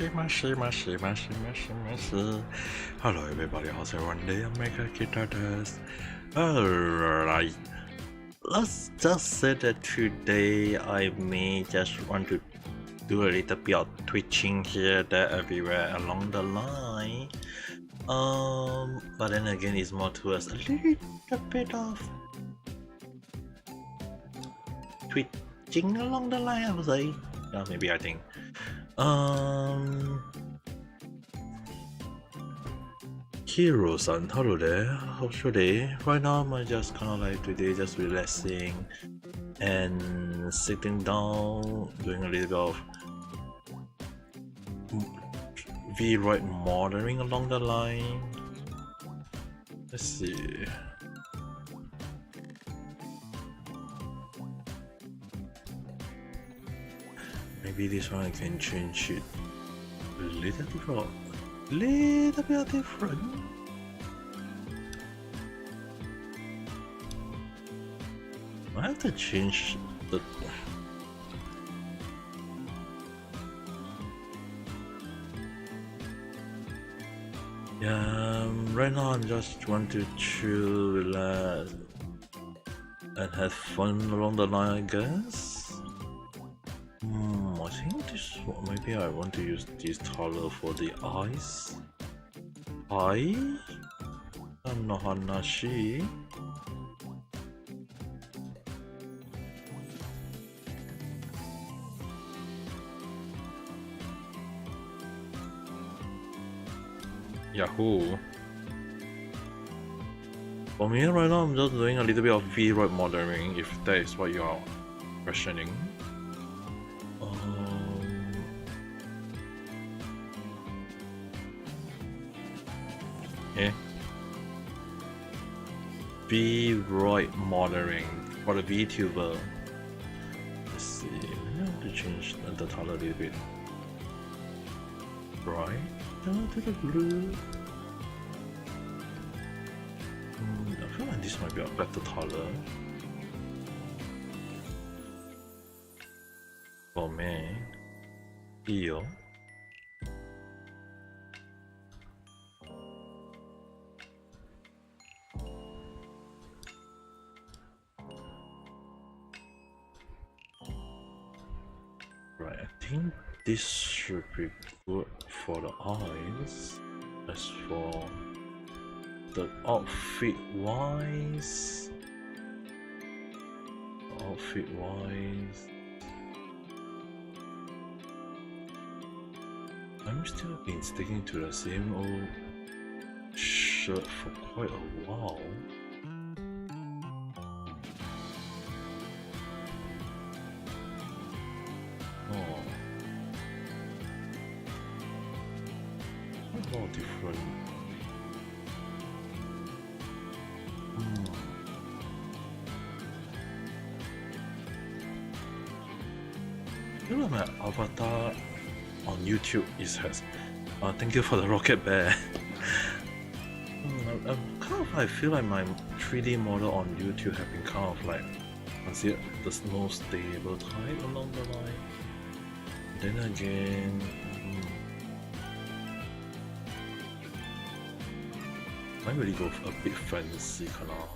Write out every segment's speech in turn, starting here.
Hello everybody, how's everyone doing? Ame Gakita does. Alright, let's just say that today I may just want to do a little bit of twitching here, there, everywhere along the line. But then again, it's more towards a little bit of twitching along the line, I would say. Yeah, maybe I think. Hero-san, hello there. How's your day? Right now, I'm just kind of like today, just relaxing and sitting down, doing a little bit of Vroid modeling along the line. Let's see. Maybe this one I can change it a little bit different. I have to change the right now I'm just want to chill, relax and have fun along the line, I guess. I think this one, maybe I want to use this color for the eyes. Hanashi. Yahoo! For me right now, I'm just doing a little bit of Vroid modeling, if that is what you are questioning. Vroid modeling for the VTuber. Let's see, I have to change the color a little bit. Right down to the blue. I feel like this might be a better color for me. Here. Right, I think this should be good for the eyes. As for the outfit wise, I'm still been sticking to the same old shirt for quite a while. All different. You know, my avatar on YouTube is has. Thank you for the rocket bear. I feel like my 3D model on YouTube have been kind of like considered the most stable type along the line. Then again, I really go for a bit fancy kind of.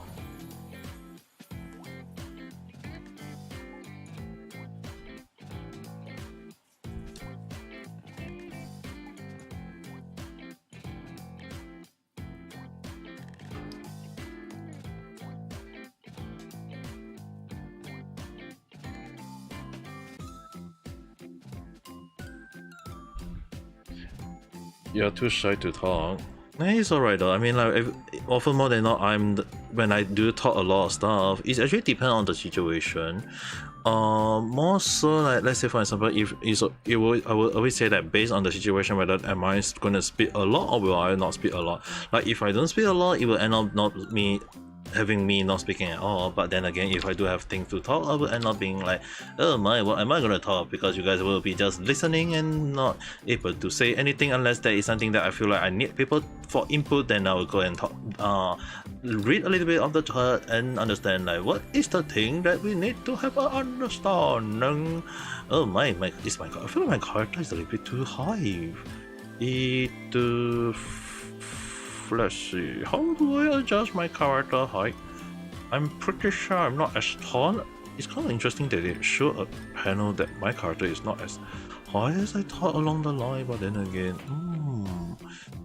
You're too shy to talk. It's alright though. I mean, like, often more than not, when I do talk a lot of stuff, it actually depends on the situation. More so, like, let's say for example, I would always say that based on the situation, whether am I going to speak a lot or will I not speak a lot. Like, if I don't speak a lot, it will end up not me having me not speaking at all, but then again, if I do have things to talk, I will end up being like, oh my, what am I gonna talk? Because you guys will be just listening and not able to say anything unless there is something that I feel like I need people for input. Then I will go and talk, read a little bit of the chat and understand like what is the thing that we need to have an understanding. Oh my, I feel like my character is a little bit too high. Let's see, how do I adjust my character height? I'm pretty sure I'm not as tall. It's kind of interesting that they show a panel that my character is not as high as I thought along the line, but then again,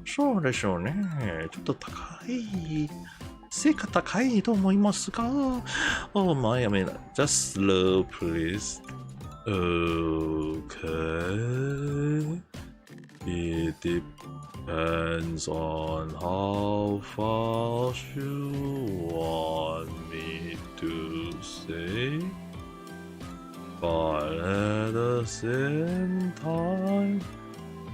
そうでしょうね。ちょっと高い。背が高いと思いますが。Oh my, I mean, just slow, please. Okay. It depends on how fast you want me to say, but at the same time,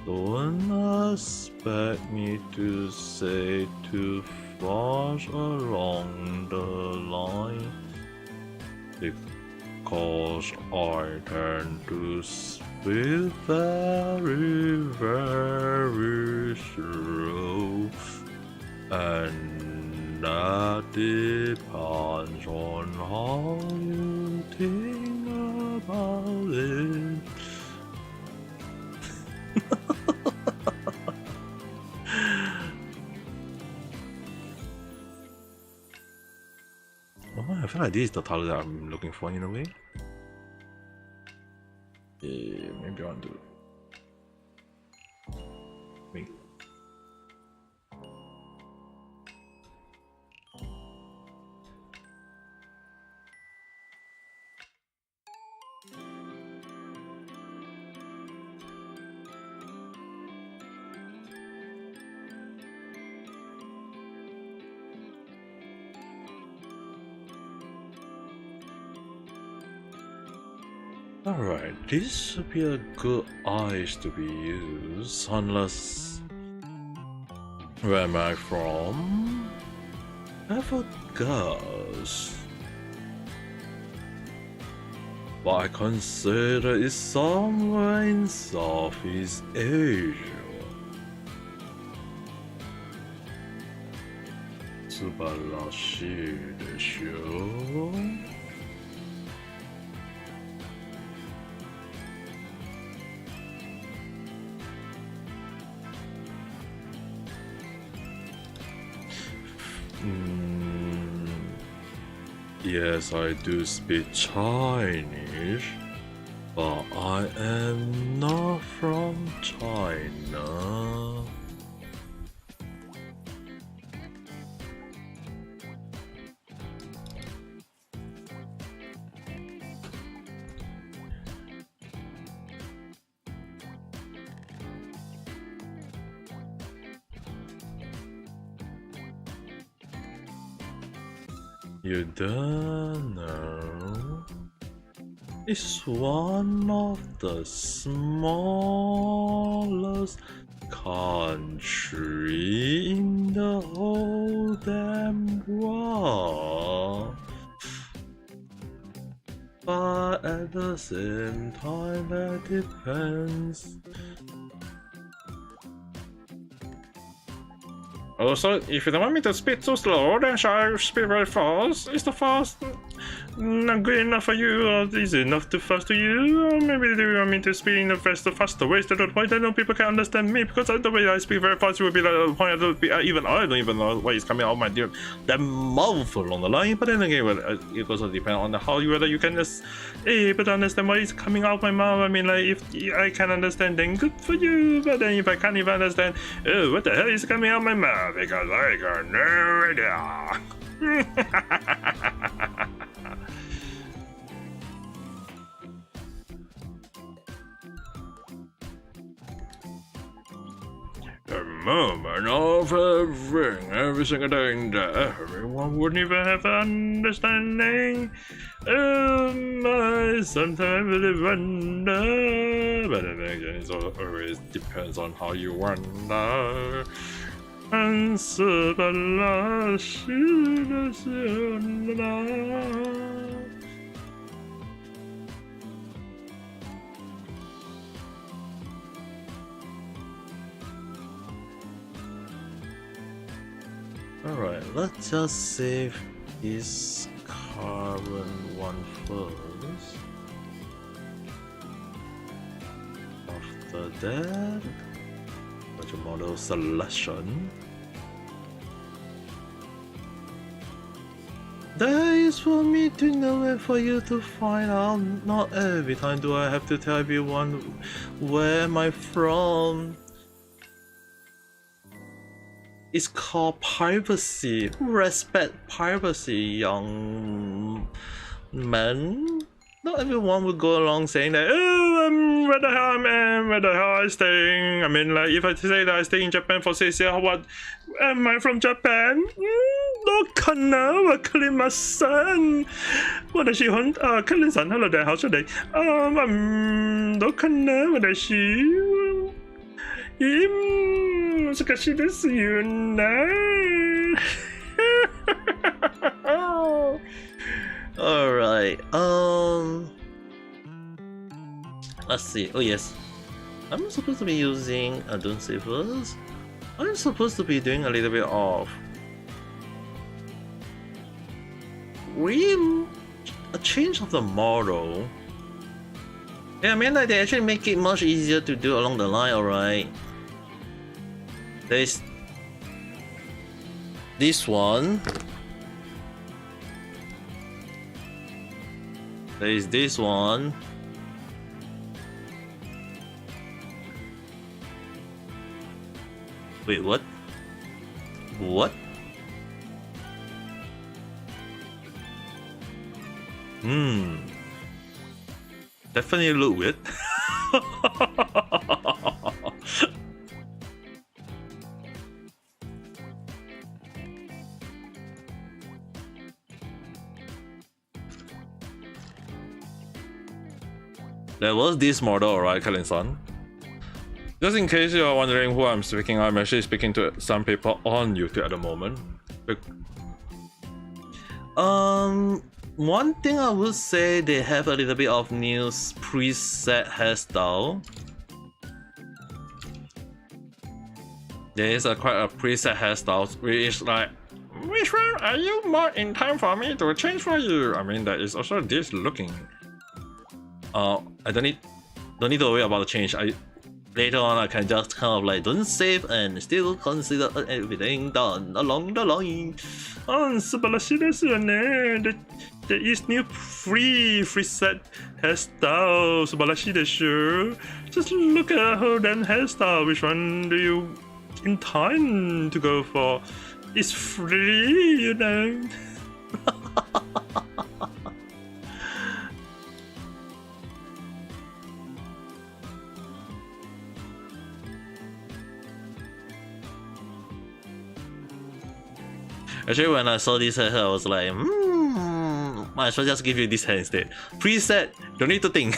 don't expect me to say too fast along the line, because I tend to speak very, very slow, and that depends on how you think about it. Oh, I feel like this is the title that I'm looking for in a way. Yeah, maybe I want to wait. Alright, this would be a good eyes to be used, unless... Where am I from? I forgot. But I consider it somewhere in Southeast Asia. 素晴らしいでしょう? Yes, I do speak Chinese, but I am not from China. You don't know? It's one of the smallest country in the whole damn world. But at the same time, that depends. Also, if you don't want me to speak too slow, then shall I speak very fast? Is the fast not good enough for you, or is it enough too fast to you? Or maybe do you want me to speak in a faster way, so that point I know people can understand me, because the way I speak very fast, it would be like a point I don't even know what is coming out of my that mouth along the line. But then again, it also depends on whether you can just able to understand what is coming out of my mouth. I mean, like, if I can understand, then good for you. But then if I can't even understand, oh, what the hell is coming out of my mouth? Because I got no idea. The moment of every single thing that everyone wouldn't even have an understanding. I sometimes really wonder, but then again, it always depends on how you wonder. 暗色斑斓是的是啦。Alright, let's just save this current one first. After that, Vroid Model selection. That is for me to know and for you to find out. Not every time do I have to tell everyone where am I from. It's called privacy. Respect privacy, young man. Not everyone would go along saying that, oh, where the hell I am, where the hell I staying. I mean, like, if I say that I stay in Japan for 6 years, what? Am I from Japan? どうかなわかりません。私、克林さん、Hello there, how's your day? どうかな私。難しいですよね。Alright, let's see. Oh yes, I'm supposed to be using don't say first. I'm supposed to be doing a little bit of a change of the model. Yeah, I mean, like, they actually make it much easier to do along the line. Alright, there's this one. There is this one. Wait, what? What? Definitely look weird. There was this model, alright, Kalin-san. Just in case you are wondering who I'm speaking, I'm actually speaking to some people on YouTube at the moment. One thing I would say, they have a little bit of new preset hairstyle. There is quite a preset hairstyle, which is like, which one are you more in time for me to change for you? I mean, that is also this looking. I don't need to worry about the change. Later on I can just kind of like don't save and still consider everything done along the line. 素晴らしいですよね。There is new free set hairstyle. 素晴らしいでしょ。Just look at her damn hairstyle. Which one do you intend to go for? It's free, you know. Actually, when I saw this hair, I was like, might as well just give you this hair instead. Preset, don't need to think.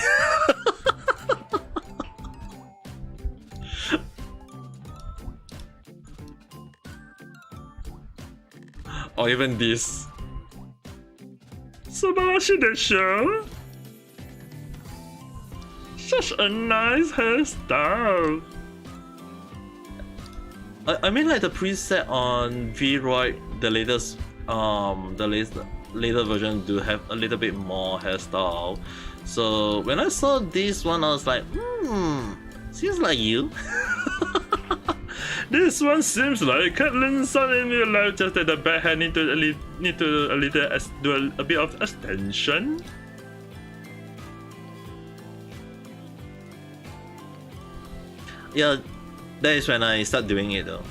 Or even this. 素晴らしいでしょ? Such a nice hairstyle. I mean, like the preset on Vroid, the latest, later version do have a little bit more hairstyle. So when I saw this one, I was like, seems like you. This one seems like Kathlyn-san in real life, just that the back hair need to do a bit of extension. Yeah, that is when I start doing it though.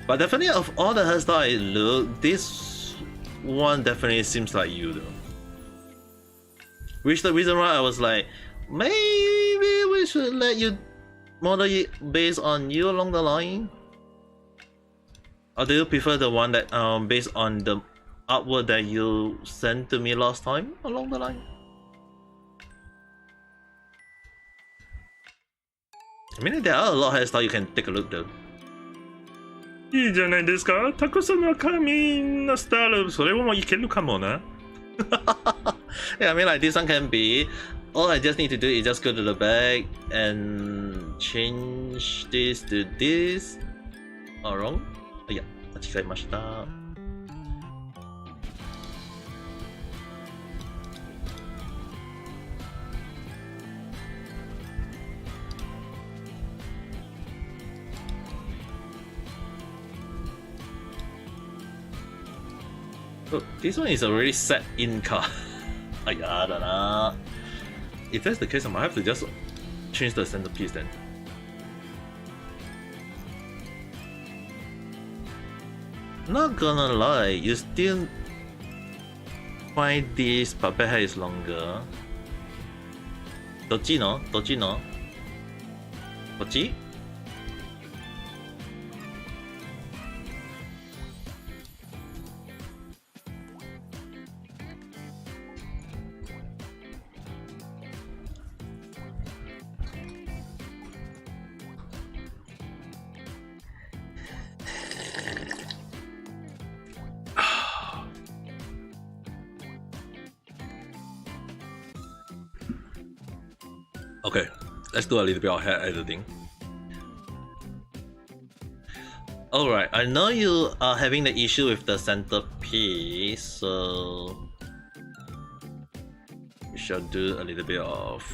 But definitely of all the hairstyle I look, this one definitely seems like you though. Which the reason why I was like, maybe we should let you model it based on you along the line. Or do you prefer the one that based on the artwork that you sent to me last time along the line? I mean, there are a lot of hairstyles you can take a look though. いいじゃないですか。たくさんの紙のスタイル、それもいけるかもな。Yeah, I mean, like, this one can be. All I just need to do is just go to the back and change this to this. Oh, wrong? Oh, yeah, 間違えました。Oh, this one is already set in car. あ、やだな。If that's the case, I might have to just change the centerpiece then. Not gonna lie, you still find this puppet hair is longer. どっちのこっちOkay, let's do a little bit of hair editing. Alright, I know you are having the issue with the centerpiece, so we shall do a little bit of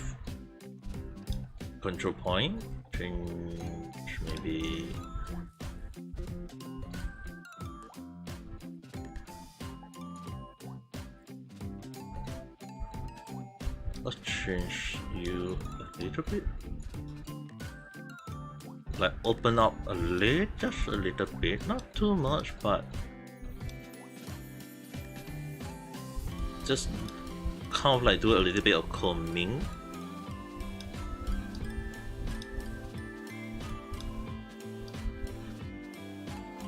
control point. Change maybe. Let's change you a little bit. Like open up a little, just a little bit, not too much, but just kind of like do a little bit of combing.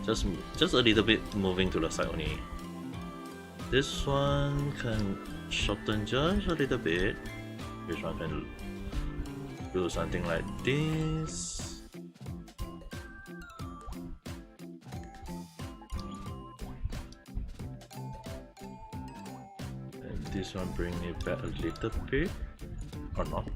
Just a little bit moving to the side only. This one can shorten just a little bit. This one can do something like this. And this one bring it back a little bit, or not.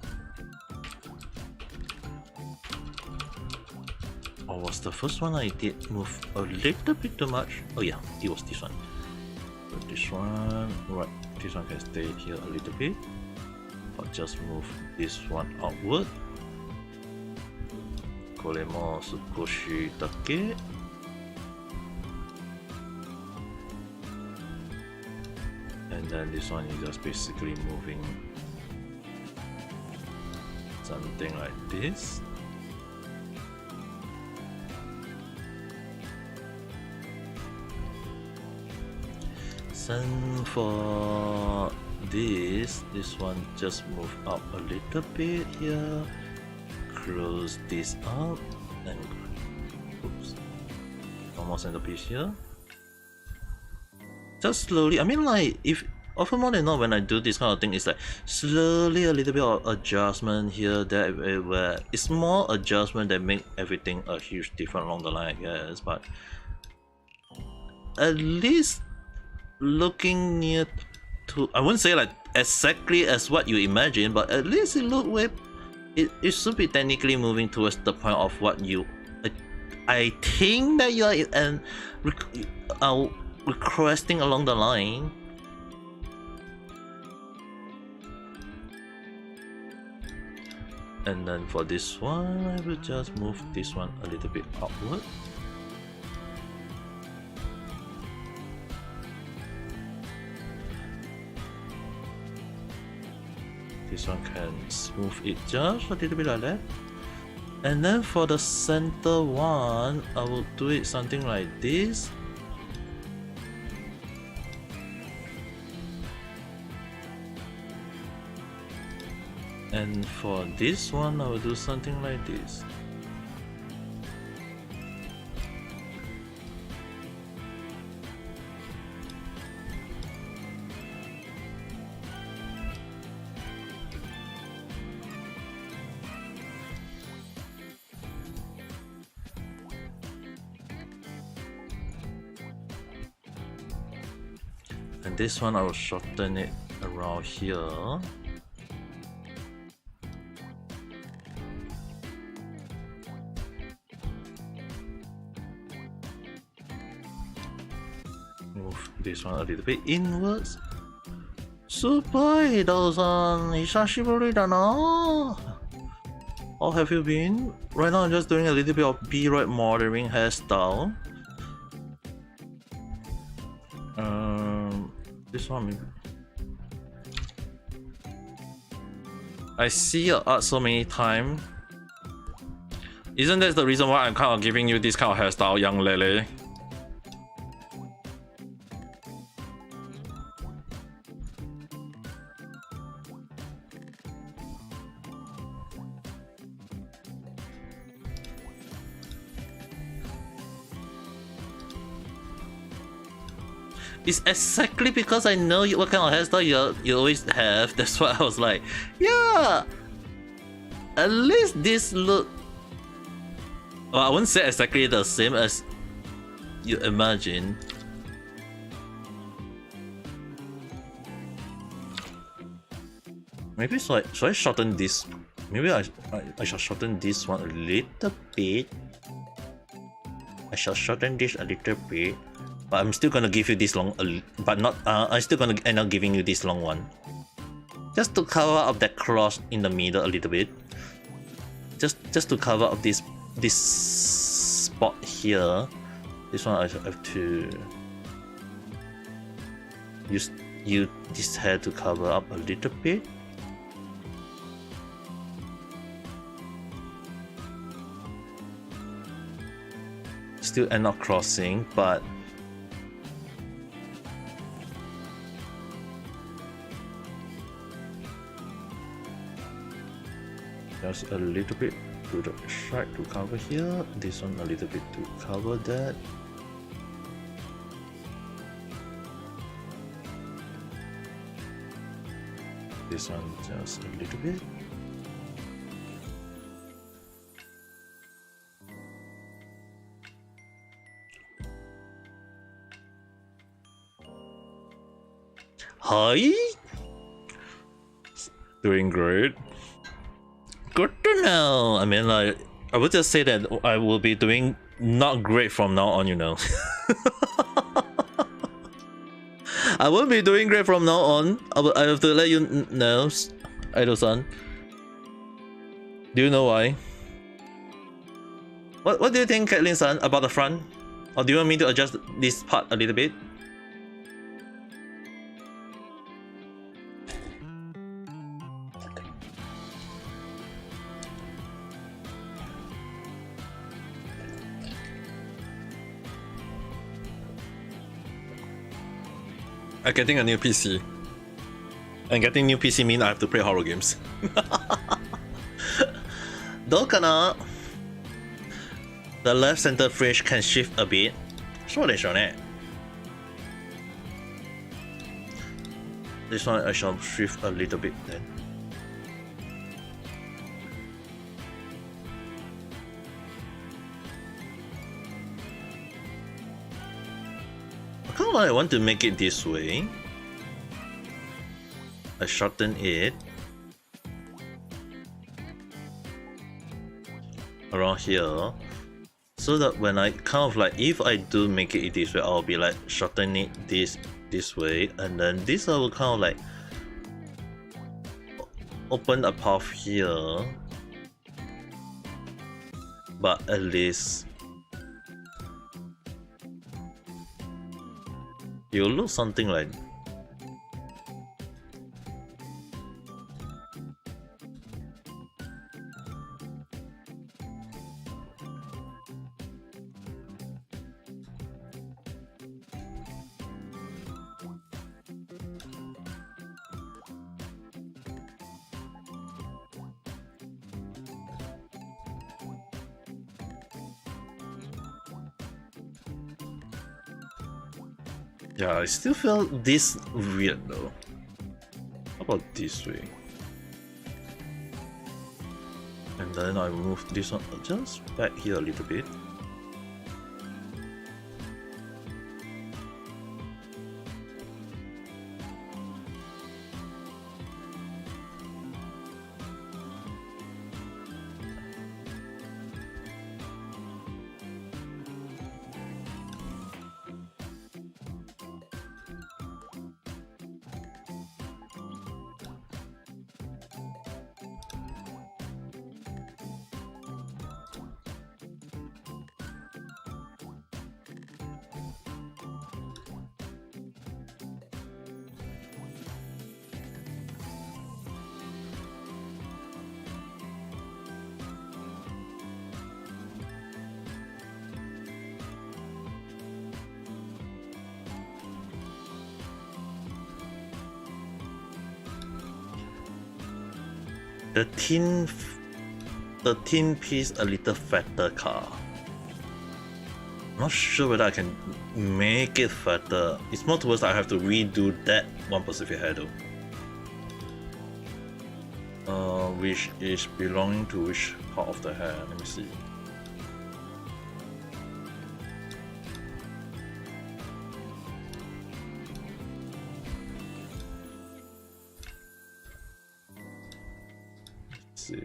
Or was the first one I did move a little bit too much? Oh yeah, it was this one. But this one, right, this one can stay here a little bit. Or just move this one outward. これも少しだけ。And then this one is just basically moving something like this. And for this one just move up a little bit here, close this up, and oops, almost centerpiece here. Just slowly, I mean, like, if often more than not when I do this kind of thing, it's like slowly a little bit of adjustment here, there, where it's more adjustment that make everything a huge difference along the line, I guess, but at least looking near to, I wouldn't say like exactly as what you imagine, but at least it look way, it should be technically moving towards the point of what you, I think that you are requesting along the line. And then for this one, I will just move this one a little bit outward. This one can smooth it just a little bit like that. And then for the center one, I will do it something like this. And for this one, I will do something like this. And this one I will shorten it around here. Move this one a little bit inwards. Super Hido-san, Hishashiburi da na. How have you been? Right now I'm just doing a little bit of Vroid modeling hairstyle. This one maybe. I see your art so many times. Isn't that the reason why I'm kind of giving you this kind of hairstyle, young Lele? It's exactly because I know what kind of hairstyle you always have. That's why I was like, yeah, at least this look. Well, I wouldn't say exactly the same as you imagine. Maybe should I shorten this? Maybe I shall shorten this one a little bit. I shall shorten this a little bit. But I'm still gonna give you this long, but not. I'm still gonna end up giving you this long one, just to cover up that cross in the middle a little bit. Just to cover up this spot here. This one I have to use this hair to cover up a little bit. Still end up crossing, but. Just a little bit to the side to cover here, this one a little bit to cover that. This one just a little bit. Hi! Doing great. Good to know. I mean, like, I would just say that I will be doing not great from now on, you know. I won't be doing great from now on. I have to let you know, Idol-san. Do you know why? What do you think, Caitlyn-san, about the front? Or do you want me to adjust this part a little bit? I'm getting a new PC. And getting new PC means I have to play horror games. どうかな? The left center fridge can shift a bit. そうでしょうね. This one I shall shift a little bit then. I want to make it this way. I shorten it around here, so that when I kind of like, if I do make it this way, I'll be like shorten it this way, and then this I will kind of like open a path here, but at least it will look something like. Yeah, I still feel this weird though. How about this way? And then I move this one just back here a little bit. the thin piece a little fatter car. Not sure whether I can make it fatter. It's more towards I have to redo that one Pacific hair though. Which is belonging to which part of the hair? Let me see. Let's see.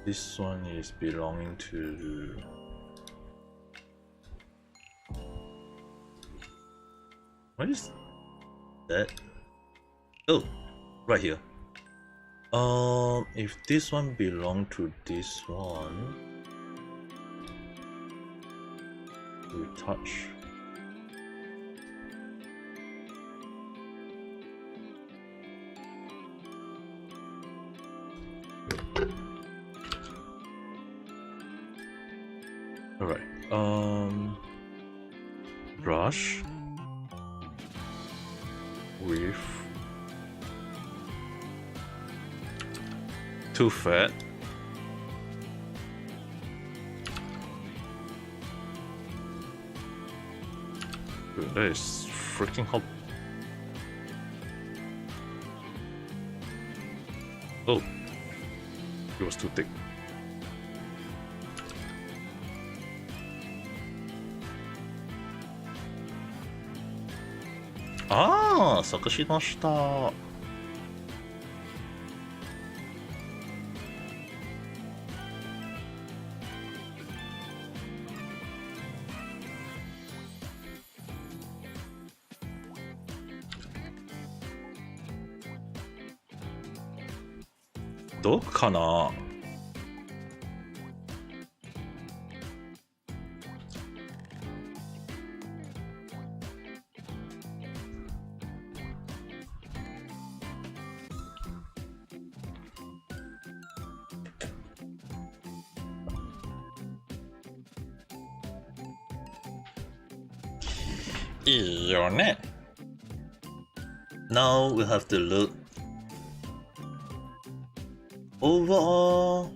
This one is belonging to. What is that? Oh, right here. If this one belong to this one, retouch. All right. Brush with too fat. Dude, that is freaking hot. Oh, it was too thick. Ah, 探しました。どうかな。いいよね。Now we have to look overall.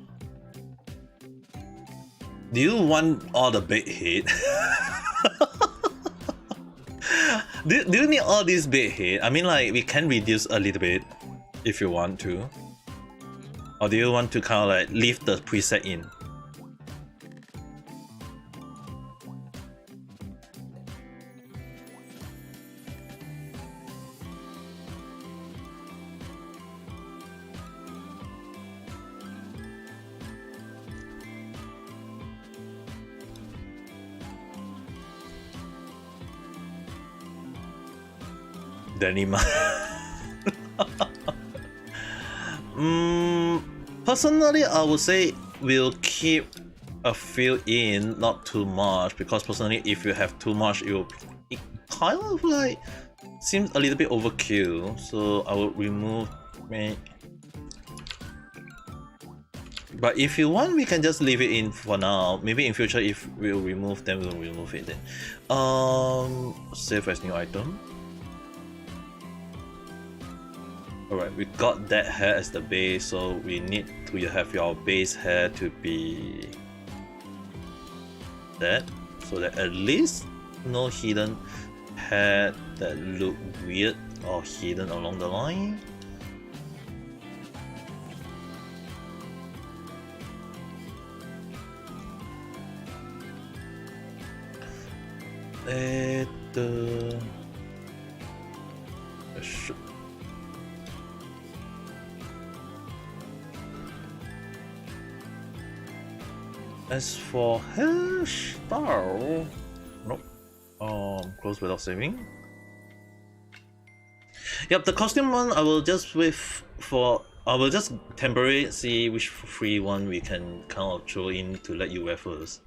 Do you want all the big head? do you need all these big head? I mean, like, we can reduce a little bit if you want to. Or do you want to kind of like leave the preset in? Denim. Personally, I would say we'll keep a few in, not too much, because personally, if you have too much, it kind of like seems a little bit overkill. So I will remove. But if you want, we can just leave it in for now. Maybe in future, if we'll remove them, we'll remove it then. Save as new item. Alright, we got that hair as the base, so we need to have your base hair to be that, so that at least no hidden hair that look weird or hidden along the line. As for hairstyle, nope. Close without saving. Yep, the costume one I will just I will just temporarily see which free one we can kind of throw in to let you wear first.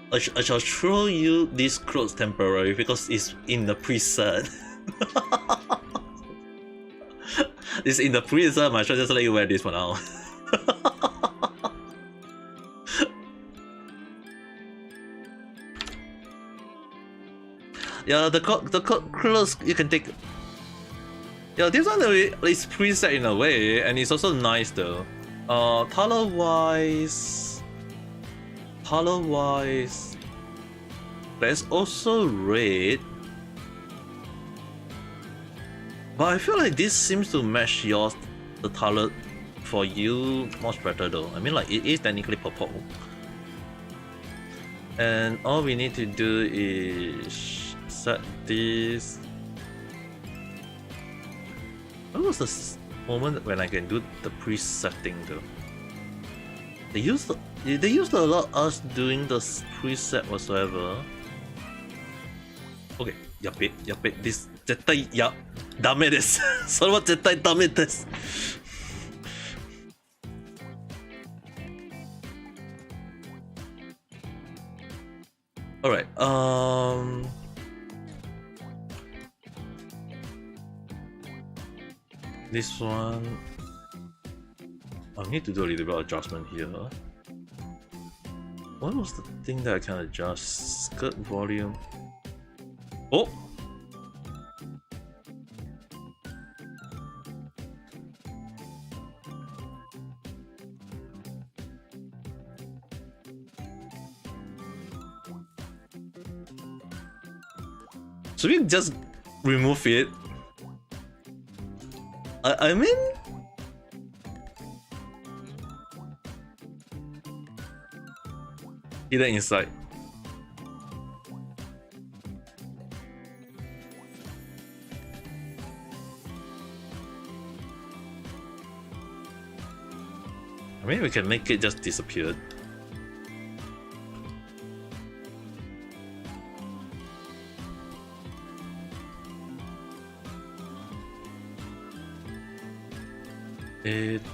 I shall throw you these clothes temporarily because it's in the preset. It's in the preset, I should just let you wear this for now. Yeah, the clothes you can take. Yeah, this one is preset in a way, and it's also nice though. Color wise, there's also red, but I feel like this seems to match yours, the color for you much better though. I mean, like it is technically purple, and all we need to do is set this. When was the moment when I can do the presetting though? They used to allow us doing the preset whatsoever. Okay, やべ、this 絶対ダメです。それは絶対ダメです。Alright, this one I need to do a little bit of adjustment here. What was the thing that I can adjust? Skirt volume. Oh! Should we just remove it? I mean, either inside. I mean, we can make it just disappear.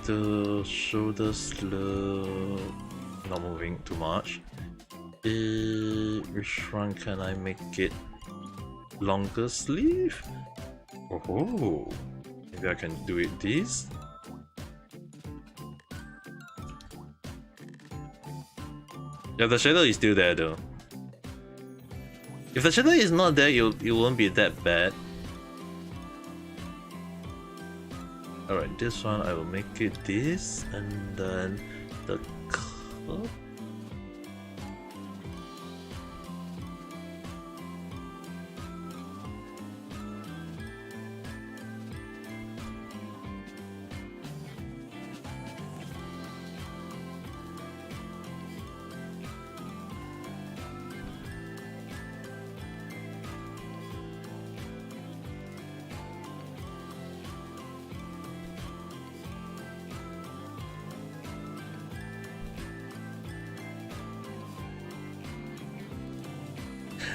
The shoulders look not moving too much. Which one can I make it longer sleeve? Oh, maybe I can do it this. Yeah, the shadow is still there though. If the shadow is not there, it won't be that bad. Alright, this one I will make it this, and then the cup.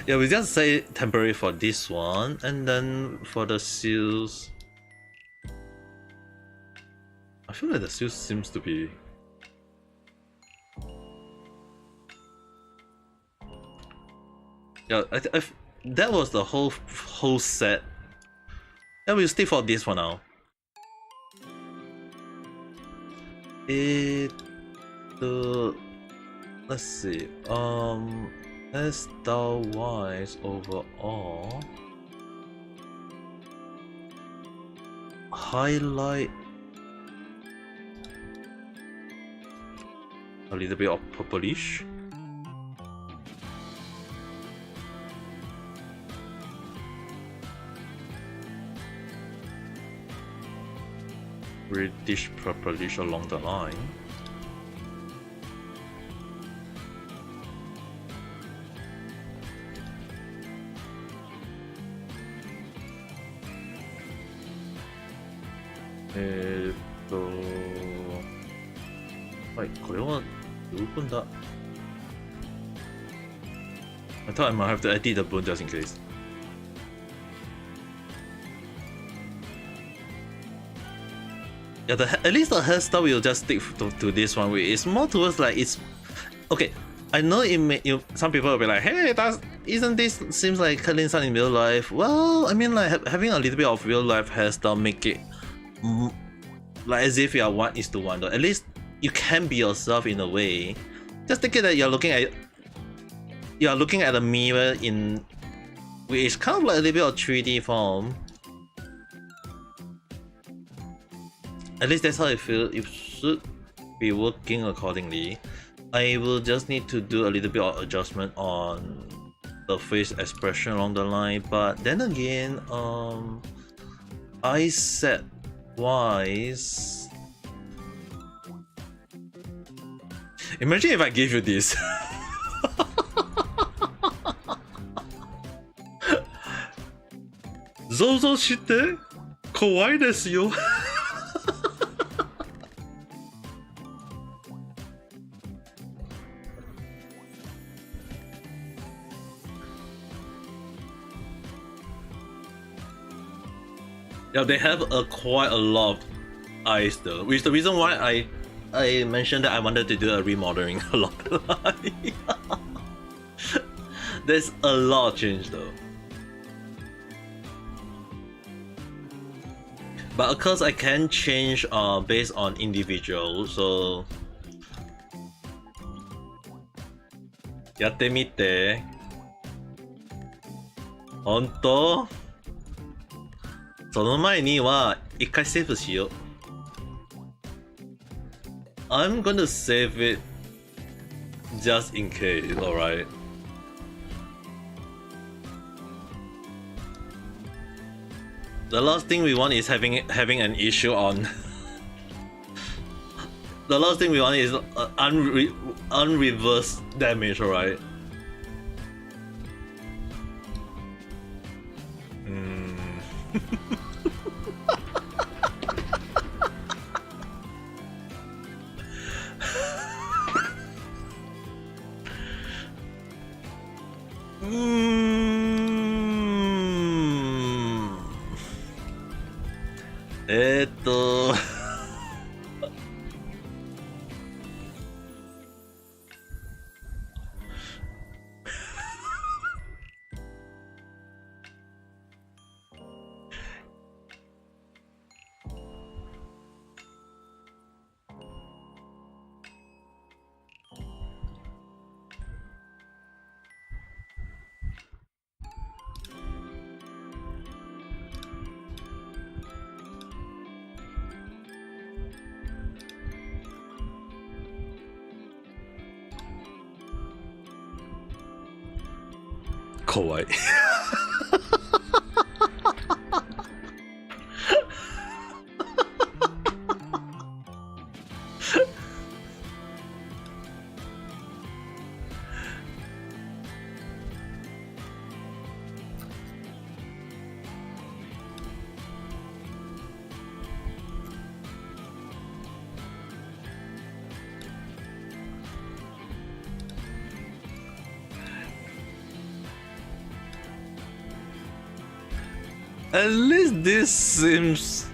Yeah, we just say temporary for this one, and then for the seals, I feel like the seals seems to be that was the whole set. Yeah, we'll stick for this for now. Let's see. Hairstyle wise overall, highlight a little bit of purplish. Reddish purplish along the line. I thought I might have to edit the bone just in case. Yeah, at least the hairstyle will just stick to this one. It's more towards like it's okay. I know some people will be like, hey, isn't this seems like Kathleen Sun in real life? Well, I mean, like having a little bit of real life hairstyle make it like as if you are 1:1 though. At least you can be yourself in a way. Just think that you're looking at a mirror in It's kind of like a little bit of 3D form. At least that's how I feel. It should be working accordingly. I will just need to do a little bit of adjustment on the face expression along the line, but then again, eye set wise, imagine if I gave you this. Zozo shite kawaii desu yo. Yeah, they have quite a lot of eyes though, which is the reason why I mentioned that I wanted to do a remodeling along the line. There's a lot of change though. But of course I can change based on individual, so やってみて。本当？その前には一回セーブしよう。I'm gonna save it just in case, alright? The last thing we want is having an issue on. The last thing we want is unreversed damage, alright? Kawaii. At least this seems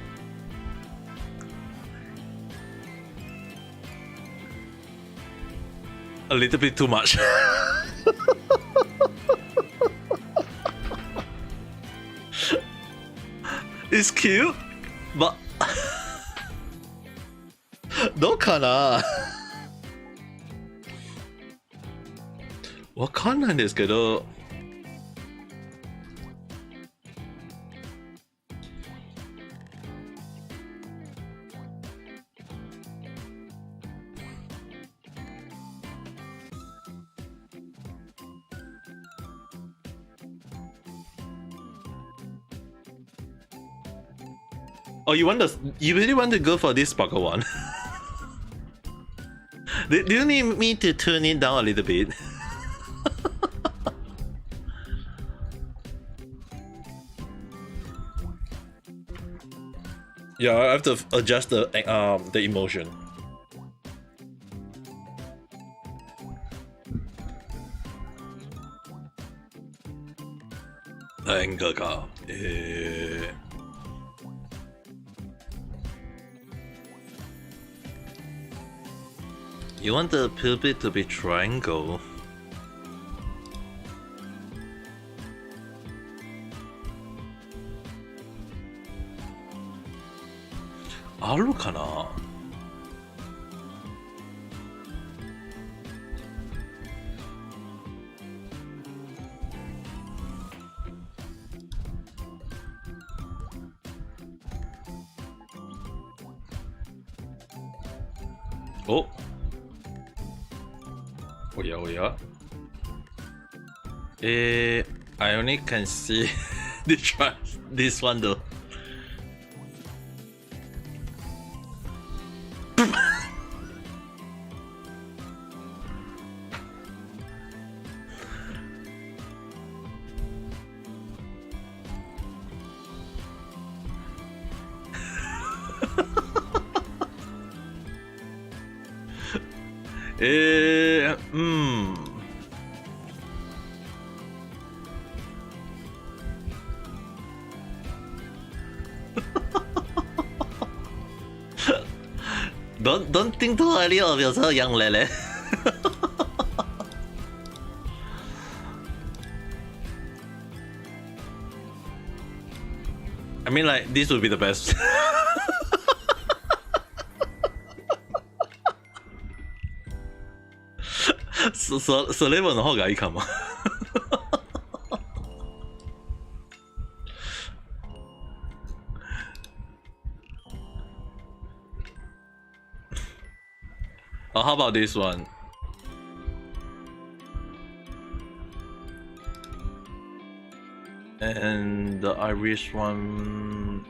a little bit too much. It's cute, but どうかなわかんないんですけど。Oh, you really want to go for this sparkle one? do you need me to turn it down a little bit? Yeah, I have to adjust the emotion. Anger ka. You want the pupil to be triangle. Aru kana? Oh. Oh yeah, oh yeah. I only can see this one though. Don't think too early of yourself, young Lele. I mean, like, this would be the best.それの方がいいかも。How about this one? And the Irish one,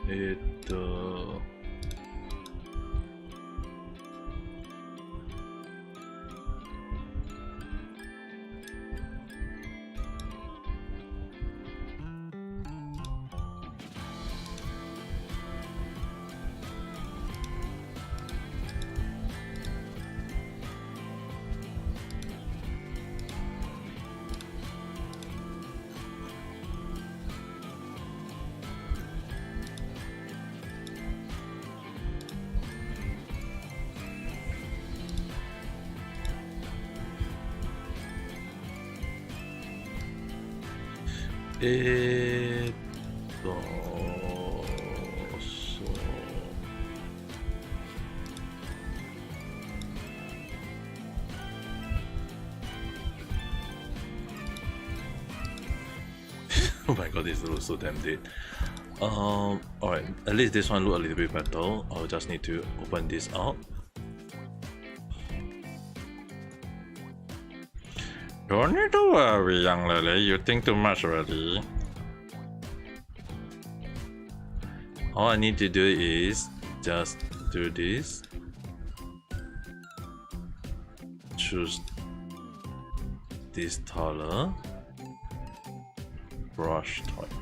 oh my god, this looks so damn dead. Alright, at least this one looks a little bit better. I'll just need to open this out. Don't need to worry, young Lily. You think too much already. All I need to do is just do this. Choose this color. Brush type.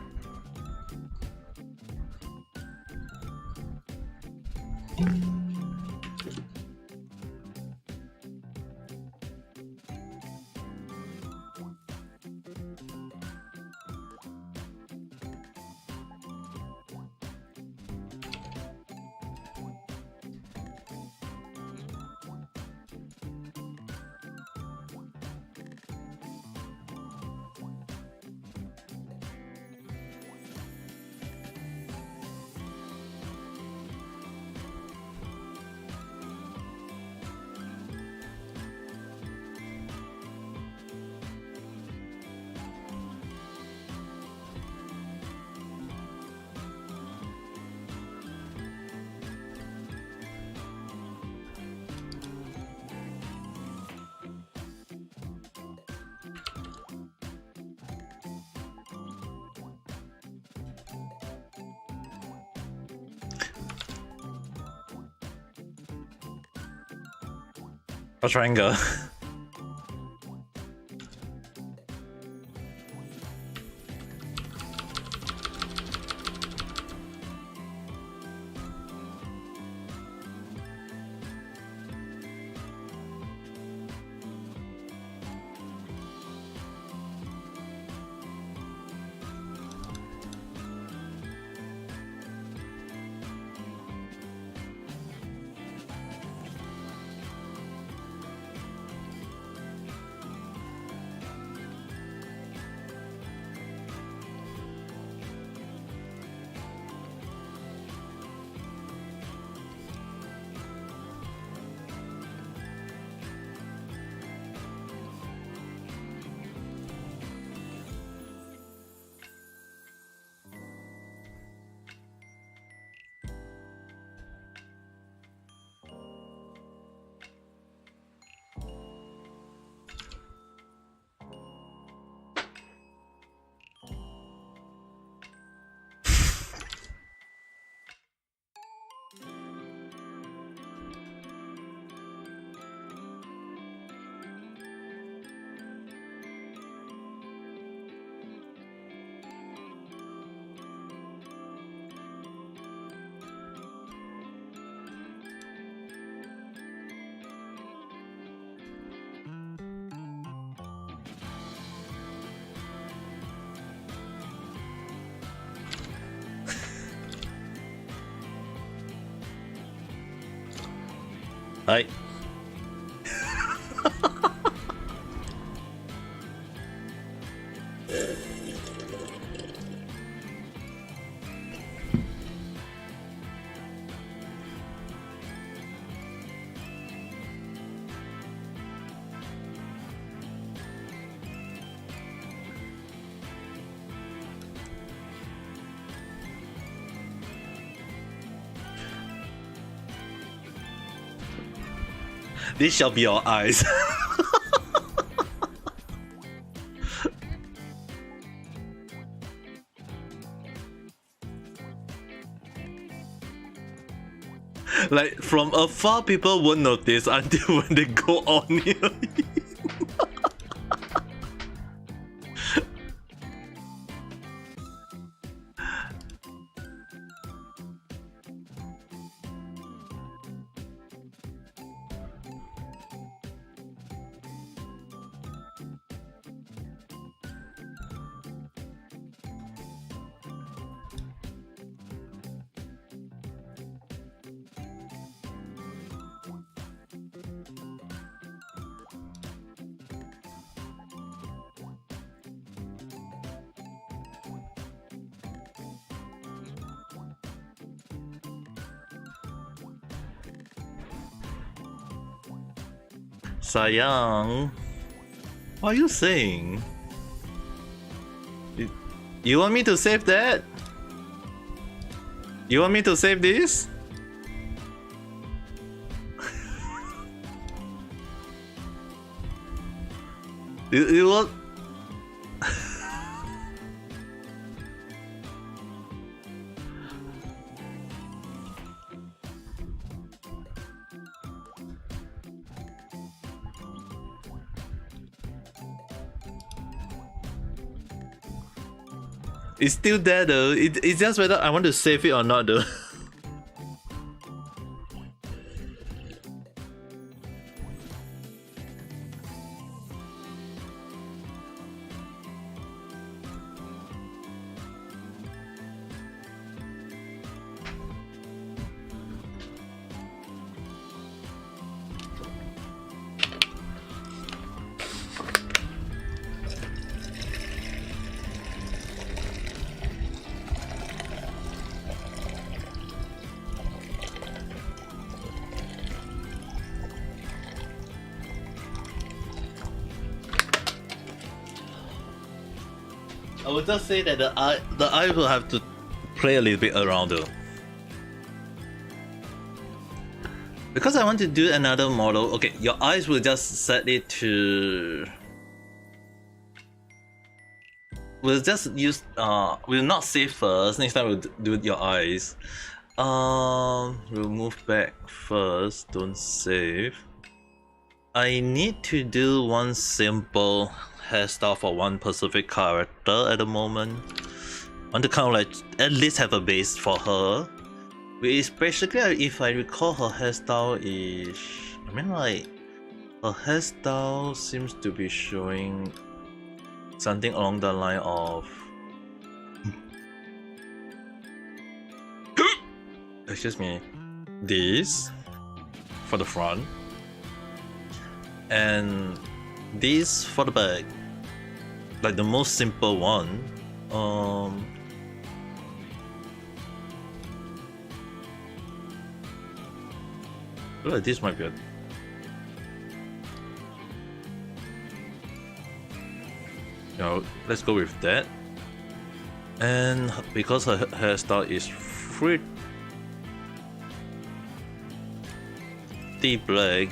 A triangle. Hi. This shall be your eyes. Like from afar, people won't notice until when they go on near. Sayang, what are you saying? You want me to save that? You want me to save this? you want? It's still there though. It's just whether I want to save it or not though. I would just say that the eye will have to play a little bit around though. Because I want to do another model, okay, your eyes will just set it to... We'll just use, we'll not save first, next time we'll do your eyes. We'll move back first, don't save. I need to do one simple hairstyle for one specific character at the moment. I want to kind of like at least have a base for her. Which basically, if I recall, her hairstyle is... I mean like, her hairstyle seems to be showing something along the line of... Excuse me. This for the front. And this for the back, like the most simple one. Like this might be good. Let's go with that. And because her hairstyle is pretty black,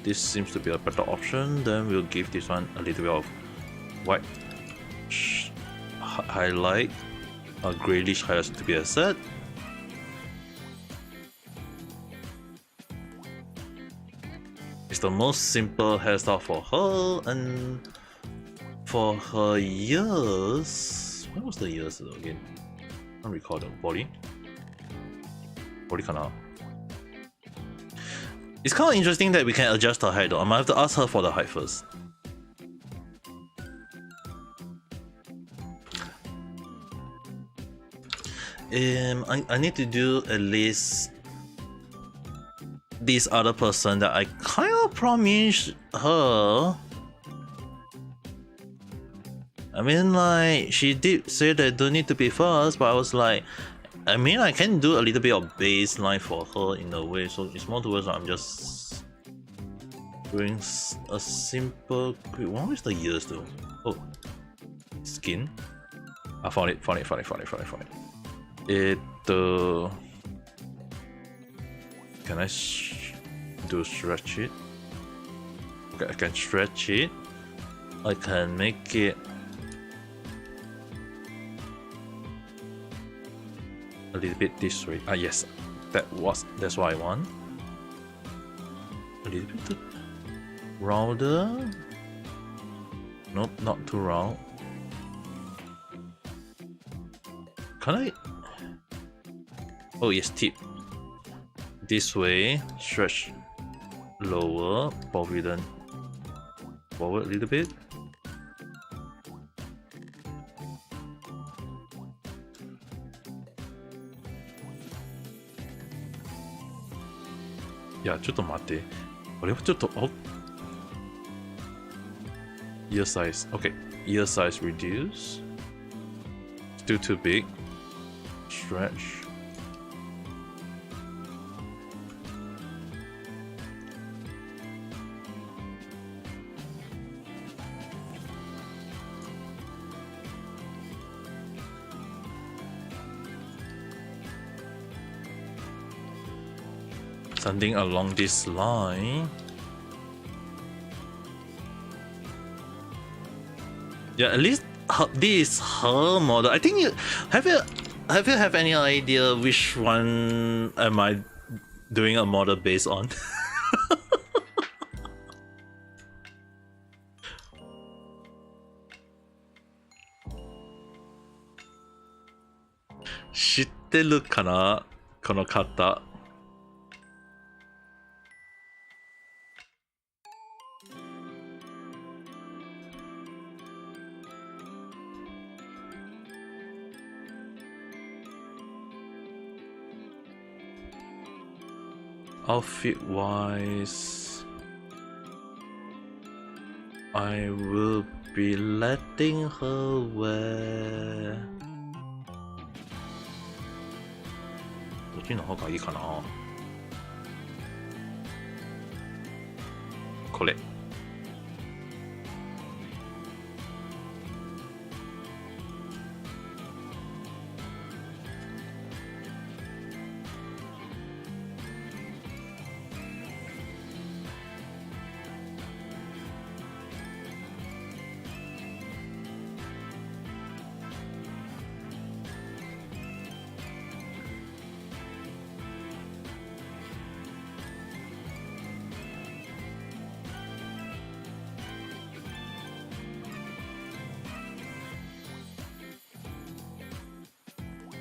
this seems to be a better option. Then we'll give this one a little bit of white highlight, a grayish highlight to be a set. It's the most simple hairstyle for her, and for her ears, what was the ears again? I don't recall the body canal. It's kind of interesting that we can adjust her height though. I might have to ask her for the height first. I need to do at least this other person that I kind of promised her. I mean, like, she did say that don't need to be fast, but I was like, I mean, I can do a little bit of baseline for her in a way, so it's more towards I'm just doing a simple quick. What is the ears though? Oh, skin. I found it. It can I do stretch it? Okay, I can stretch it. I can make it a little bit this way. Ah yes, that's what I want. A little bit rounder. Nope, not too round. Can I? Oh yes, tip. This way, stretch lower, probably then forward a little bit. Yeah, ちょっと待って。これはちょっと、oh. Ear size. Okay, ear size reduce. Still too big. Stretch. Something along this line. Yeah, at least this is her model. I think you have any idea which one am I doing a model based on? Shitteru kana? Kono kata. Outfit wise, I will be letting her wear. どっちの方がいいかな？これ。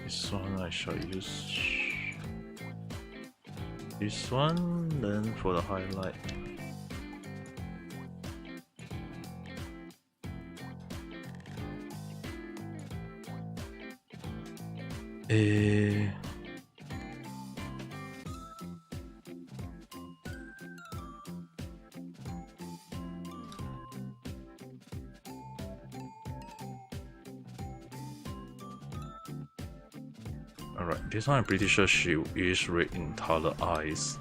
This one I shall use this one, then for the highlight. Alright, this one I'm pretty sure she is red in color eyes.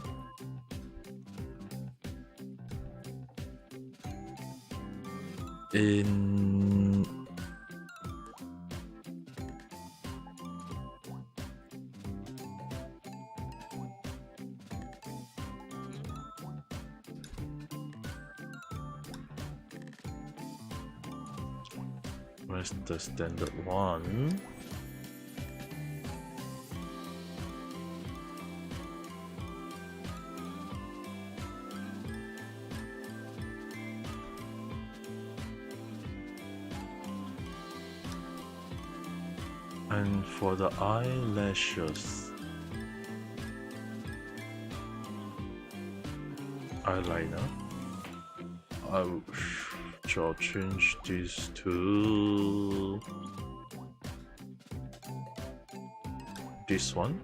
Where's the standard one? And for the eyelashes, eyeliner, I shall change this to this one.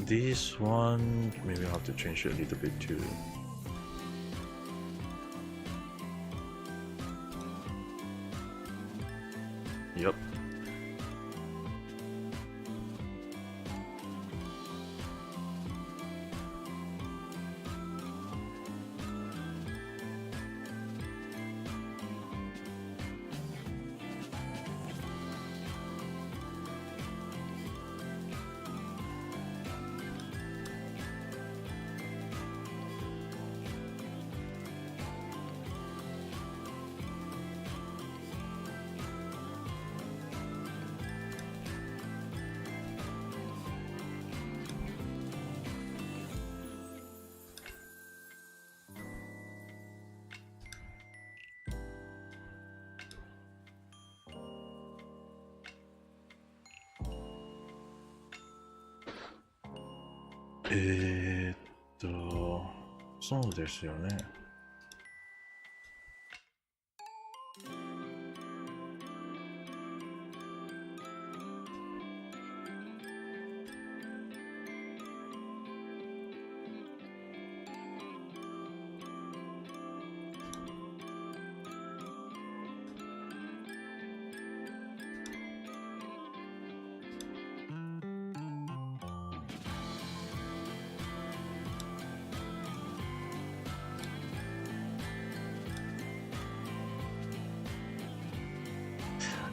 This one, maybe I'll have to change it a little bit too. Yep.そうですよね。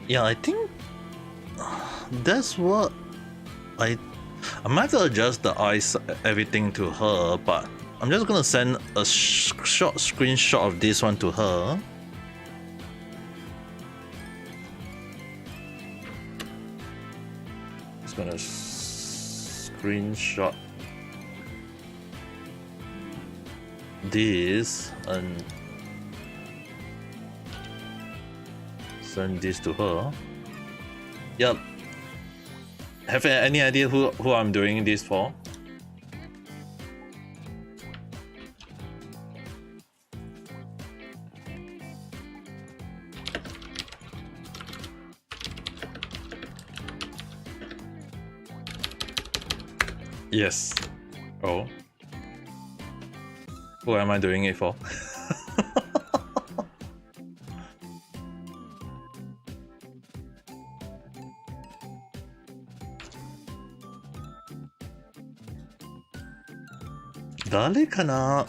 Yeah, I think that's what I might have to adjust the eyes everything to her, but I'm just gonna send a short screenshot of this one to her. Just gonna screenshot this and send this to her. Yep. Have any idea who I'm doing this for? Yes. Oh. Who am I doing it for? Dale ka na?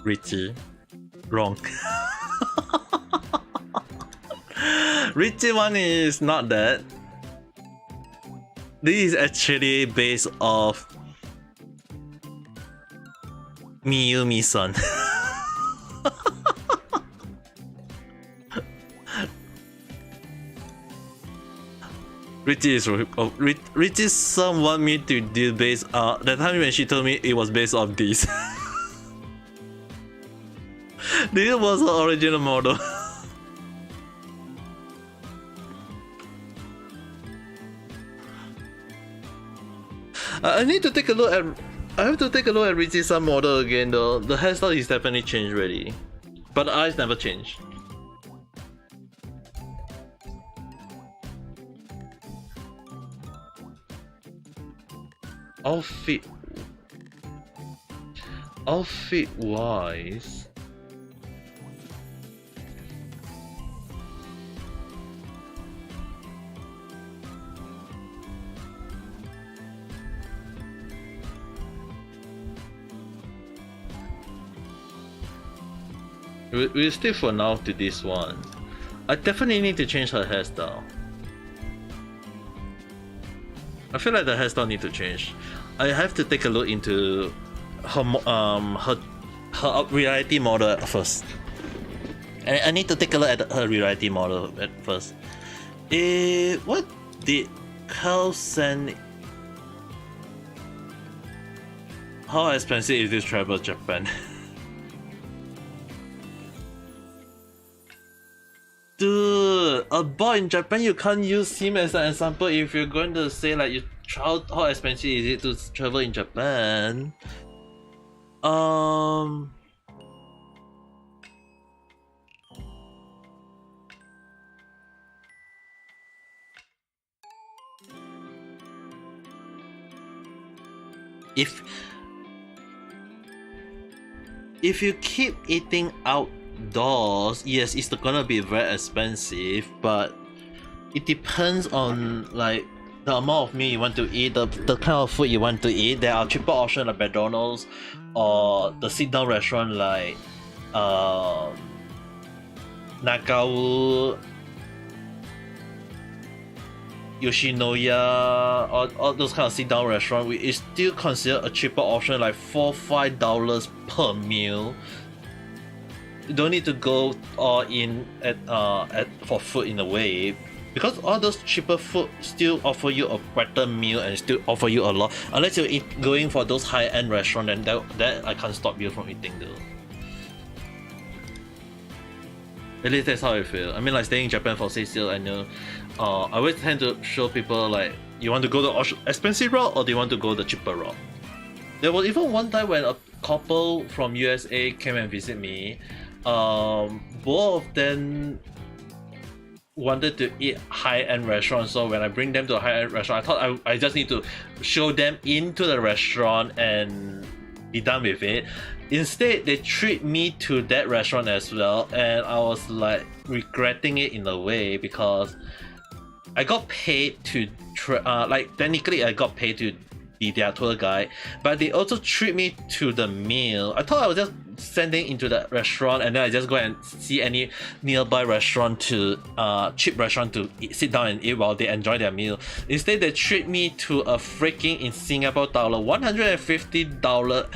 Richie. Wrong. Richie one is not that. This is actually based off Miyumi-san. Richie's son want me to do based that time when she told me it was based off this. This was the original model. I need to take a look at. I have to take a look at Richie's son model again though. The hairstyle is definitely changed already, but the eyes never changed. Outfit wise, we'll stick for now to this one. I definitely need to change her hairstyle. I feel like the hairstyle need to change. I have to take a look into her reality model at first. I need to take a look at her reality model at first. What did Carl send? How expensive is this travel to Japan? Dude, a boy in Japan, you can't use him as an example if you're going to say like how expensive is it to travel in Japan? if you keep eating outdoors, yes, it's gonna be very expensive, but it depends on like the amount of meal you want to eat, the kind of food you want to eat. There are cheaper options like McDonald's or the sit down restaurant like Nagawu, Yoshinoya, all those kind of sit down restaurant. We is still considered a cheaper option, like $4-5 per meal. You don't need to go all in at for food in a way, because all those cheaper food still offer you a better meal and still offer you a lot. Unless you're going for those high-end restaurant, then that I can't stop you from eating though. At least that's how I feel. I mean, like staying in Japan for 6 years, I know. I always tend to show people like, you want to go the expensive route or do you want to go the cheaper route? There was even one time when a couple from USA came and visit me. Both of them wanted to eat high-end restaurants, so when I bring them to a high-end restaurant, I thought I just need to show them into the restaurant and be done with it. Instead, they treat me to that restaurant as well, and I was like regretting it in a way, because I got paid to like technically I got paid to be their tour guide, but they also treat me to the meal. I thought I was just sending into the restaurant and then I just go and see any nearby restaurant to cheap restaurant to sit down and eat while they enjoy their meal. Instead, they treat me to a freaking, in Singapore dollar, $150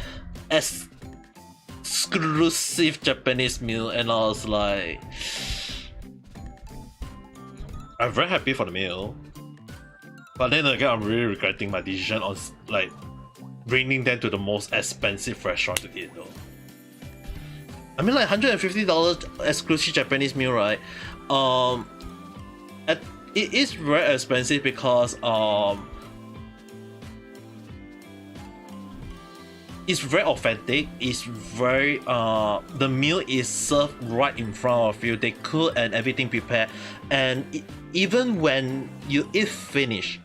exclusive Japanese meal, and I was like, I'm very happy for the meal, but then again I'm really regretting my decision on like bringing them to the most expensive restaurant to eat though. I mean, like $150 exclusive Japanese meal, right? It is very expensive because it's very authentic. It's very the meal is served right in front of you. They cook and everything prepared, and even when you eat finish,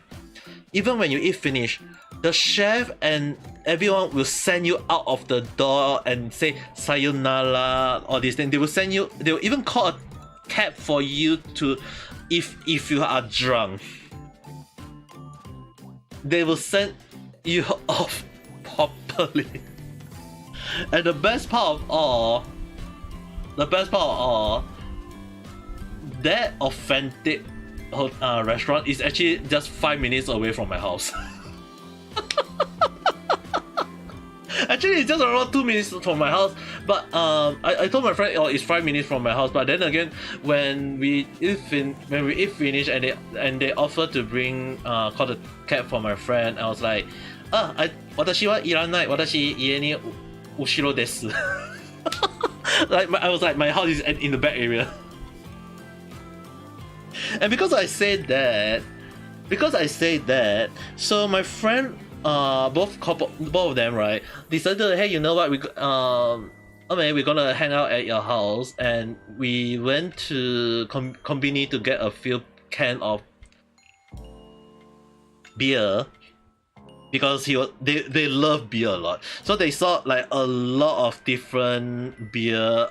the chef and everyone will send you out of the door and say sayonara, all these things. They will even call a cab for you to, if you are drunk, they will send you off properly. And the best part of all, that authentic restaurant is actually just 5 minutes away from my house. Actually, it's just around 2 minutes from my house, but I told my friend, oh, it's 5 minutes from my house. But then again, when we eat finish and they offered to bring call the cab for my friend, I was like, watashi wa iranai, watashi ie ni ushiro desu. Like I was like, my house is in the back area. And because I said that, so my friend, both of them, right, decided, hey, you know what, we're gonna hang out at your house, and we went to Konbini to get a few cans of beer, because they love beer a lot. So they saw like a lot of different beer,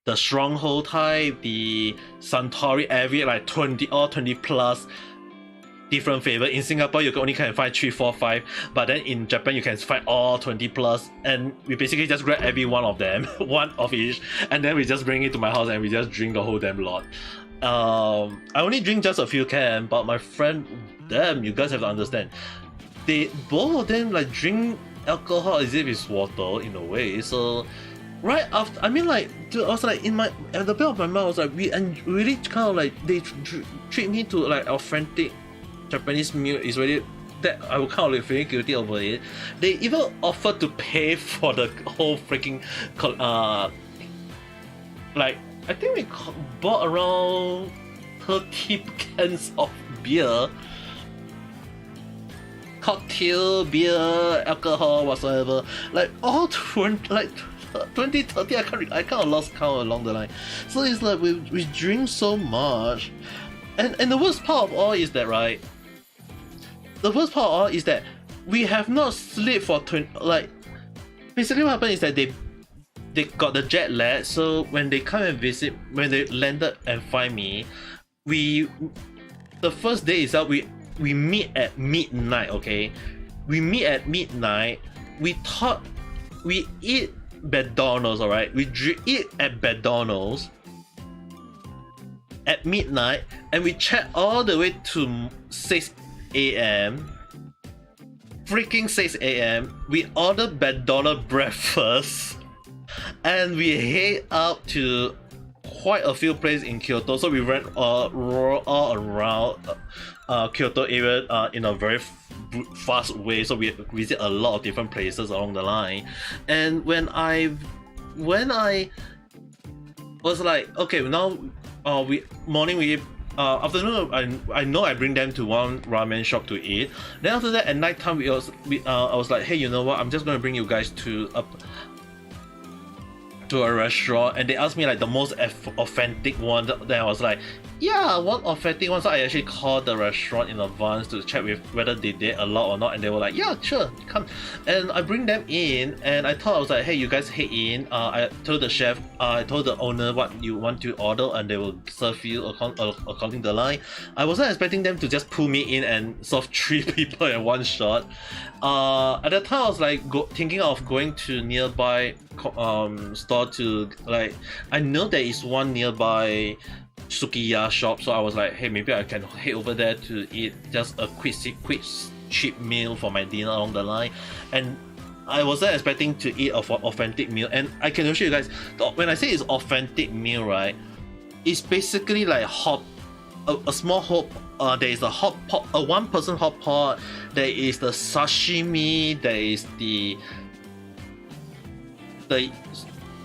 the Stronghold type, the Suntory, every like 20 plus different flavor. In Singapore, you can only find 3, 4, 5, but then in Japan you can find all 20 plus, and we basically just grab every one of them, one of each, and then we just bring it to my house and we just drink the whole damn lot. I only drink just a few cans, but my friend, damn, you guys have to understand, they both of them like drink alcohol as if it's water in a way. So right after, I mean, like, dude, I was like, at the back of my mind, I was like, and really kind of like, they treat me to like authentic Japanese meal is really that I will kind of like feeling guilty over it. They even offered to pay for the whole freaking like, I think we bought around 30 cans of beer, cocktail, beer, alcohol, whatsoever, like all 20, 30, I kind of lost count along the line. So it's like we drink so much, and the worst part of all is that, right, we have not slept for like basically what happened is that they got the jet lag, so when they come and visit, when they landed and find me, the first day itself we meet at midnight. Okay, we meet at midnight. We thought we eat McDonald's, all right, we eat at McDonald's at midnight, and we chat all the way to 6 a.m. freaking 6 a.m. We ordered McDonald's breakfast, and we head out to quite a few places in Kyoto. So we went all around Kyoto area in a very fast way. So we visit a lot of different places along the line. And when I was like, okay, now morning we afternoon I know I bring them to one ramen shop to eat. Then after that at night time I was like, hey, you know what, I'm just gonna bring you guys to a restaurant, and they asked me like the most authentic one. Then I was like, yeah, one authentic one. So I actually called the restaurant in advance to check with whether they did allow or not, and they were like, yeah, sure, come. And I bring them in, and I was like, hey, you guys head in. I told the chef, I told the owner what you want to order, and they will serve you according to the line. I wasn't expecting them to just pull me in and serve 3 people in one shot. At that time I was like thinking of going to nearby store to, like, I know there is one nearby sukiya shop, so I was like, hey, maybe I can head over there to eat just a quick cheap meal for my dinner along the line. And I wasn't expecting to eat an authentic meal, and I can assure you guys, when I say it's authentic meal, right, it's basically like a small hot, there is a hot pot, a one-person hot pot, there is the sashimi, there is the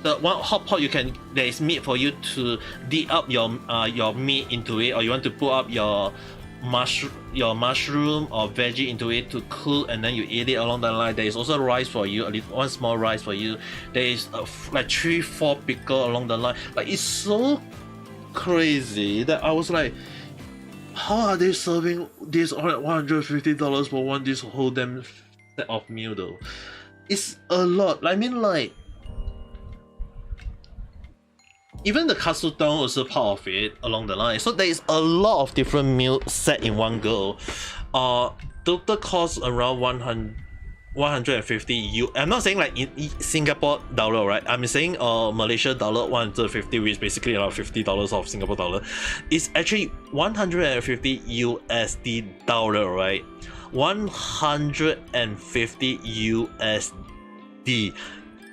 one hot pot there is meat for you to dip up your meat into it, or you want to put up your mushroom or veggie into it to cook, and then you eat it along the line. There is also rice for you, one small rice for you. There is like 3-4 pickle along the line. Like, it's so crazy that I was like, how are they serving this all at $150 for this whole damn set of meal though? It's a lot. I mean, like, even the katsudon also part of it along the line. So there is a lot of different meals set in one go. Total cost around 150 I'm not saying like in Singapore dollar, right? I'm saying Malaysia dollar 150, which is basically around $50 of Singapore dollar. It's actually 150 USD dollar, right? 150 USD.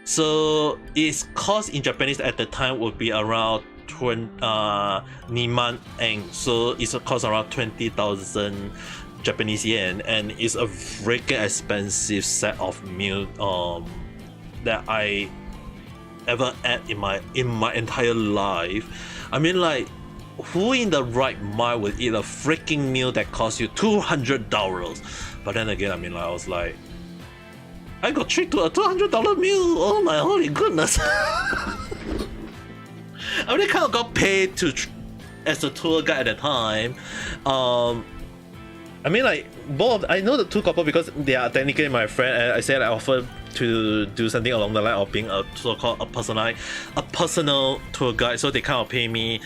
So its cost in Japanese at the time would be around 20,000 yen. So it's a cost around 20,000 Japanese yen, and it's a freaking expensive set of meal that I ever had in my entire life. I mean, like, who in the right mind would eat a freaking meal that costs you $200? But then again, I mean, like, I was like, I got treated to a $200 meal. Oh my holy goodness! I really kind of got paid as a tour guide at the time. I mean, like, both. I know the two couple because they are technically my friend, and I said I offered to do something along the line of being a so-called a personal tour guide. So they kind of pay me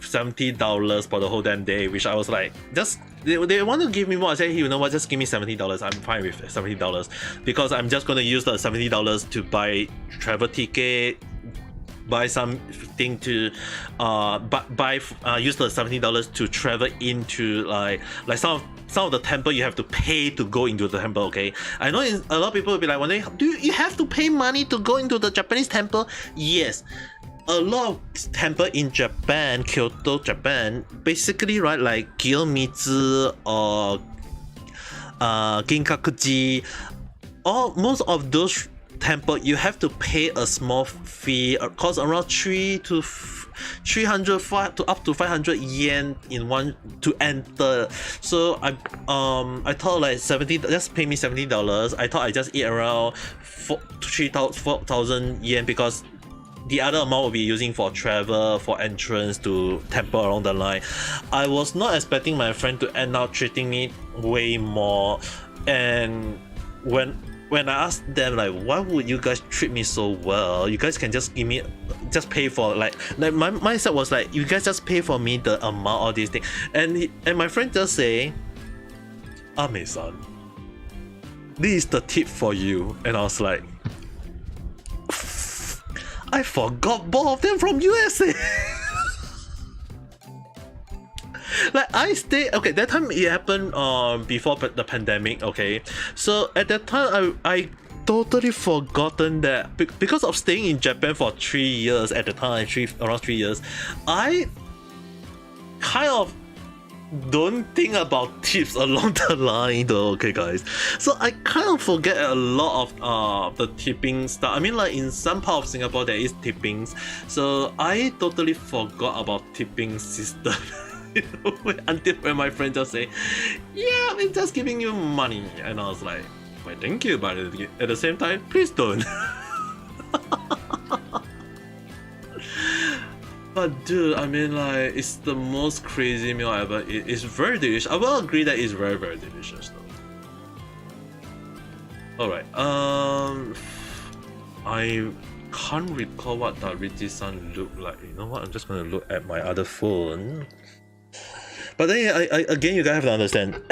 $70 for the whole damn day, which I was like, just. They want to give me more. I said, hey, you know what, just give me $70. I'm fine with $70 because I'm just going to use the $70 to buy travel ticket, buy something to use the $70 to travel into like some of the temple you have to pay to go into the temple. Okay, I know a lot of people will be like wondering, do you have to pay money to go into the Japanese temple? Yes. A lot of temple in Japan, Kyoto, Japan, basically, right, like Kiyomizu or Ginkakuji, most of those temples you have to pay a small fee, cost around 300 to up to 500 yen in one to enter. So I thought like 70, just pay me $70. I thought I just eat around 4,000 yen because the other amount will be using for travel, for entrance to temple along the line. I was not expecting my friend to end up treating me way more, and when I asked them like, why would you guys treat me so well? You guys can just just pay for like my mindset was like, you guys just pay for me the amount of these things, and my friend just say, Ame-san, this is the tip for you, and I was like, I forgot both of them from USA. Like I stayed, okay, that time it happened before the pandemic, okay, so at that time I totally forgotten that because of staying in Japan for 3 years at the time, around 3 years, I kind of don't think about tips along the line though, okay guys, so I kind of forget a lot of the tipping stuff. I mean, like in some part of Singapore there is tippings, so I totally forgot about tipping system. Until when my friend just say, yeah, we're just giving you money, and I was like, well, thank you, but at the same time, please don't. But dude, I mean, like, it's the most crazy meal I ever eat. It's very delicious. I will agree that it's very, very delicious though. Alright, I can't recall what that Richie-san looked like. You know what, I'm just gonna look at my other phone. But then I again, you guys have to understand,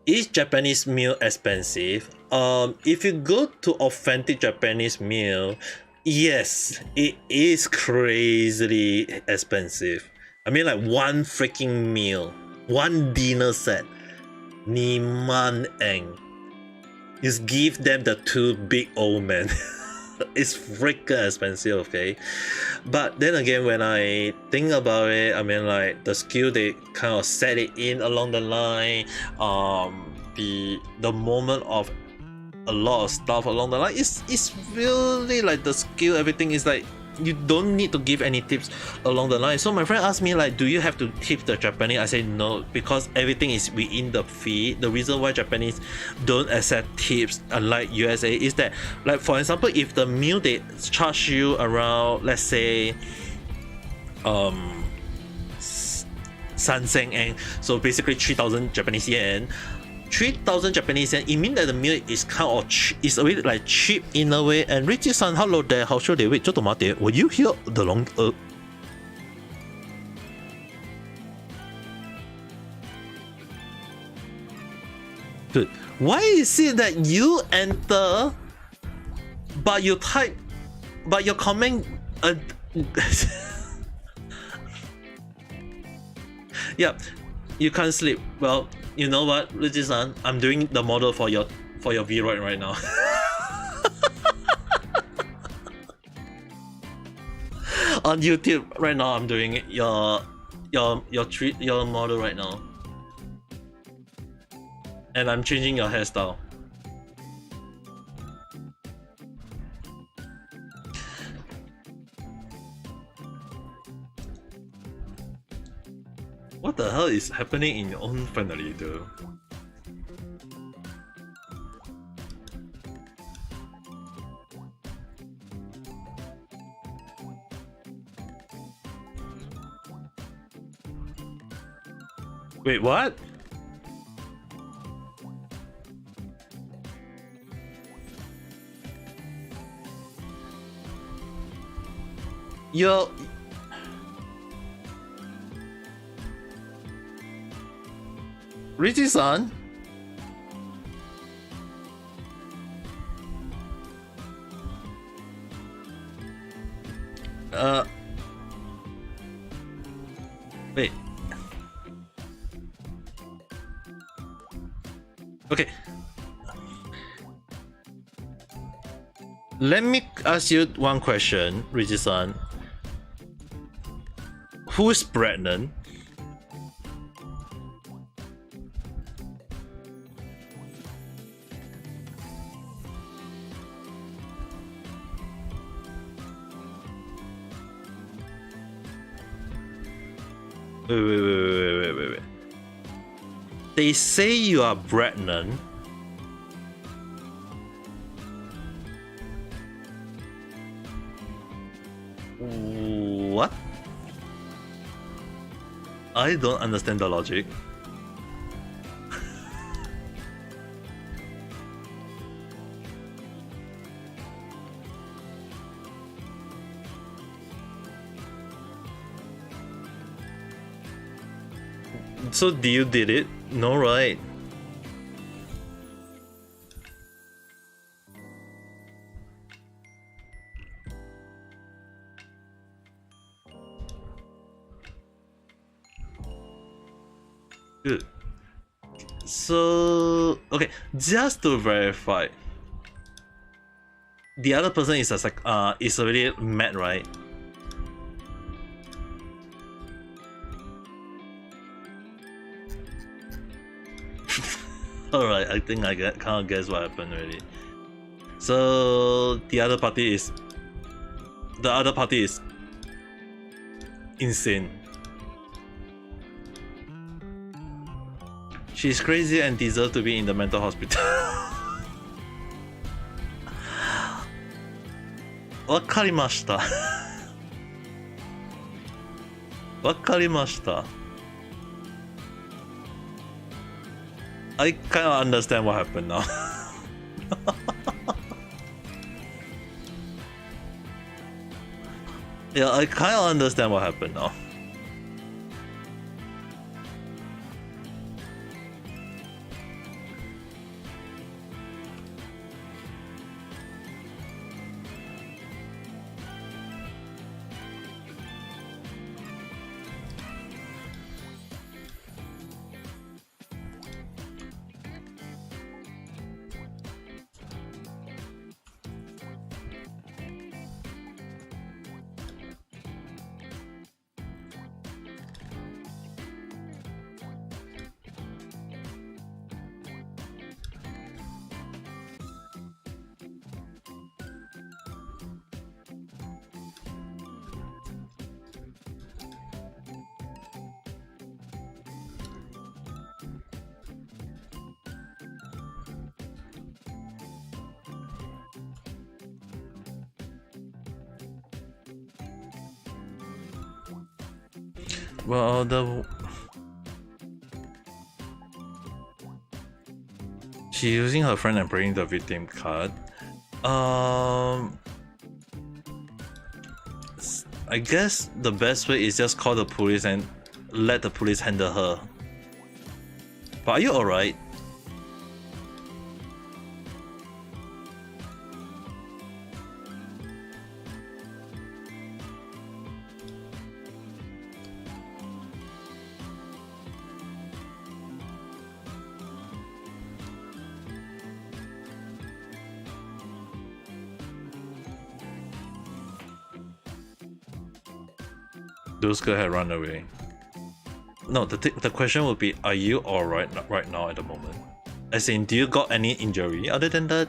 is Japanese meal expensive? If you go to authentic Japanese meal, yes, it is crazily expensive. I mean, like one freaking meal, one dinner set, 2万円. Just give them the two big old men. It's freaking expensive, okay? But then again, when I think about it, I mean, like the skill they kind of set it in along the line, the moment of a lot of stuff along the line, it's really like the skill, everything is like you don't need to give any tips along the line. So my friend asked me like, do you have to tip the Japanese? I say no, because everything is within the fee. The reason why Japanese don't accept tips unlike USA is that, like for example, if the meal they charge you around, let's say 3,000 yen, so basically 3,000 Japanese yen, 3,000 Japanese yen, it means that the meal is kind of is a bit like cheap in a way. And Richie-san, hello there, how should they wait? ちょっと待って, were you here the long Dude, why is it that you enter but you type but your comment yeah, you can't sleep. Well, you know what, Richie-san, I'm doing the model for your Vroid right now. On YouTube right now, I'm doing your model right now, and I'm changing your hairstyle. What the hell is happening in your own family, though? Wait, what? Yo. Richie-san? Wait. Okay. Let me ask you one question, Richie-san. Who's pregnant? Wait. They say you are pregnant. What? I don't understand the logic. So do you did it? No, right? Good. So okay, just to verify, the other person is is already mad, right? Alright, I think I kind of guess what happened already. So the other party is insane. She's crazy and deserves to be in the mental hospital. わかりました。わかりました。I kind of understand what happened now. Yeah, I kind of understand what happened now. Well, she's using her friend and playing the victim card. I guess the best way is just call the police and let the police handle her. But are you alright? Those girls had run away. No, the question would be, are you alright right now at the moment? As in, do you got any injury other than that?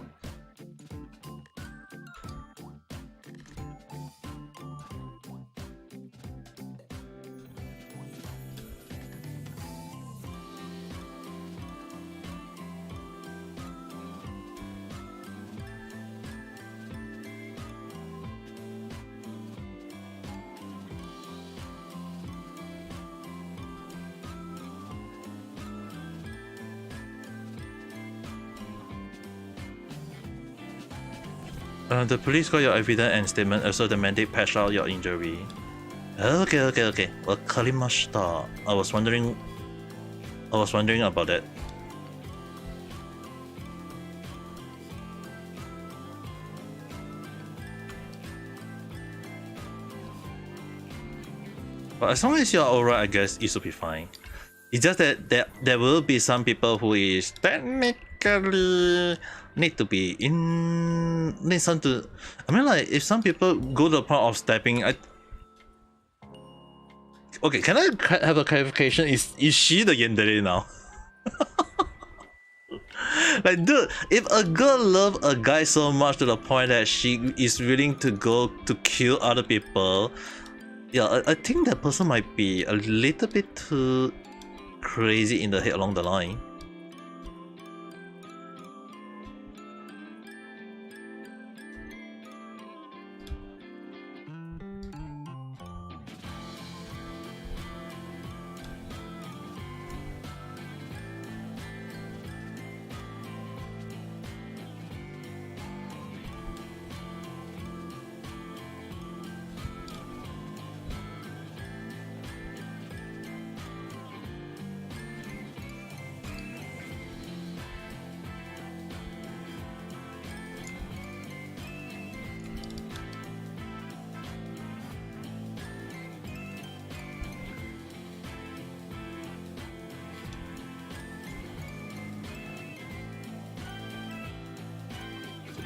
The police got your evidence and statement, also the medic patched out your injury. Okay. わかりました。I was wondering about that. But as long as you're alright, I guess it should be fine. It's just that there will be some people who is technically need some to. I mean, like, if some people go to the point of stepping, okay, can I have a clarification? Is she the yandere now? Like, dude, if a girl loves a guy so much to the point that she is willing to go to kill other people, yeah, I think that person might be a little bit too crazy in the head along the line.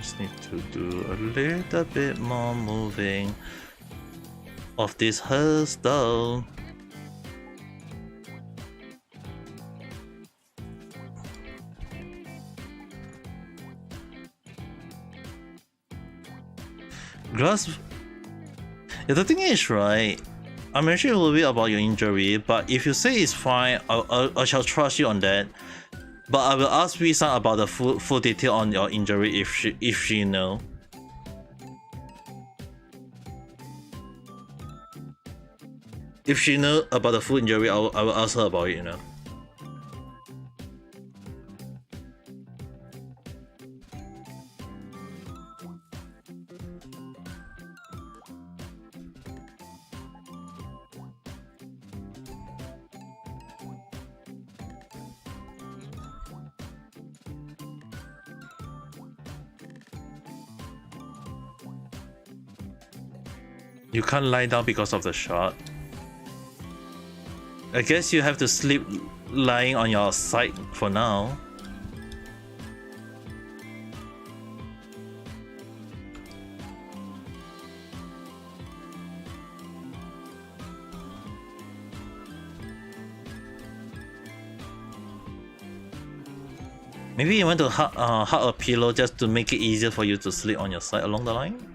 just need to do a little bit more moving of this hairstyle. Glass. Yeah, the thing is, right? I mentioned a little bit about your injury, but if you say it's fine, I shall trust you on that. But I will ask Risa about the full detail on your injury if she know. If she know about the full injury, I will ask her about it, you know. You can't lie down because of the shot. I guess you have to sleep lying on your side for now. Maybe you want to hug a pillow just to make it easier for you to sleep on your side along the line?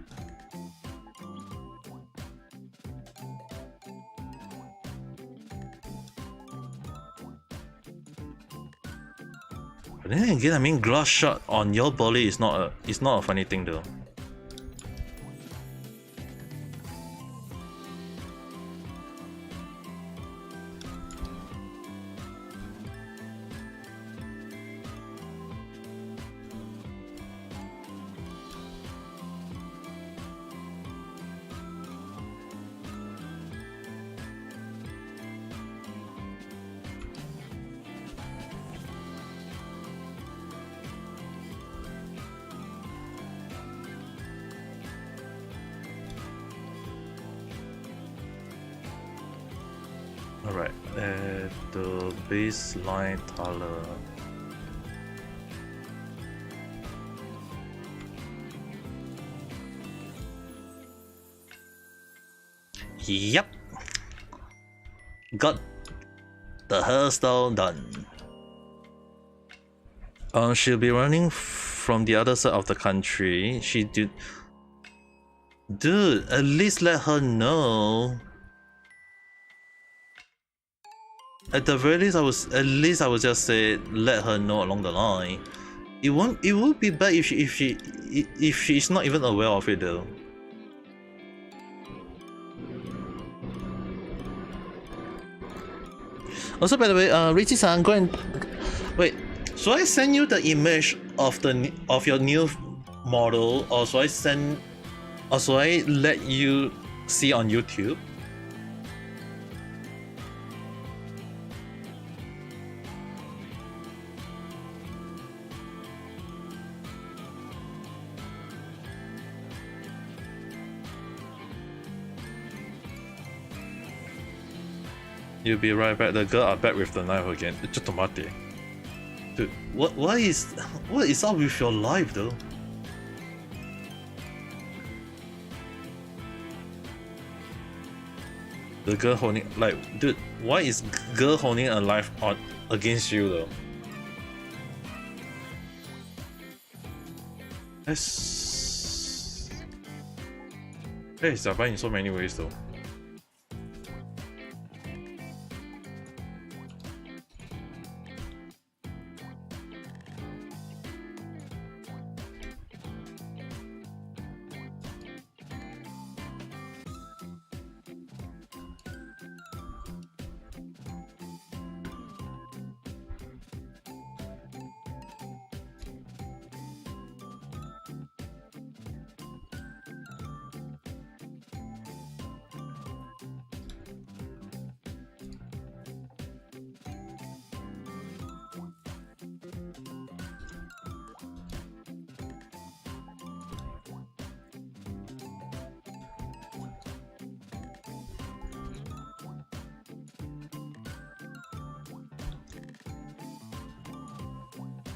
But then again, I mean, glass shot on your body is not a funny thing though. Alright, the baseline color. Yep. Got the hairstyle done. She'll be running from the other side of the country. She did. Dude, at least let her know. At the very least, I would just say let her know along the line. It would be bad if she's not even aware of it though. Also, by the way, Richie-san, go and wait. Should I send you the image of your new model, or should I let you see on YouTube? You'll be right back. The girl are back with the knife again. Dude, what is up with your life though? The girl holding, like, dude, why is girl holding a knife on against you though? That's in so many ways though.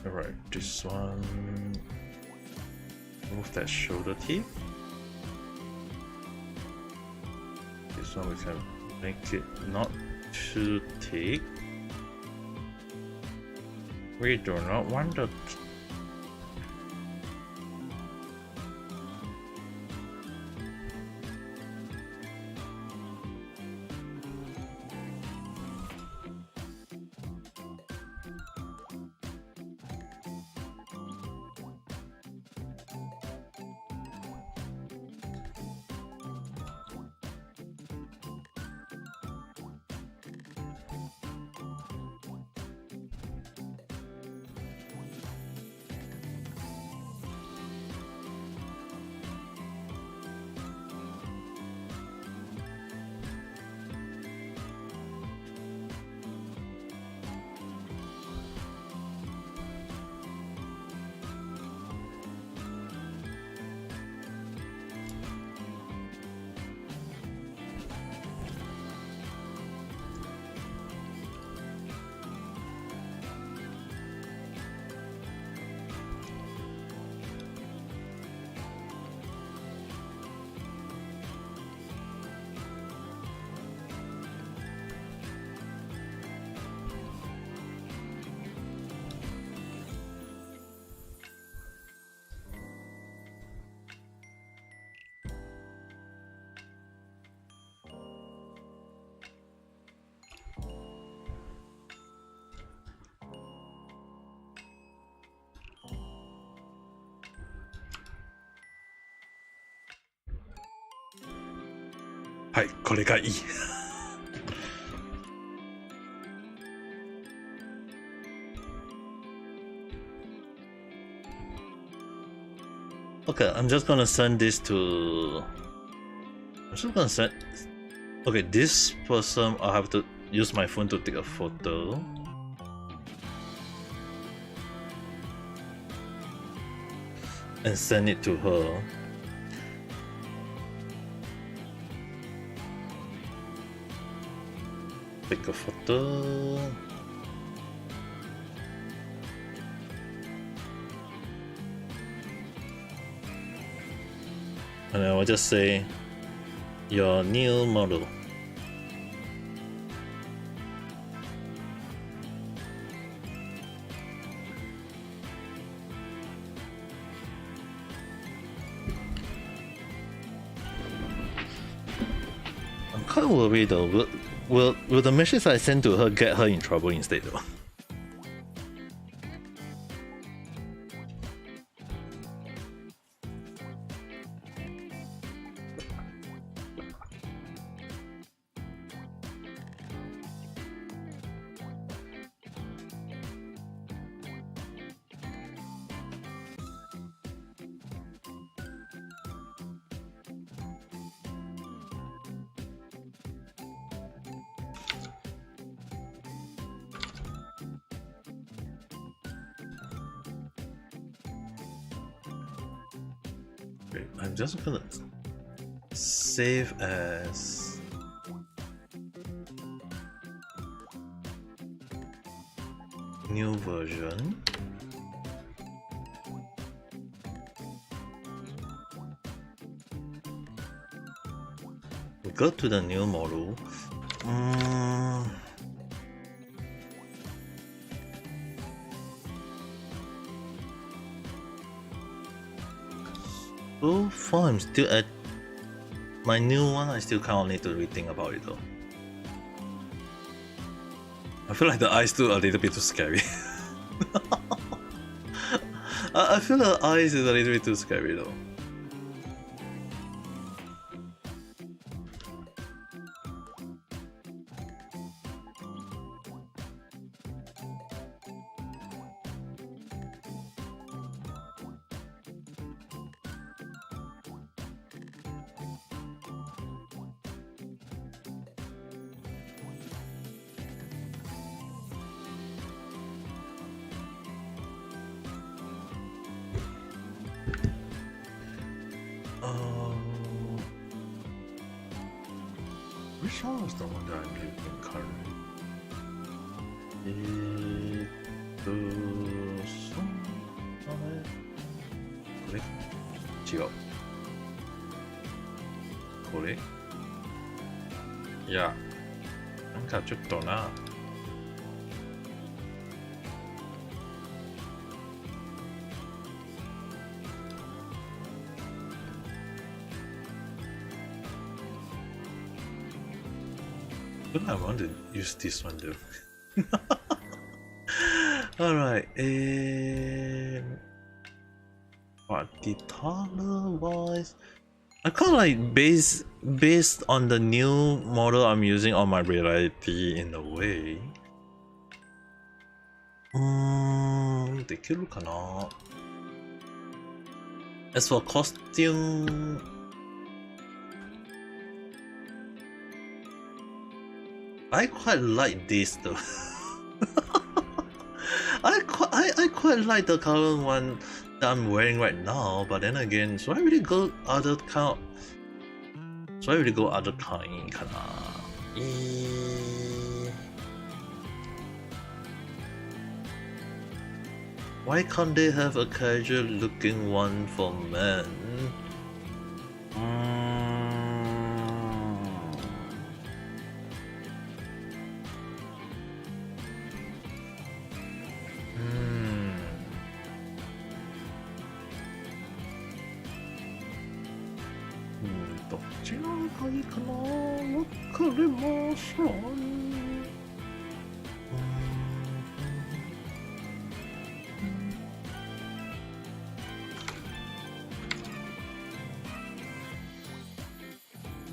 Alright, this one. remove that shoulder tip. This one we can make it not too thick. We do not want theはい、これがいい。Okay, I'm just gonna send this to. I'm just gonna send. Okay, this person, I have to use my phone to take a photo. And send it to her. Take a photo. And I will just say your new model. I'm kind of worried though. Will the message I send to her get her in trouble instead though? Okay, I'm just gonna save as new version. We go to the new model. So far, I'm still at my new one. I still kind of need to rethink about it though. I feel like the eyes still a little bit too scary. I feel the eyes is a little bit too scary though. Which one was the one that I'm using currently? Click. 違う。これいや、なんかちょっとな。But I want to use this one though. Alright, and what the color wise, I kind of like based on the new model I'm using on my reality in a way. できるかな? As for costume, I quite like this though. I quite like the current one that I'm wearing right now, but then again, should I really go other kind? Should I really go other kind? Why can't they have a casual looking one for men?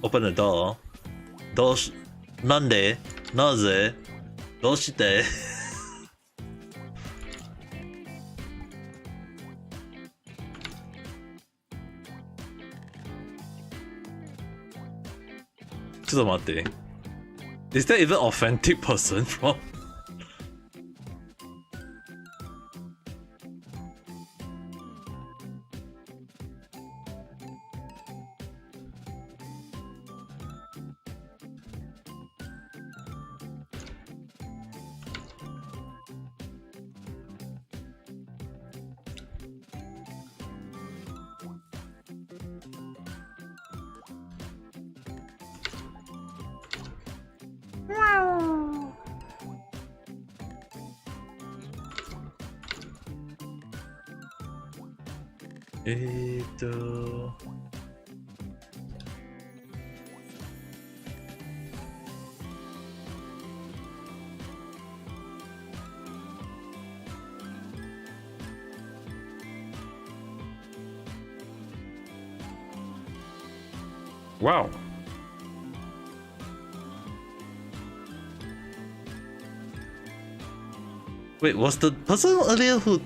Open the door. なんでなぜどうしてちょっと待って。Is that even authentic person from? Wow. Wait, was the person earlier who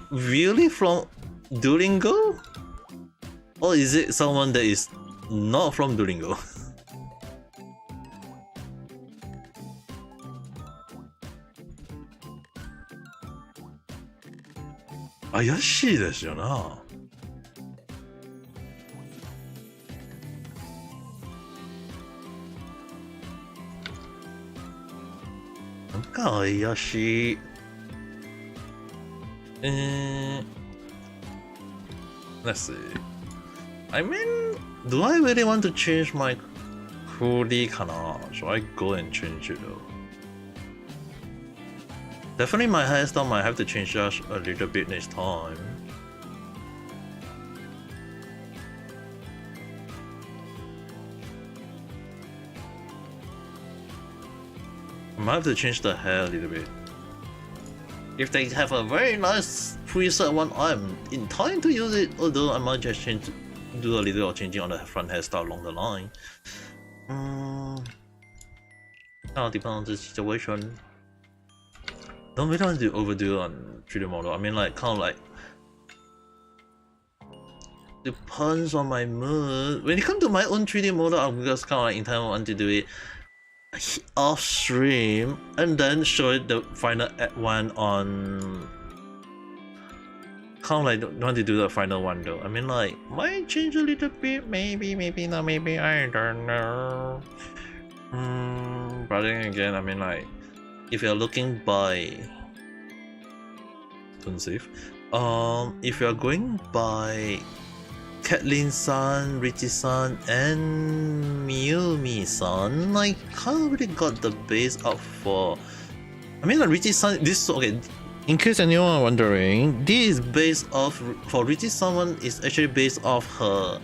really from Duolingo? Or is it someone that is not from Duolingo? 怪しいですよな。なんか怪しい。Let's see. I mean, do I really want to change my hoodie? Should I go and change it though? Definitely my hairstyle might have to change just a little bit next time. I might have to change the hair a little bit. If they have a very nice preset one, I'm in time to use it, although I might just do a little changing on the front hairstyle along the line. Now depends on the situation. Don't really want to overdo on 3D model. I mean, like, kind of like depends on my mood. When it comes to my own 3D model, I'm just kind of like in time want to do it off stream and then show it the final one on. Kind of like don't want to do the final one though. I mean, like, might change a little bit, maybe not, maybe, I don't know. But then again, I mean, like, if you're looking by, don't save. If you're going by Caitlyn-san, Richie-san, and Miyumi-san, I kind of really got the base up for. I mean, like Richie-san, this okay. In case anyone wondering, this is based off for Richie-san one is actually based off her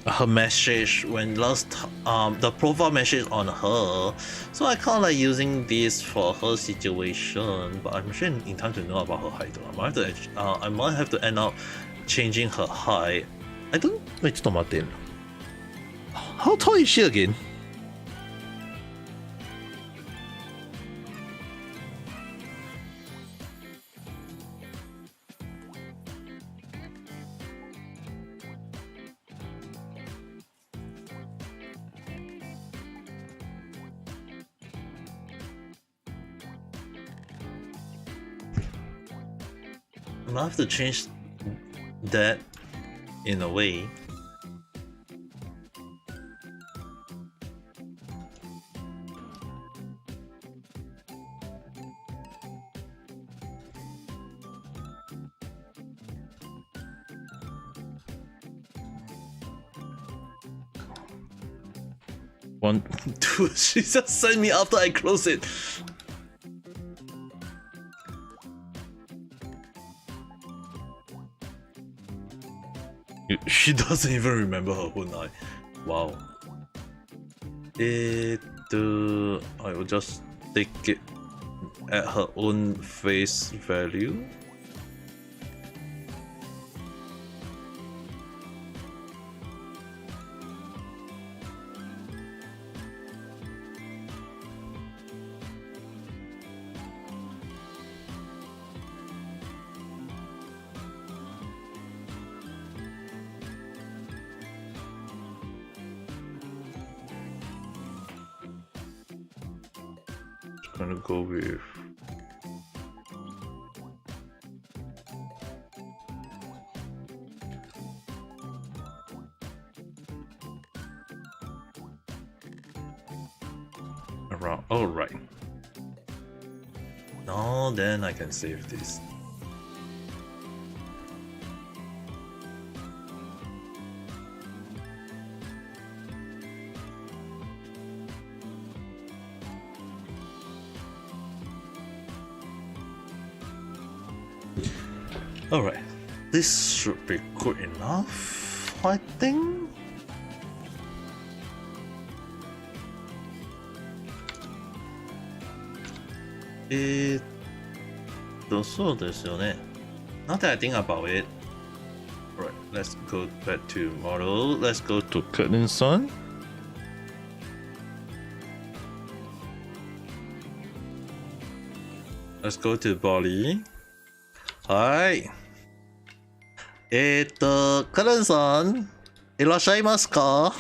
her message when last the profile message on her, so I kind of like using this for her situation, but I'm sure in time to know about her height though. I might have to end up changing her height. I don't wait, ちょっと待って。 How tall is she again? I might have to change that in a way. One, two, she just sent me after I close it. She doesn't even remember her own eye. Wow. I will just take it at her own face value. Gonna go with around. All right. Now then I can save this. Alright, this should be good enough, I think. So this now that I think about it, right, let's go back to model, let's go to Caitlyn-san. Let's go to body. はい。カレンさん、いらっしゃいますか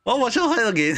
？Oh, 我想喺度見。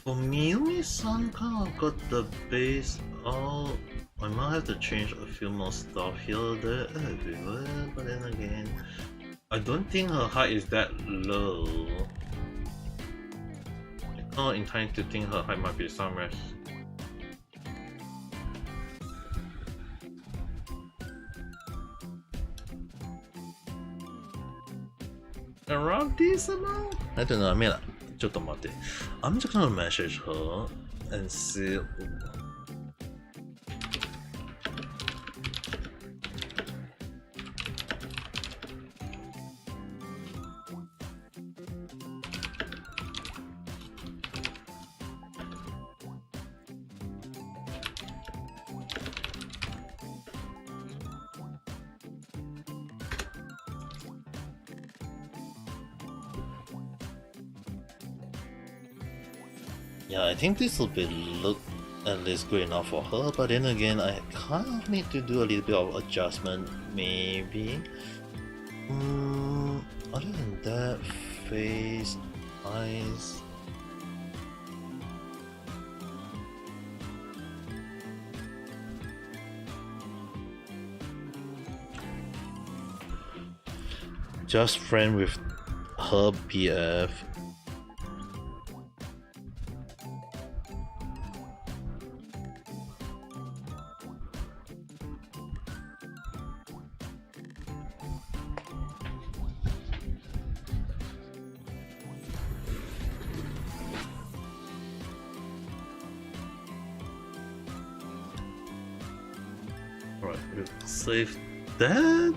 For Miyumi-san kind of got the base out. I might have to change a few more stuff here, there, everywhere, but then again, I don't think her height is that low. I can't intend to think her height might be somewhere. around this amount? I don't know. I mean, ちょっと待って。I'm just gonna message her and see. Yeah, I think this will be look at least good enough for her, but then again, I kind of need to do a little bit of adjustment, maybe. Other than that, face, eyes. Just friend with her BF. Alright, we'll save that.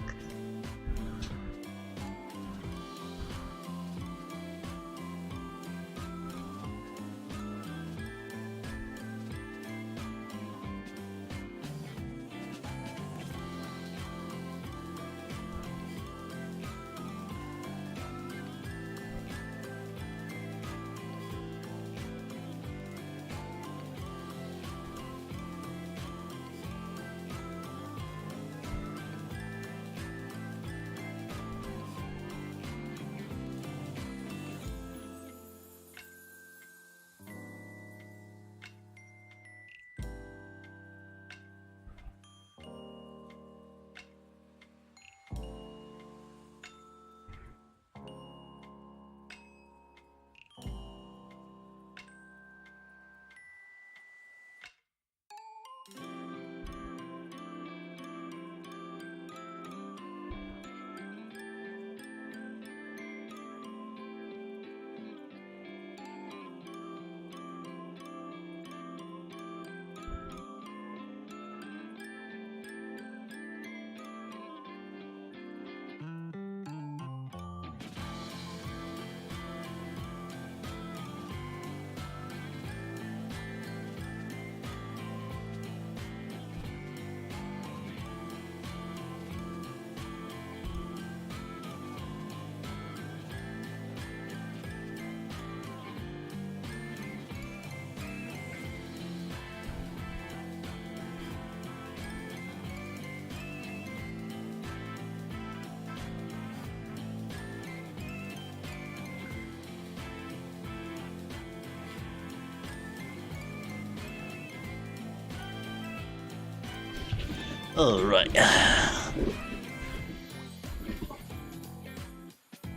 Alright.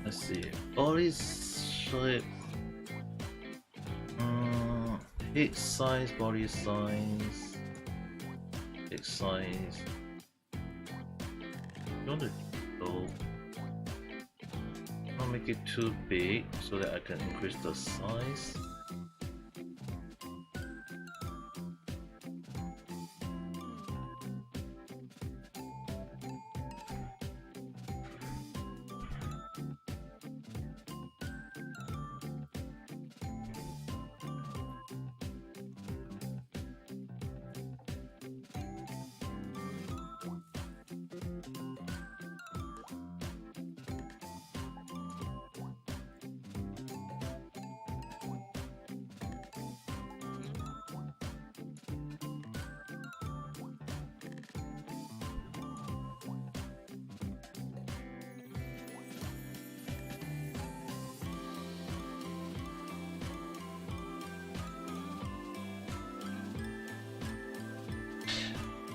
Let's see. Body shape. Head size, body size. Head size. You want to go. I'll make it too big so that I can increase the size.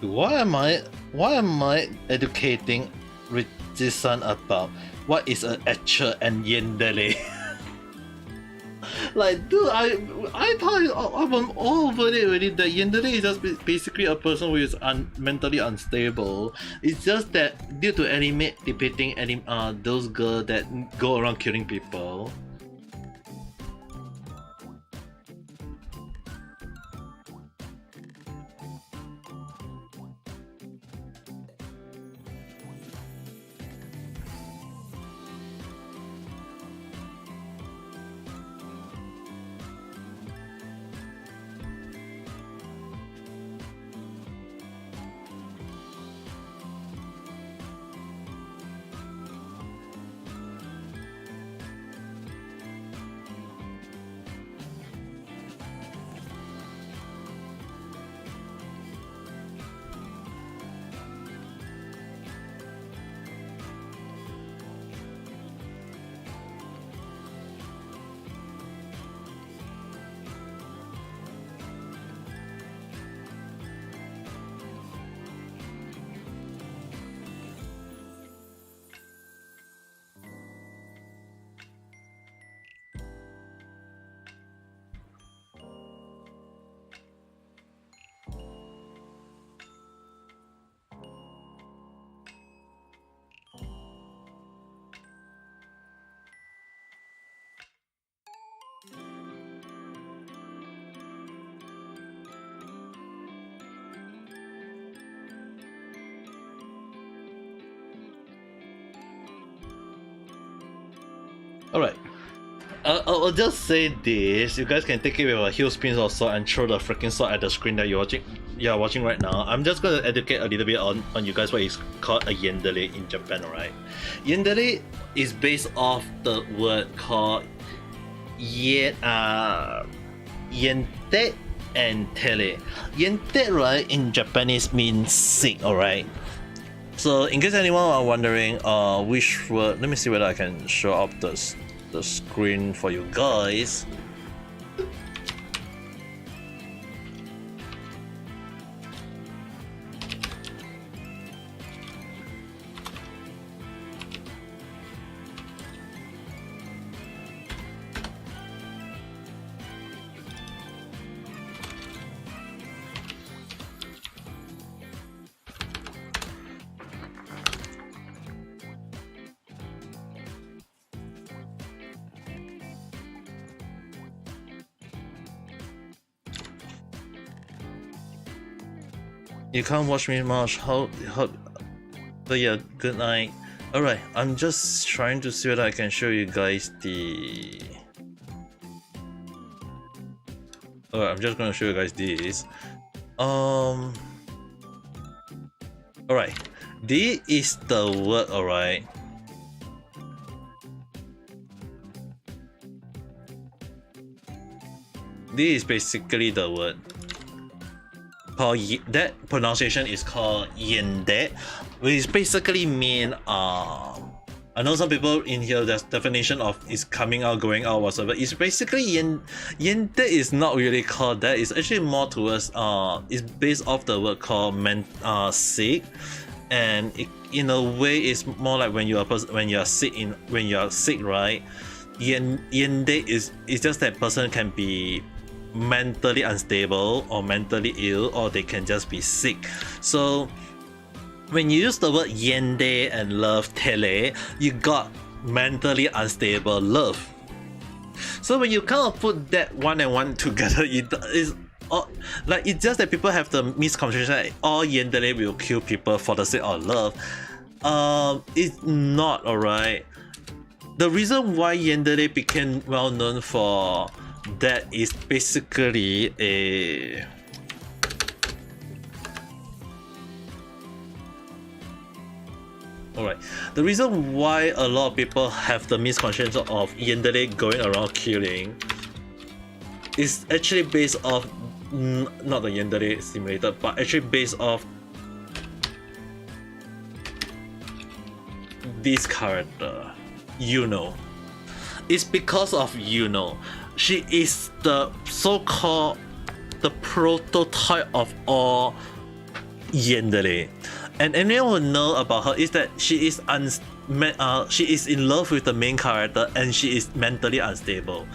Why am I educating Richisan about what is an actual and yandere? Like, dude, I thought I'm all over it already. That yandere is just basically a person who is mentally unstable. It's just that due to anime depicting those girls that go around killing people. Alright. I'll just say this. You guys can take it with a heel spin or sword and throw the freaking sword at the screen that you're watching right now. I'm just gonna educate a little bit on you guys what is called a yandere in Japan, alright? Yandere is based off the word called yente and tele. Yente, right, in Japanese means sick, alright? So in case anyone are wondering which word, let me see whether I can show up the screen for you guys. You can't watch me much. But yeah, good night. Alright, I'm just trying to see whether I can show you guys the... Alright, I'm just gonna show you guys this. Alright, this is the word, alright. This is basically the word. That pronunciation is called yende, which basically mean I know some people in here the definition of is coming out, going out, whatever. It's basically yende is not really called that. It's actually more towards it's based off the word called sick, and it, in a way it's more like when you are sick, right? Yende is just that person can be mentally unstable or mentally ill, or they can just be sick. So when you use the word yende and love tele, you got mentally unstable love. So when you kind of put that one and one together, it is like it's just that people have the misconception that all yandere will kill people for the sake of love. It's not, alright. The reason why yandere became well known for that is basically a alright. The reason why a lot of people have the misconception of yandere going around killing is actually based off not the yandere simulator, but actually based off this character, It's because of she is the so-called the prototype of all yandere, and anyone who know about her is that she is in love with the main character and she is mentally unstable.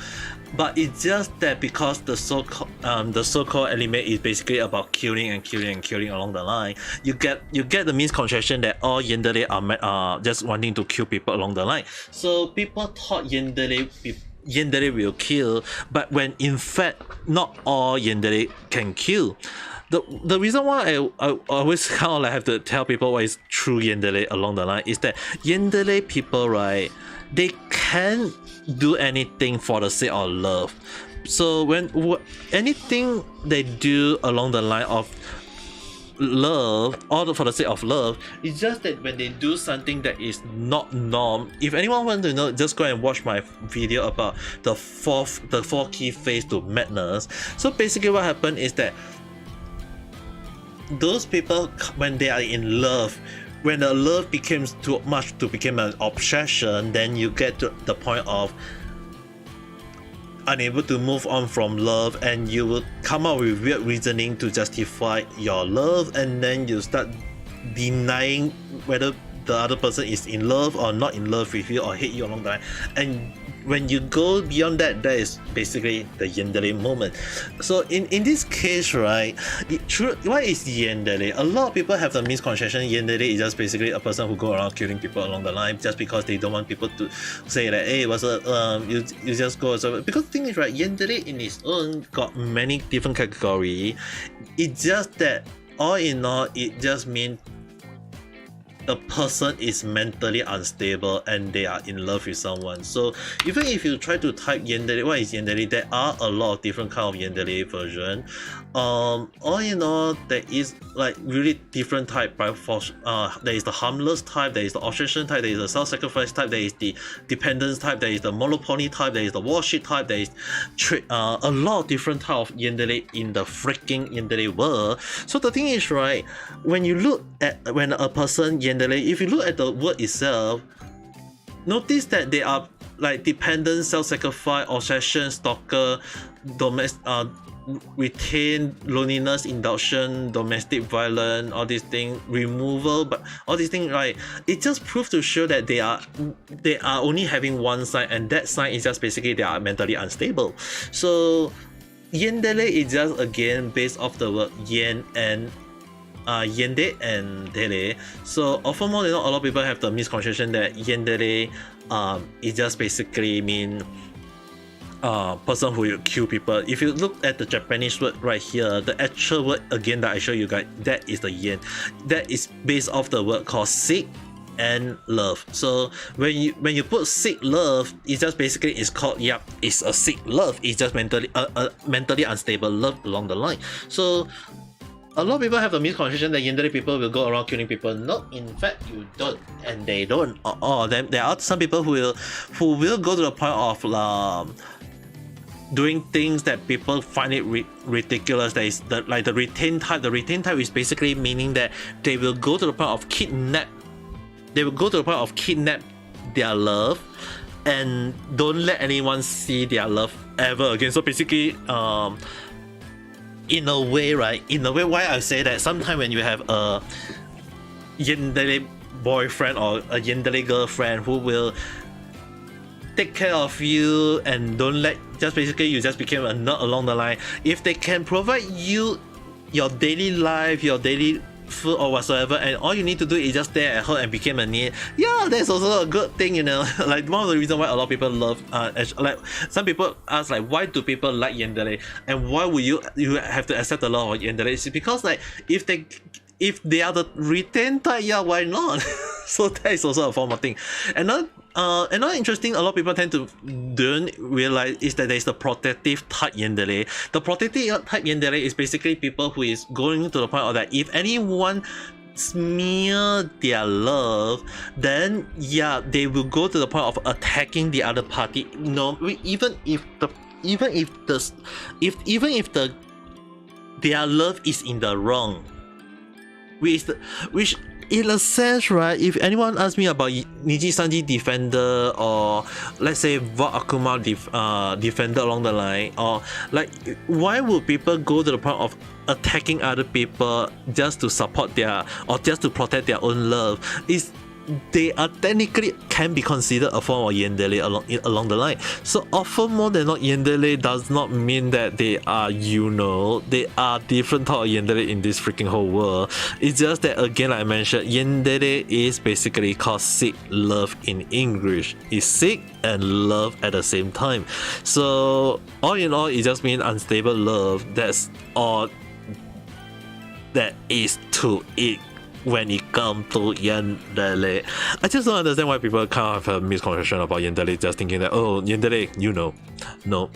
But it's just that because the so-called anime is basically about killing and killing and killing along the line, you get the misconception that all yandere are just wanting to kill people along the line. So people thought yandere will kill, but when in fact not all yandere can kill. The reason why I always kind of like have to tell people what is true yandere along the line is that yandere people, right, they can do anything for the sake of love. So when anything they do along the line of love, all for the sake of love, it's just that when they do something that is not norm. If anyone wants to know, just go and watch my video about the four key phase to madness. So basically what happened is that those people, when they are in love, when the love becomes too much to become an obsession, then you get to the point of unable to move on from love, and you will come up with weird reasoning to justify your love, and then you start denying whether the other person is in love or not in love with you or hate you along the line. And when you go beyond that, that is basically the yandere moment. So in this case, right, what is yandere? A lot of people have the misconception yandere is just basically a person who go around killing people along the line just because they don't want people to say that, hey, what's up, you just go. So because the thing is, right, yandere in its own got many different categories. It's just that all in all, it just means a person is mentally unstable and they are in love with someone. So even if you try to type yandere, what is yandere, there are a lot of different kind of yandere version. All in all, there is like really different type. There is the harmless type, there is the obsession type, there is the self-sacrifice type, there is the dependence type, there is the monopoly type, there is the worship type, there is a lot of different type of yandere in the freaking yandere world. So the thing is, right, when you look at when a person yandere, if you look at the word itself, notice that they are like dependent, self-sacrifice, obsession, stalker, retain, loneliness, induction, domestic violence, all these things, removal, but all these things, right, it just proves to show that they are only having one side, and that side is just basically they are mentally unstable. So yandere is just again based off the word yen and yende and dere. So furthermore, a lot of people have the misconception that yandere it just basically mean person who will kill people. If you look at the Japanese word right here, the actual word again that I show you guys, that is the yen. That is based off the word called sick and love. So when you put sick love, it's just basically it's called, yep, it's a sick love. It's just mentally unstable love along the line. So a lot of people have the misconception that yandere people will go around killing people. No, in fact, you don't, and they don't. There are some people who will go to the point of doing things that people find it ridiculous. That is like the retain type. The retain type is basically meaning that they will go to the point of kidnap. They will go to the point of kidnap their love and don't let anyone see their love ever again. So basically, in a way, right? In a way, why I say that sometimes when you have a yandere boyfriend or a yandere girlfriend who will take care of you and don't let, just basically you just became a nut along the line. If they can provide you your daily life, your daily food or whatsoever, and all you need to do is just stay at home and become a need, yeah, that's also a good thing, you know. Like one of the reasons why a lot of people love like some people ask like, why do people like yandere and why would you have to accept the law of yandere? It's because like if they are the retain type, yeah, why not? So that is also a form of thing. Another interesting, a lot of people tend to don't realize is that there is the protective type yandere. The protective type yandere is basically people who is going to the point of that if anyone smear their love, then yeah, they will go to the point of attacking the other party. You know, even if their love is in the wrong. Which in a sense, right, if anyone asks me about Niji Sanji Defender or let's say Vroid Akuma Defender along the line, or like why would people go to the point of attacking other people just to support their or just to protect their own love? Is they are technically can be considered a form of yandere along the line. So offer more than not yandere does not mean that they are, you know, they are different type of yandere in this freaking whole world. It's just that, again, like I mentioned, yandere is basically called seek love in English. It's seek and love at the same time. So all in all, it just means unstable love. That's all that is to it when it comes to yandere. I just don't understand why people kind of have a misconception about yandere, just thinking that, oh, yandere, you know. No,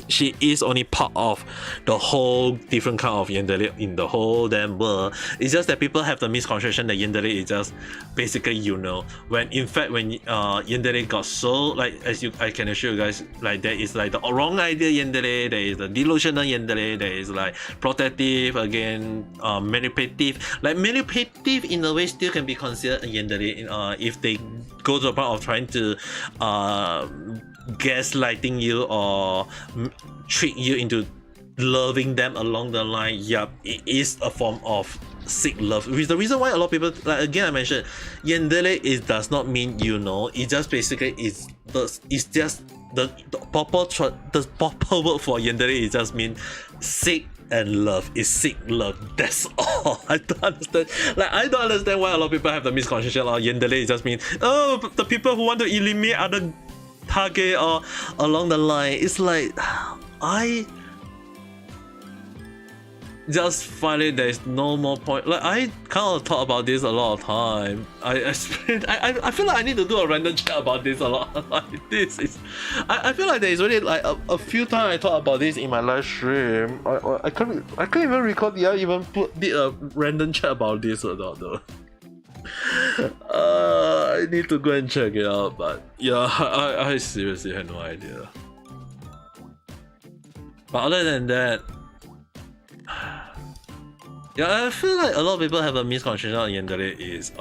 she is only part of the whole different kind of yandere in the whole damn world. It's just that people have the misconception that yandere is just basically, you know, when in fact when yandere got so, like, I can assure you guys, like, there is like the wrong idea yandere, there is the delusional yandere, there is like protective, again, manipulative. Like manipulative in a way still can be considered a yandere if they go to the point of trying to gaslighting you or trick you into loving them along the line. Yup, it is a form of seek love. Which is the reason why a lot of people, like, again, I mentioned, yandere does not mean, you know, it just basically is just the proper word for yandere is just mean seek and love. Is seek love. That's all. I don't understand. Like, I don't understand why a lot of people have the misconception of yandere just mean, oh, the people who want to eliminate other target or along the line. It's like, I just find it there's no more point. Like, I kind of talk about this a lot of time. I feel like I need to do a random chat about this a lot. Like, this is, I feel like there's already like a few times I talk about this in my live stream. I can't even recall did I even did a random chat about this or not though. I need to go and check it out, but yeah, I seriously had no idea. But other than that, yeah, I feel like a lot of people have a misconception on yandere is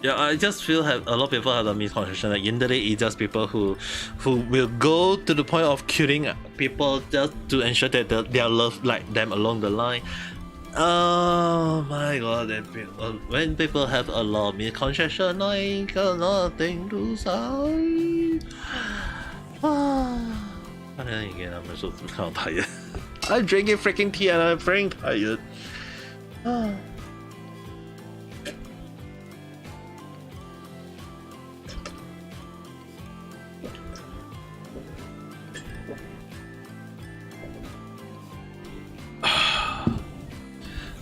yeah, I just feel a lot of people have a misconception that yandere is just people who will go to the point of killing people just to ensure that they love like them along the line. Oh my god, when people have a lot of misconception, I got nothing to say. But then again, I'm also kind of tired. I'm drinking freaking tea and I'm freaking tired.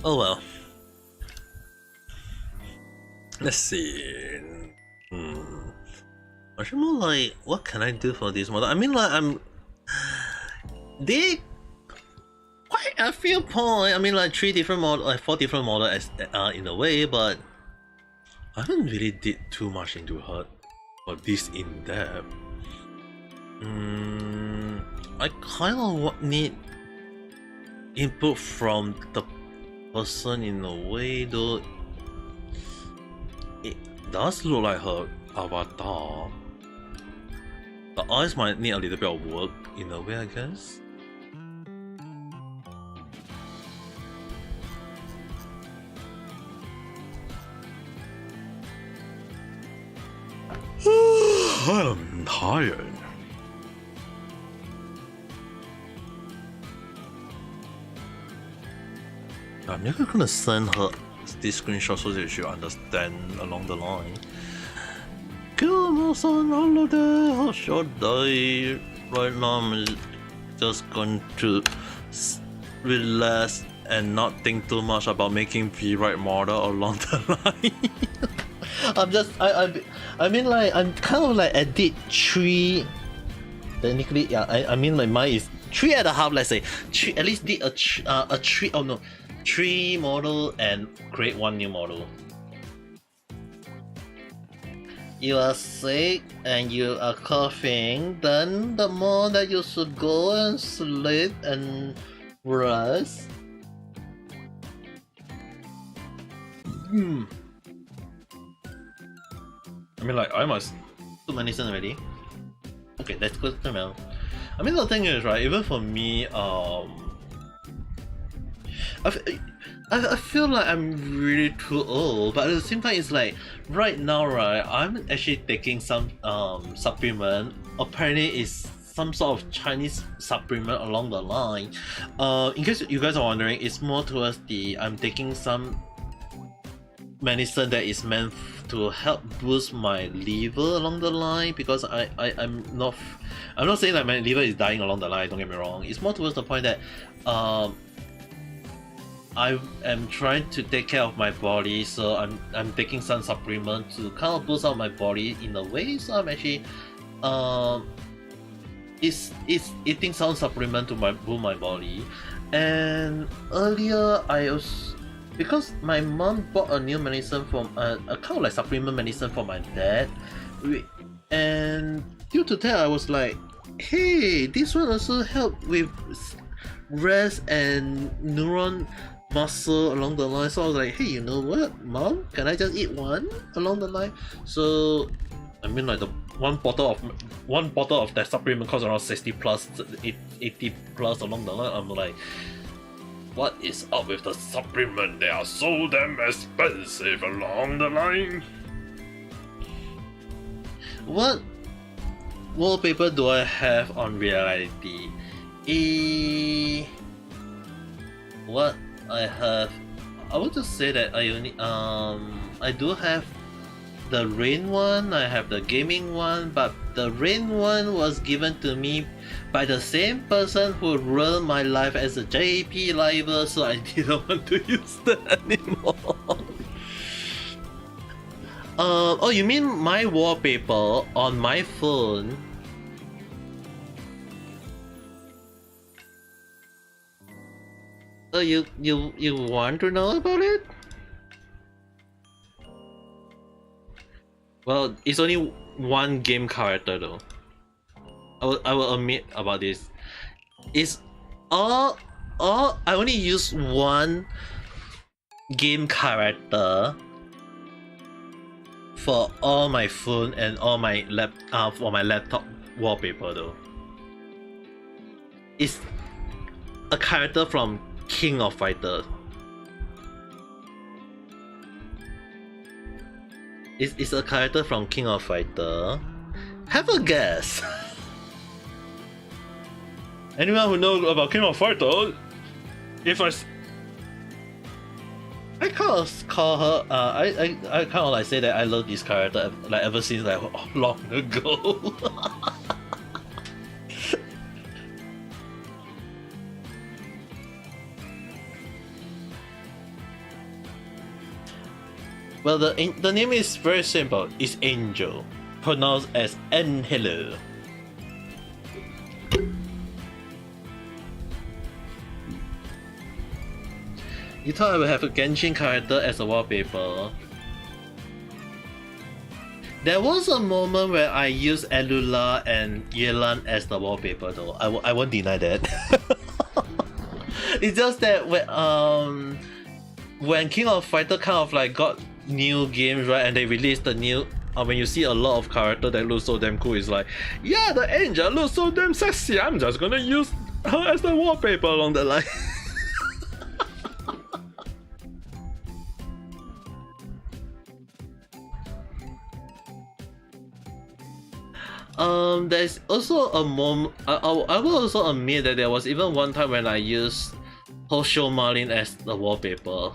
Oh well. Let's see. Actually, more like, what can I do for this model? I mean, like, they quite a few points. I mean, like 4 different models as in a way, but I haven't really did too much into her for this in depth. I kind of need input from the person in a way, though. It does look like her avatar. The eyes might need a little bit of work in a way, I guess. I'm tired. I'm never gonna send her this screenshot so that she'll understand along the line. On holiday, how should I? Right now, I'm just going to relax and not think too much about making Vroid Model along the line. I mean, like, I'm kind of like edit 3. Technically, yeah. I mean, like, mine is 3.5. Let's say 3. At least did a 3. Oh no, 3 model and create 1 new model. You are sick and you are coughing, then the more that you should go and sleep and rest. I mean, like, I must do medicine already. Okay, that's good to know. I mean, the thing is, right, even for me, I feel like I'm really too old, but at the same time, it's like right now, right? I'm actually taking some supplement. Apparently, it's some sort of Chinese supplement along the line. In case you guys are wondering, it's more towards the I'm taking some medicine that is meant to help boost my liver along the line because I'm not saying that my liver is dying along the line. Don't get me wrong. It's more towards the point that um I am trying to take care of my body, so I'm taking some supplement to kind of boost out my body in a way. So I'm actually um it's eating some supplement to boost my body. And earlier I was because my mom bought a new medicine from a kind of like supplement medicine for my dad, and due to that I was like, hey, this one also help with rest and neuron muscle along the line. So I was like, hey, you know what, mom, can I just eat one along the line? So I mean, like the one bottle of that supplement costs around 60 plus 80 plus along the line. I'm like, what is up with the supplement? They are so damn expensive along the line. What wallpaper do I have on reality? What I have, I would just say that I do have the rain one, I have the gaming one, but the rain one was given to me by the same person who ruined my life as a JP liver, so I didn't want to use that anymore. Oh, you mean my wallpaper on my phone? Oh, you want to know about it? Well, it's only one game character though. I will admit about this. It's all I only use one game character for all my phone and all my for my laptop wallpaper though. It's a character from King of Fighters. It's a character from King of Fighter. Have a guess. Anyone who knows about King of Fighter, if I kind of call her. I kind of like say that I love this character like ever since like long ago. Well, the name is very simple. It's Angel, pronounced as Angelo. You thought I would have a Genshin character as a wallpaper? There was a moment where I used Elula and Yelan as the wallpaper though. I won't deny that. It's just that when King of Fighter kind of like got new games, right, and they released the new when you see a lot of character that looks so damn cool, it's like, yeah, the Angel looks so damn sexy, I'm just gonna use her as the wallpaper along the line. There's also a moment. I will also admit that there was even one time when I used Hosho Marlin as the wallpaper.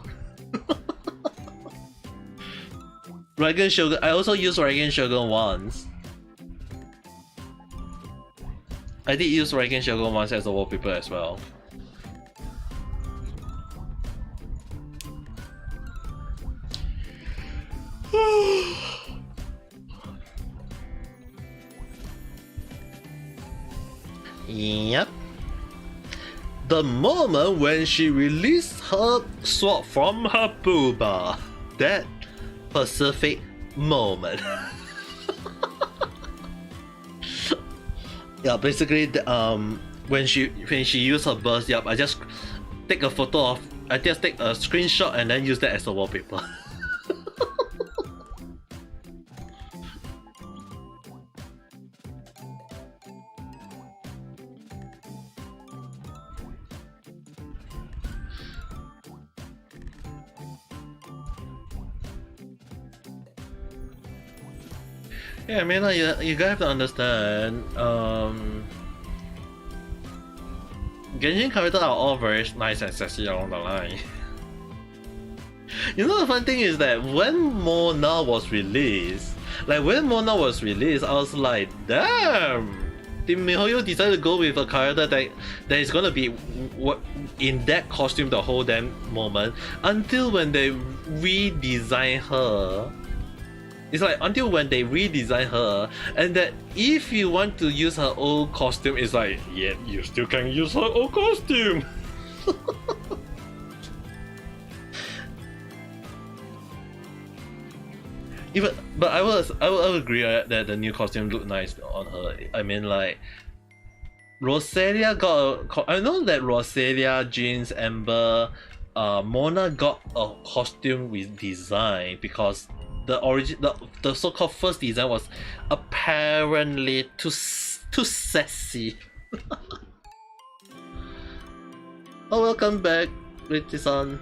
Dragon Shogun. I also used Dragon Shogun once. I did use Dragon Shogun once as a wallpaper as well. Yep. The moment when she released her sword from her booba. That Pacific moment. Yeah, basically, when she used her burst, yep, I just take a photo of, I just take a screenshot and then use that as a wallpaper. Yeah, I mean, like, you guys have to understand. Genshin characters are all very nice and sexy along the line. You know, the fun thing is that when Mona was released, I was like, damn! Did MiHoYo decide to go with a character that is gonna be in that costume the whole damn moment until when they redesign her. It's like until when they redesign her, and that if you want to use her old costume, it's like, yeah, you still can use her old costume. But I will agree that the new costume looked nice on her. I mean, like, Rosalia I know that Rosalia, Jeans, Amber, Mona got a costume with design because the so-called first design was apparently too sassy. Oh, welcome back, Richie-san.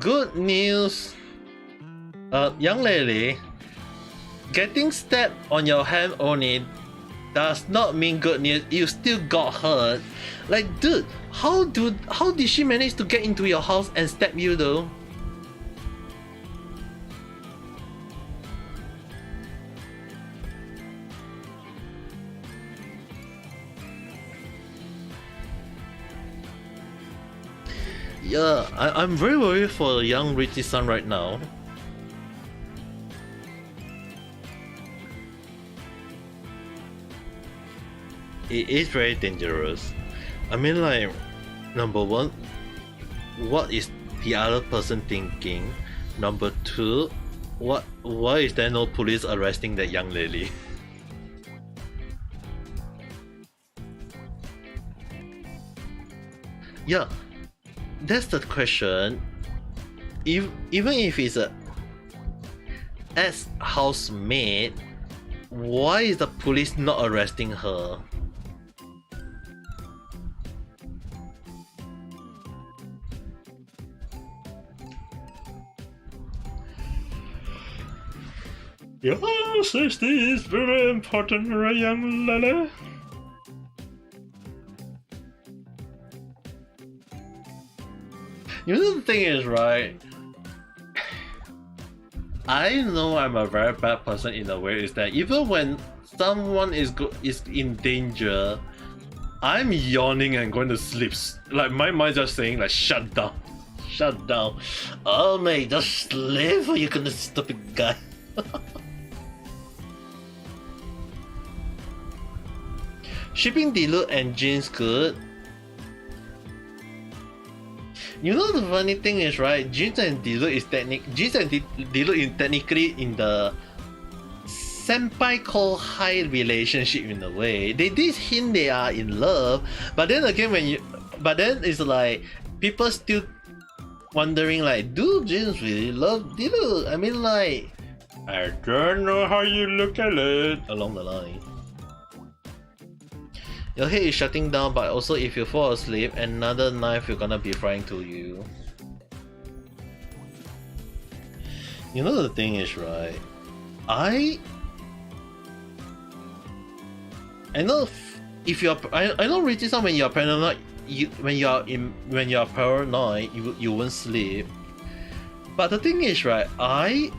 Good news, young lady. Getting stabbed on your hand only does not mean good news. You still got hurt. Like, dude, how did she manage to get into your house and stab you though? Yeah, I'm very worried for young Richie-san right now. It is very dangerous. I mean, like, number one, what is the other person thinking? Number two, why is there no police arresting that young lady? Yeah, that's the question. Even if it's a ex-housemate, why is the police not arresting her? Your safety is very important, young lady. You know, the thing is, right? I know I'm a very bad person in a way, is that even when someone is in danger, I'm yawning and going to sleep. Like, my mind just saying, like, shut down. Shut down. Oh, mate, just sleep, you gonna stupid guy. Shipping Diluc and Jeans good. You know, the funny thing is, right? Jeans and Diluc is technically in the senpai high relationship in a way. They did hint they are in love, but then again, but then it's like people still wondering, like, do Jeans really love Diluc? I mean, like, I don't know how you look at it along the line. Your head is shutting down, but also if you fall asleep, another knife is gonna be flying to you. You know, the thing is, right? I know if you're I know Richie-san, when you're paranoid, when you're paranoid, you won't sleep. But the thing is, right, I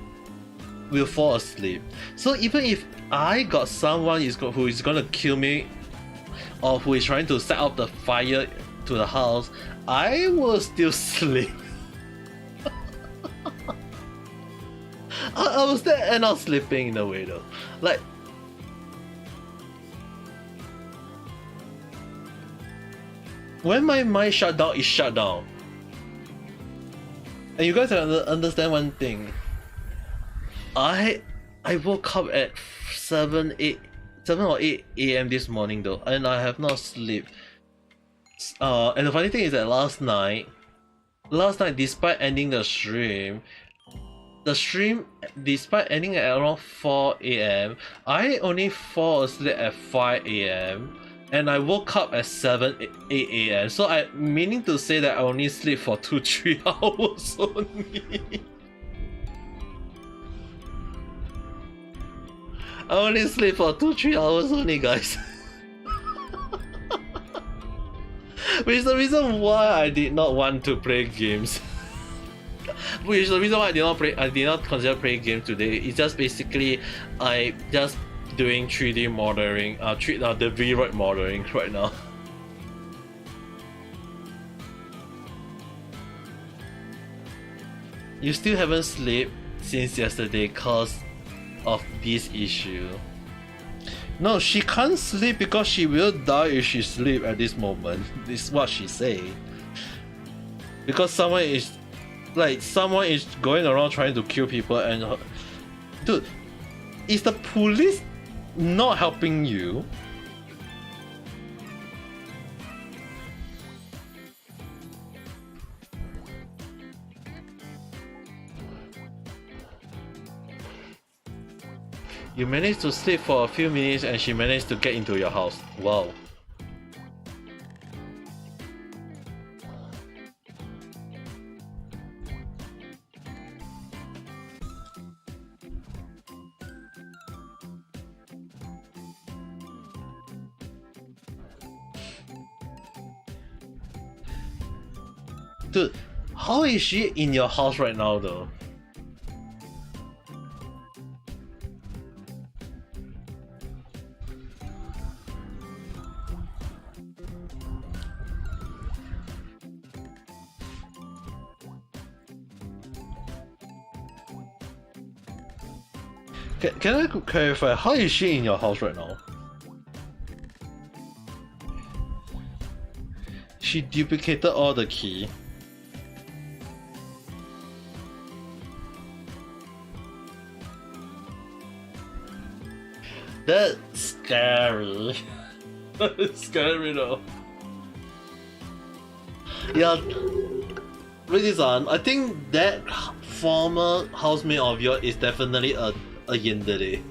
will fall asleep. So even if I got someone who is gonna kill me, or who is trying to set up the fire to the house, I will still sleep. I will still end up sleeping in a way though. Like, when my mind shut down, it's shut down. And you guys have to understand one thing. I woke up at 7 or 8 a.m. this morning though, and I have not slept. And the funny thing is that last night, despite ending the stream despite ending at around 4 a.m., I only fall asleep at 5 a.m. and I woke up at 8 a.m. So I meaning to say that I only sleep for 2-3 hours only. I only sleep for 2-3 hours only, guys. Which is the reason why I did not want to play games. Which is the reason why I did not consider playing games today. It's just basically I just doing 3D modeling, the Vroid modeling right now. You still haven't slept since yesterday cause of this issue. No, she can't sleep because she will die if she sleep at this moment. This is what she say. Because someone is going around trying to kill people and dude, is the police not helping you? You managed to sleep for a few minutes and she managed to get into your house. Wow. Dude, how is she in your house right now though? Can I clarify, how is she in your house right now? She duplicated all the key. That's scary. That's scary though. Yeah, Ricky-san, I think that former housemate of yours is definitely a yandere.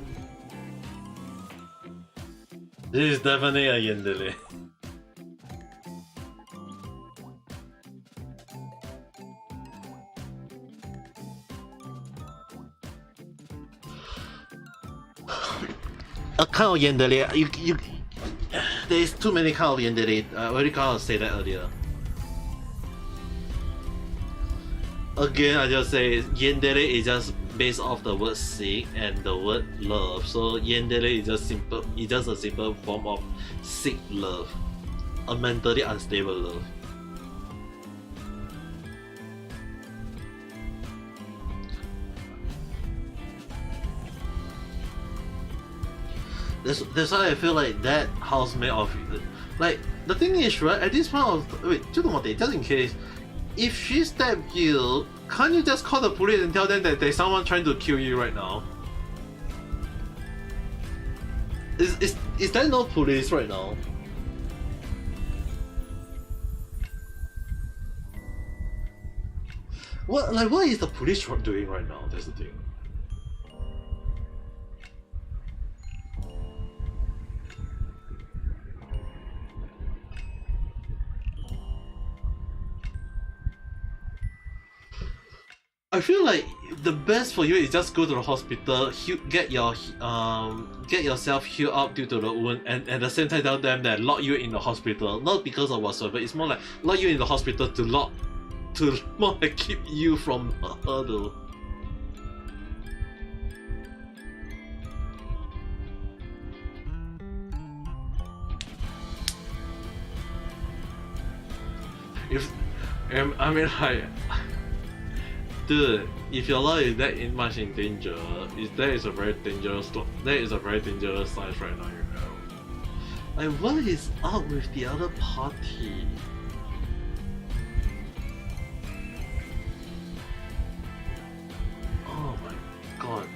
This is definitely a yandere. A kind of yandere, you there's too many kind of yandere. I already kind of said that earlier. Again, I just say yandere is just based off the word sick and the word love. So yandere is just simple. It's just a simple form of sick love, a mentally unstable love. That's why I feel like that housemate of like the thing is right at this point of wait, just in case. If she stabbed you, can't you just call the police and tell them that there's someone trying to kill you right now? Is there no police right now? What is the police doing right now? That's the thing. I feel like the best for you is just go to the hospital, get yourself healed up due to the wound, and at the same time tell them that lock you in the hospital, not because of whatsoever. It's more like lock you in the hospital to more like keep you from her though. I mean like. Dude, if your life is that much in danger, that is a very dangerous sign right now, you know. Like, what is up with the other party? Oh my god.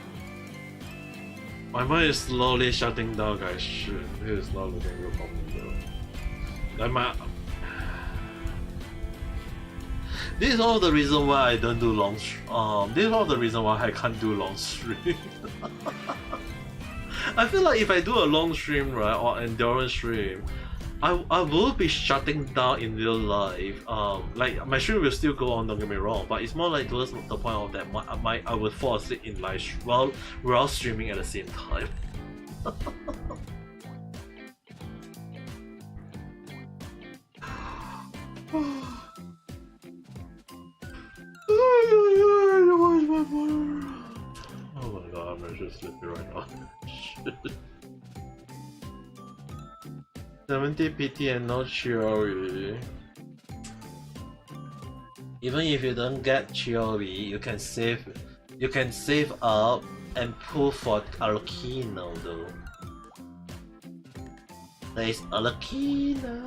My mind is slowly shutting down, guys. Shit, this is not looking real promising, bro. Like This is one of the reasons why I don't do long. This is one of the reasons why I can't do long stream. I feel like if I do a long stream, right, or endurance stream, I will be shutting down in real life. Like my stream will still go on. Don't get me wrong, but it's more like towards the point of that I would fall asleep in live while streaming at the same time. Oh my god, I'm actually sleepy right now. 70 PT and no Chiori. Even if you don't get Chiori, you can save up and pull for Alakino though. There's Alakino.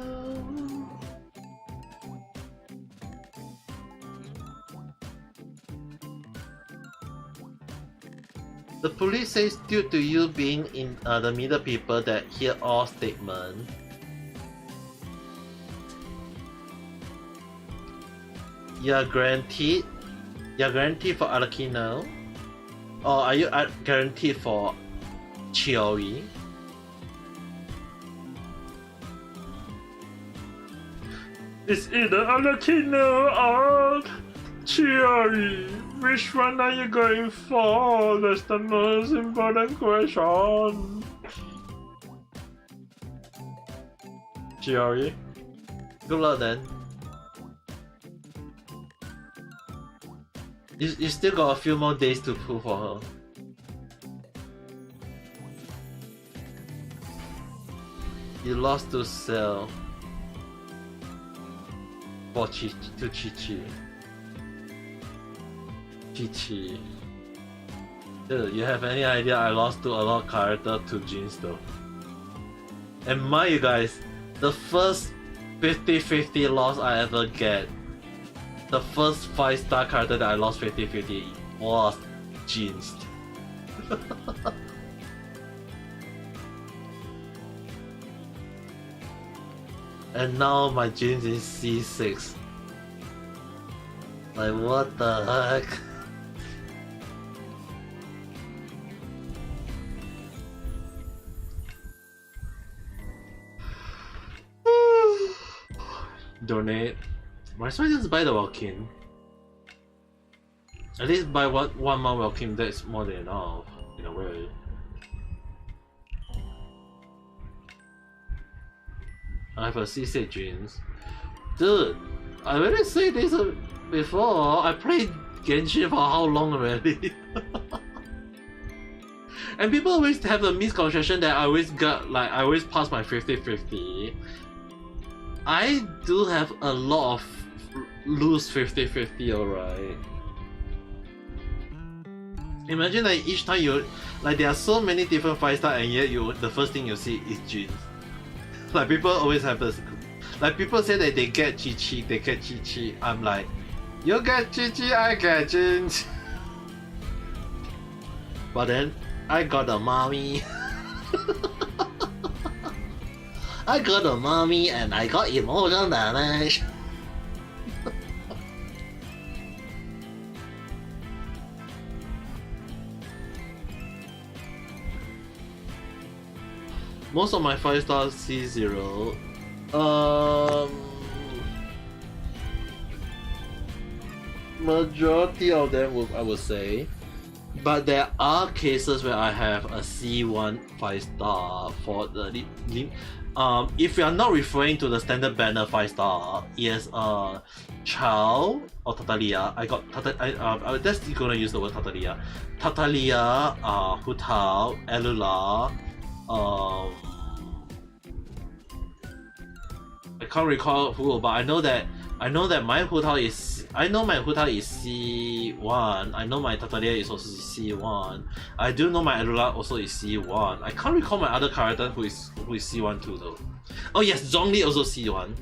The police says due to you being in the middle people that hear all statement. You're guaranteed for Alakino? Or are you guaranteed for Chiori? It's either Alakino or Chiori. Which one are you going for? That's the most important question. Chiori? Good luck then. You still got a few more days to pull for her. You lost to Cell for Chi-Chi. Chi-Chi. Dude, you have any idea I lost to a lot of character to Jeans though? And mind you guys, the first 50-50 loss I ever get, the first 5-star character that I lost 50-50 was Jeans. And now my Jeans is C6. Like what the heck? Donate. Might as well just buy the Welkin. At least buy one more Welkin, that's more than enough, in a way. I have a C6 jeans. Dude, I already said this before, I played Genshin for how long already? And people always have the misconception that I always pass my 50-50. I do have a lot of lose 50-50, alright. Imagine like each time you there are so many different 5-star and yet the first thing you see is jeans. Like people always have this, like people say that they get Chi-Chi, I'm like, you get Chi-Chi, I get jeans. But then I got a mommy. I got a mommy and I got emotional damage. Most of my 5-star C0, majority of them I would say, but there are cases where I have a C1 5-star for the if you are not referring to the standard banner 5-star, yes, Chao or Tatalia. I got I'm just gonna use the word Tatalia. Tatalia, Hu Tao, Elula. I can't recall who, but I know that my Hu Tao is C1. I know my Tatalia is also C1. I do know my Elula also is C1. I can't recall my other character who is C1 too though. Oh yes, Zhongli also C1.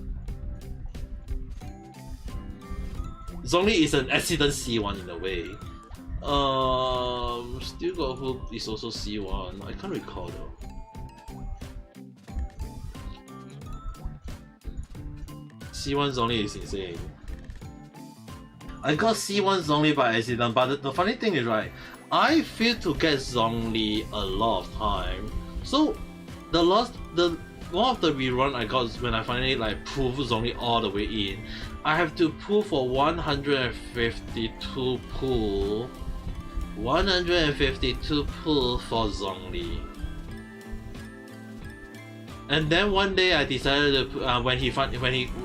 Zhongli is an accident C1 in a way. Still got who is also C1. I can't recall though. C1 Zhongli is insane. I got C1 Zhongli by accident, but the funny thing is, right, I failed to get Zhongli a lot of time. So one of the rerun I got when I finally like pulled Zhongli all the way in, I have to pull for 152 pull. 152 pull for Zhongli. And then one day I decided to when he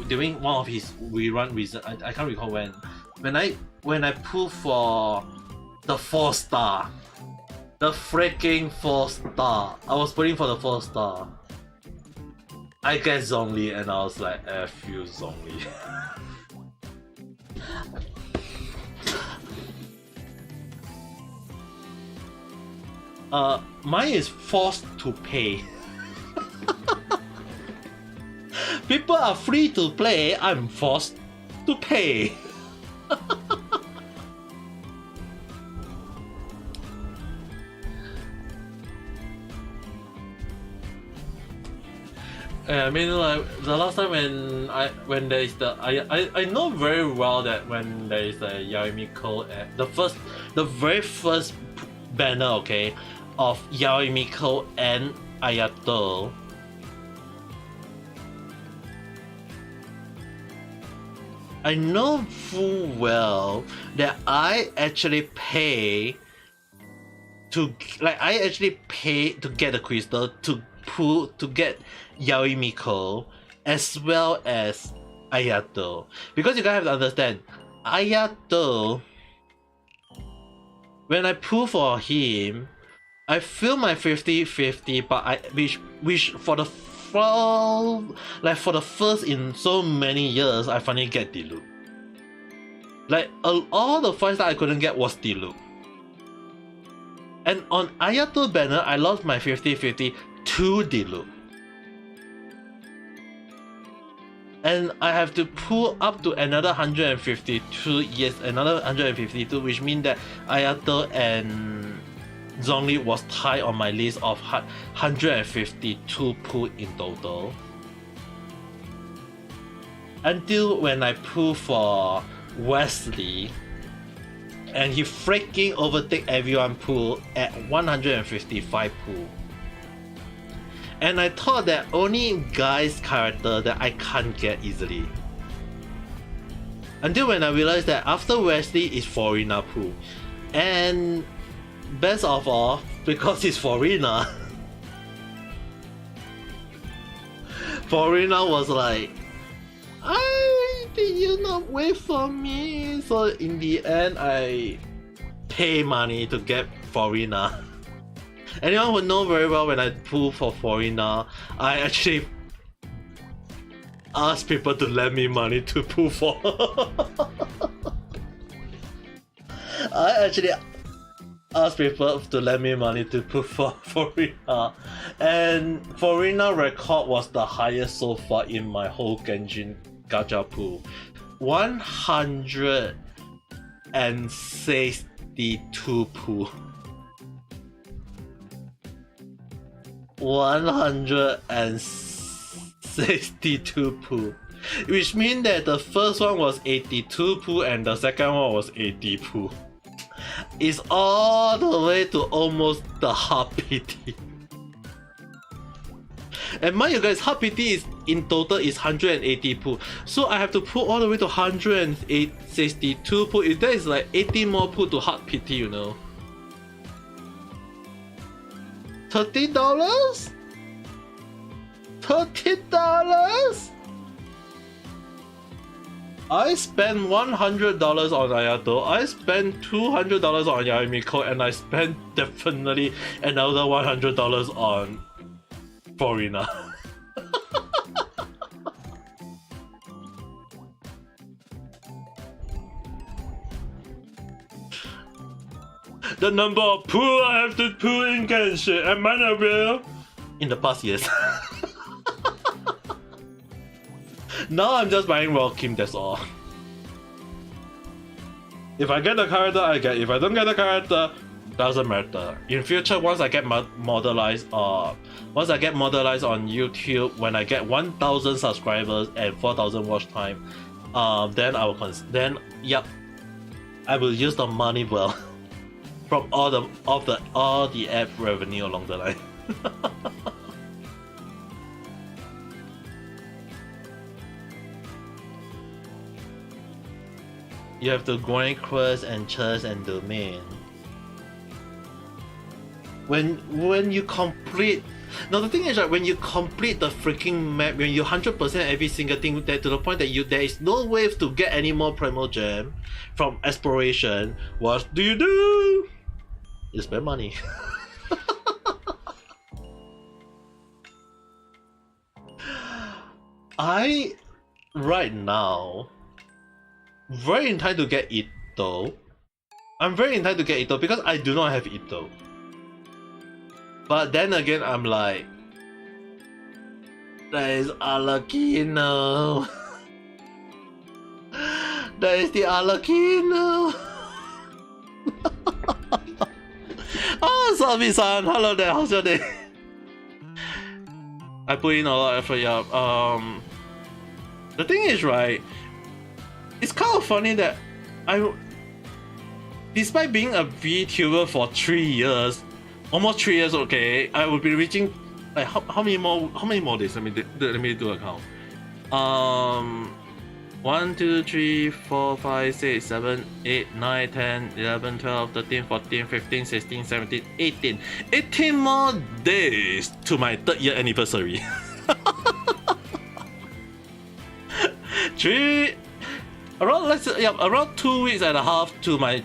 doing one of his rerun reason, I can't recall when I pull for the 4-star, the freaking 4-star. I was putting for the 4-star. I get Zhongli and I was like, F you Zhongli. Mine is forced to pay. People are free to play, I'm forced to pay. I mean, like the last time when there is I know very well that when there is a Yaoimiko, the very first banner, okay, of Yaoimiko and Ayato. I know full well that I actually pay to get the crystal to get Yaoimiko as well as Ayato, because you guys have to understand, Ayato, when I pull for him, I feel my 50-50, but which for the first in so many years, I finally get Diluc. Like all the fights that I couldn't get was Diluc. And on Ayato banner, I lost my 50-50 to Diluc. And I have to pull up to another 152, yes, another 152, which means that Ayato and Zhongli was tied on my list of 152 pull in total. Until when I pull for Wesley, and he freaking overtake everyone pull at 155 pull. And I thought that only guy's character that I can't get easily. Until when I realized that after Wesley is Foreigner pool. And best of all, because it's Foreigner, Foreigner was like, did you not wait for me? So in the end, I pay money to get Foreigner. Anyone who know very well when I pull for Foreigner, I actually ask people to lend me money to pull for. I actually ask people to lend me money to pull for Foreigner, and Foreigner record was the highest so far in my whole Genshin gacha pool. 162 pool. 162 pool, which means that the first one was 82 pool and the second one was 80 pool. It's all the way to almost the hard PT. And mind you guys, hard PT is in total is 180 pool, so I have to pull all the way to 162 pool. If there is like 80 more pool to hard PT, you know. $30? $30? I spent $100 on Ayato, I spent $200 on Yaoimiko, and I spent definitely another $100 on Foreigner. The number of pool I have to pull in Genshin and Manaville in the past years. Now I'm just buying Royal Kim, that's all. If I get the character, I get. If I don't get the character, doesn't matter. In future, once I get modelized on YouTube, when I get 1,000 subscribers and 4,000 watch time, then I will I will use the money well from all the app revenue along the line. You have to grind quest and chest and domain. When you complete, now the thing is that when you complete the freaking map, when you 100% every single thing, that to the point that there is no way to get any more primal gem from exploration, what do? You spend money. I right now very entitled to get Ito. I'm very entitled to get Ito because I do not have Ito. But then again, I'm like, there is Alakino. There is the Alakino. Oh, Sabi-san, hello there, how's your day? I put in a lot of effort, yeah. The thing is, right, it's kind of funny that despite being a VTuber for 3 years, almost 3 years, okay, I will be reaching like how many more days? Let me do a count. 1, 2, 3, 4, 5, 6, 7, 8, 9, 10, 11, 12, 13, 14, 15, 16, 17, 18. 18 more days to my 3rd year anniversary. Around 2 weeks and a half to my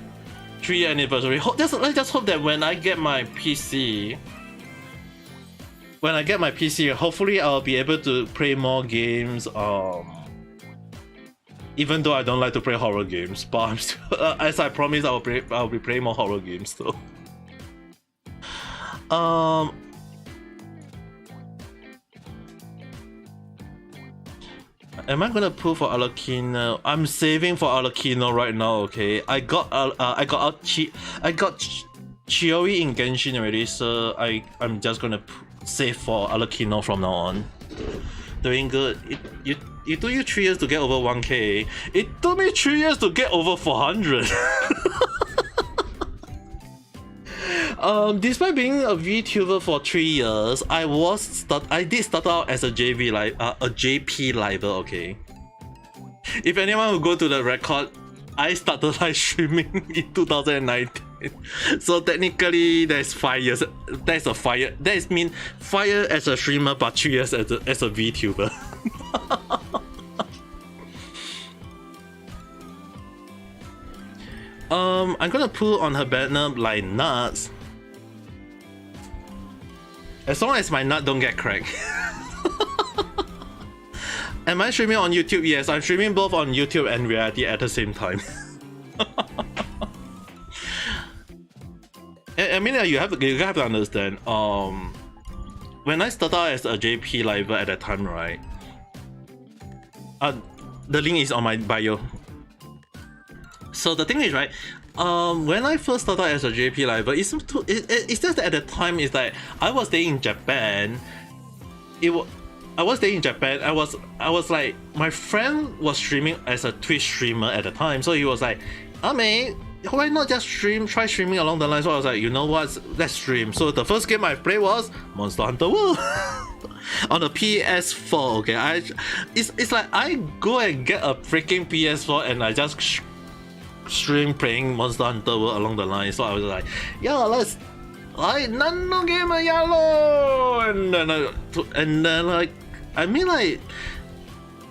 3-year anniversary. Let's just hope that when I get my PC, hopefully I'll be able to play more games. Even though I don't like to play horror games, but I'm still, as I promised, I'll be playing more horror games though. Am I gonna pull for Alakino? I'm saving for Alakino right now. Okay, I got Chiori in Genshin already, so I'm just gonna save for Alakino from now on. Doing good. It took you 3 years to get over 1k. It took me 3 years to get over 400. Despite being a VTuber for 3 years, I did start out as a JP liver, okay? If anyone will go to the record, I started live streaming in 2019. So technically that's 5 years. That's a 5 year. That mean 5 years as a streamer, but 3 years as a VTuber. I'm gonna pull on her banner like nuts. As long as my nut don't get cracked. Am I streaming on YouTube? Yes, I'm streaming both on YouTube and reality at the same time. I mean, you have to understand. When I started out as a JP liver at that time, right? The link is on my bio. So the thing is, right? When I first started as a JP liver, it's just that at the time it's like I was staying in Japan. I was staying in Japan. I was like, my friend was streaming as a Twitch streamer at the time, so he was like, Ame, why not just try streaming along the line? So I was like, you know what, let's stream. So the first game I played was Monster Hunter World on the PS4. Okay, it's like I go and get a freaking PS4 and I just stream playing Monster Hunter World along the line. So I was like, yeah, let's nano game yellow, and then like, I mean, like,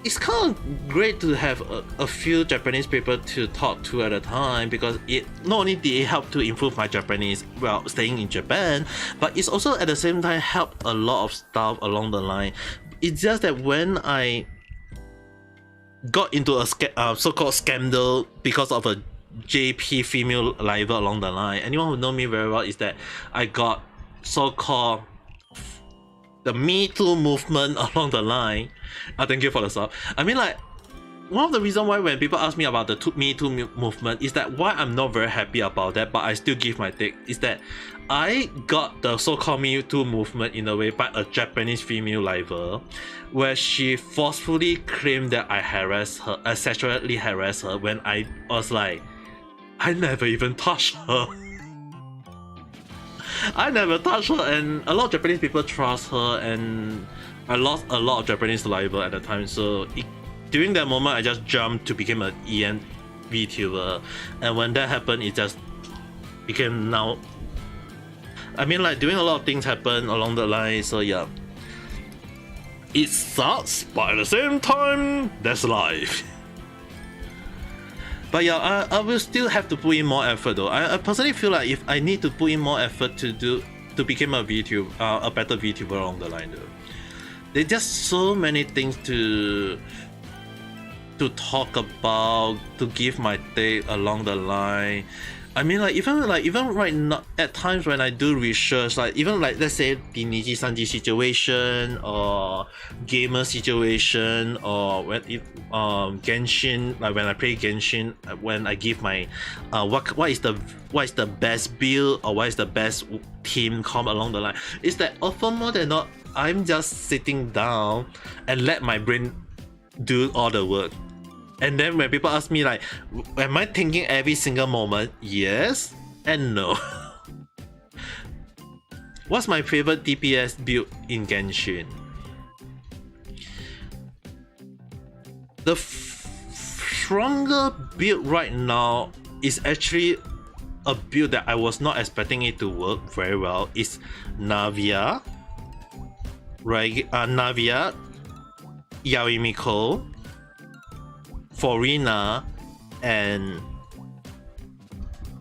it's kind of great to have a few Japanese people to talk to at a time, because it not only did it help to improve my Japanese while staying in Japan, but it's also at the same time helped a lot of stuff along the line. It's just that when I got into a so-called scandal because of a JP female liver along the line, anyone who know me very well is that I got so-called the Me Too movement along the line. Thank you for the sub. I mean, like, one of the reasons why when people ask me about the Me Too movement is that why I'm not very happy about that, but I still give my take, is that I got the so-called Me Too movement in a way by a Japanese female liver, where she forcefully claimed that I harassed her, I sexually harassed her when I was like, I never even touched her. I never touched her, and a lot of Japanese people trust her, and I lost a lot of Japanese saliva at the time. So during that moment, I just jumped to become an EN VTuber, and when that happened, it just became now. I mean, like, doing a lot of things happen along the line. So yeah, it sucks, but at the same time, that's life. But yeah, I will still have to put in more effort though. I personally feel like if I need to put in more effort to become a better VTuber along the line though. There's just so many things to talk about, to give my take along the line. I mean, even right now, at times when I do research, like even like let's say the Niji Sanji situation or gamer situation, or when Genshin, like when I play Genshin, when I give my what is the best build or what is the best team comp along the line, is that often more than not I'm just sitting down and let my brain do all the work. And then when people ask me like, am I thinking every single moment? Yes and no. What's my favorite DPS build in Genshin? The stronger build right now is actually a build that I was not expecting it to work very well. It's Navia, right? Navia, Yaoimiko, Forina, and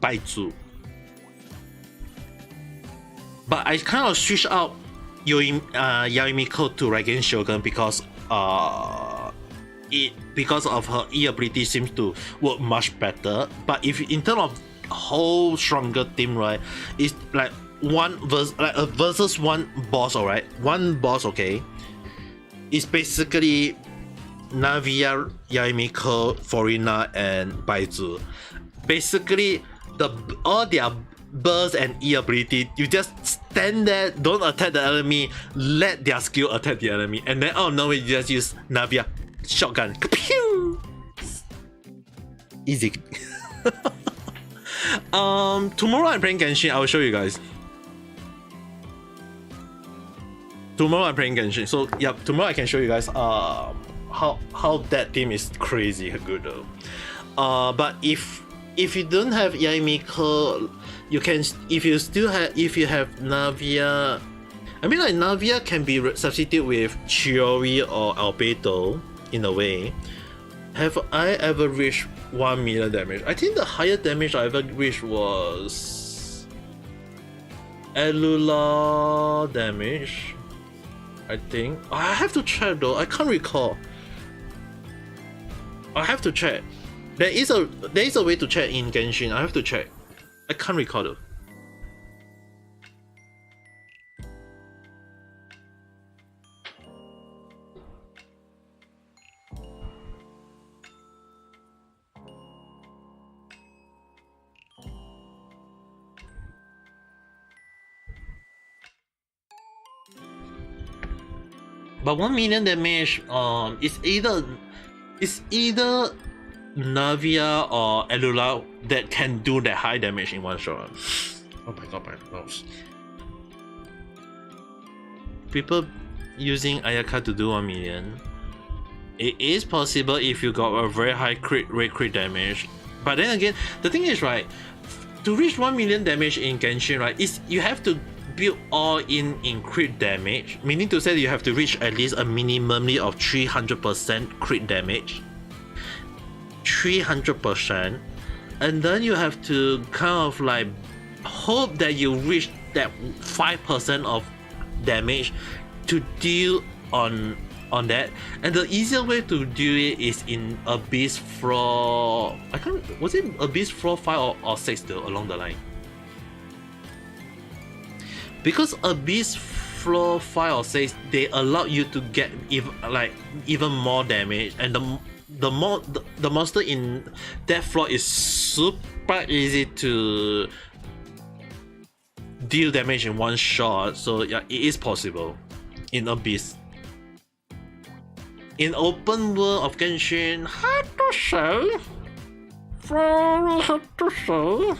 Baizu. But I kind of switched out Yaoimiko to Raigen Shogun because because of her E ability seems to work much better. But if in terms of whole stronger team, right, it's like versus one boss, alright? One boss, okay? It's basically Navia, Yaimiko, Forina, and Baizu. Basically, all their burst and E ability, you just stand there, don't attack the enemy, let their skill attack the enemy, and then oh no, you just use Navia shotgun. Pew! Easy. Tomorrow I'm playing Genshin. I will show you guys. Tomorrow I'm playing Genshin. So yeah, tomorrow I can show you guys how that team is crazy good though. But if you don't have Yaimiko, you can, if you have Navia, I mean like Navia can be substituted with Chiori or Albedo in a way. Have I ever reached 1 million damage? I think the highest damage I ever reached was Elula damage, I think. I have to check though, I can't recall. I have to check. There is a way to check in Genshin. I have to check. I can't recall though. But 1 million damage, it's either Navia or Elula that can do that high damage in one shot. Oh my god, my mouse. People using Ayaka to do 1 million. It is possible if you got a very high crit damage. But then again, the thing is, right, to reach 1 million damage in Genshin, right, is you have to build all in crit damage, meaning to say you have to reach at least a minimally of 300% crit damage. 300%, and then you have to kind of like hope that you reach that 5% of damage to deal on that. And the easier way to do it is in Abyss Floor, was it Abyss Floor 5 or 6 though, along the line? Because Abyss Floor 5 or 6, they allow you to get even more damage, and the monster in that floor is super easy to deal damage in one shot. So yeah, it is possible in Abyss. In open world of Genshin, hard to say. very hard to say.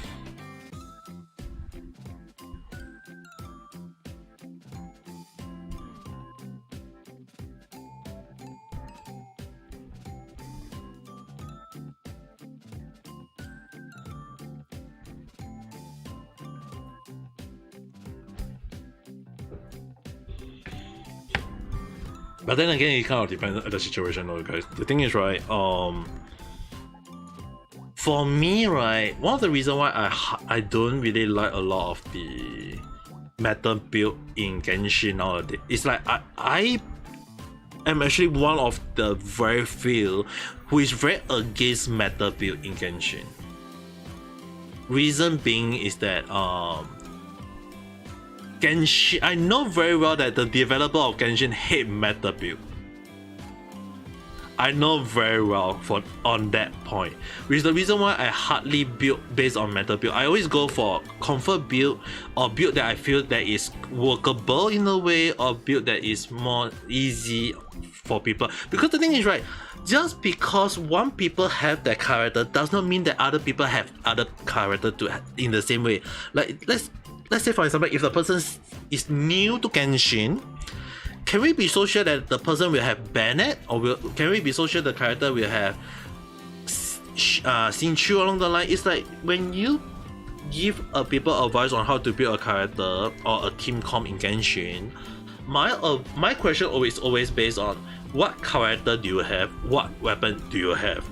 But then again, it kind of depends on the situation, though, guys. The thing is, right? For me, right, one of the reasons why I don't really like a lot of the meta build in Genshin nowadays is like I am actually one of the very few who is very against meta build in Genshin. Reason being is that Genshin, I know very well that the developer of Genshin hate meta build. I know very well on that point, which is the reason why I hardly build based on meta build. I always go for comfort build or build that I feel that is workable in a way, or build that is more easy for people. Because the thing is, right, just because one people have that character does not mean that other people have other character to in the same way. Like let's say for example, if the person is new to Genshin, can we be so sure that the person will have Bennett, or can we be so sure the character will have Xinqiu along the line? It's like when you give people advice on how to build a character or a team comp in Genshin, my question always based on what character do you have, what weapon do you have.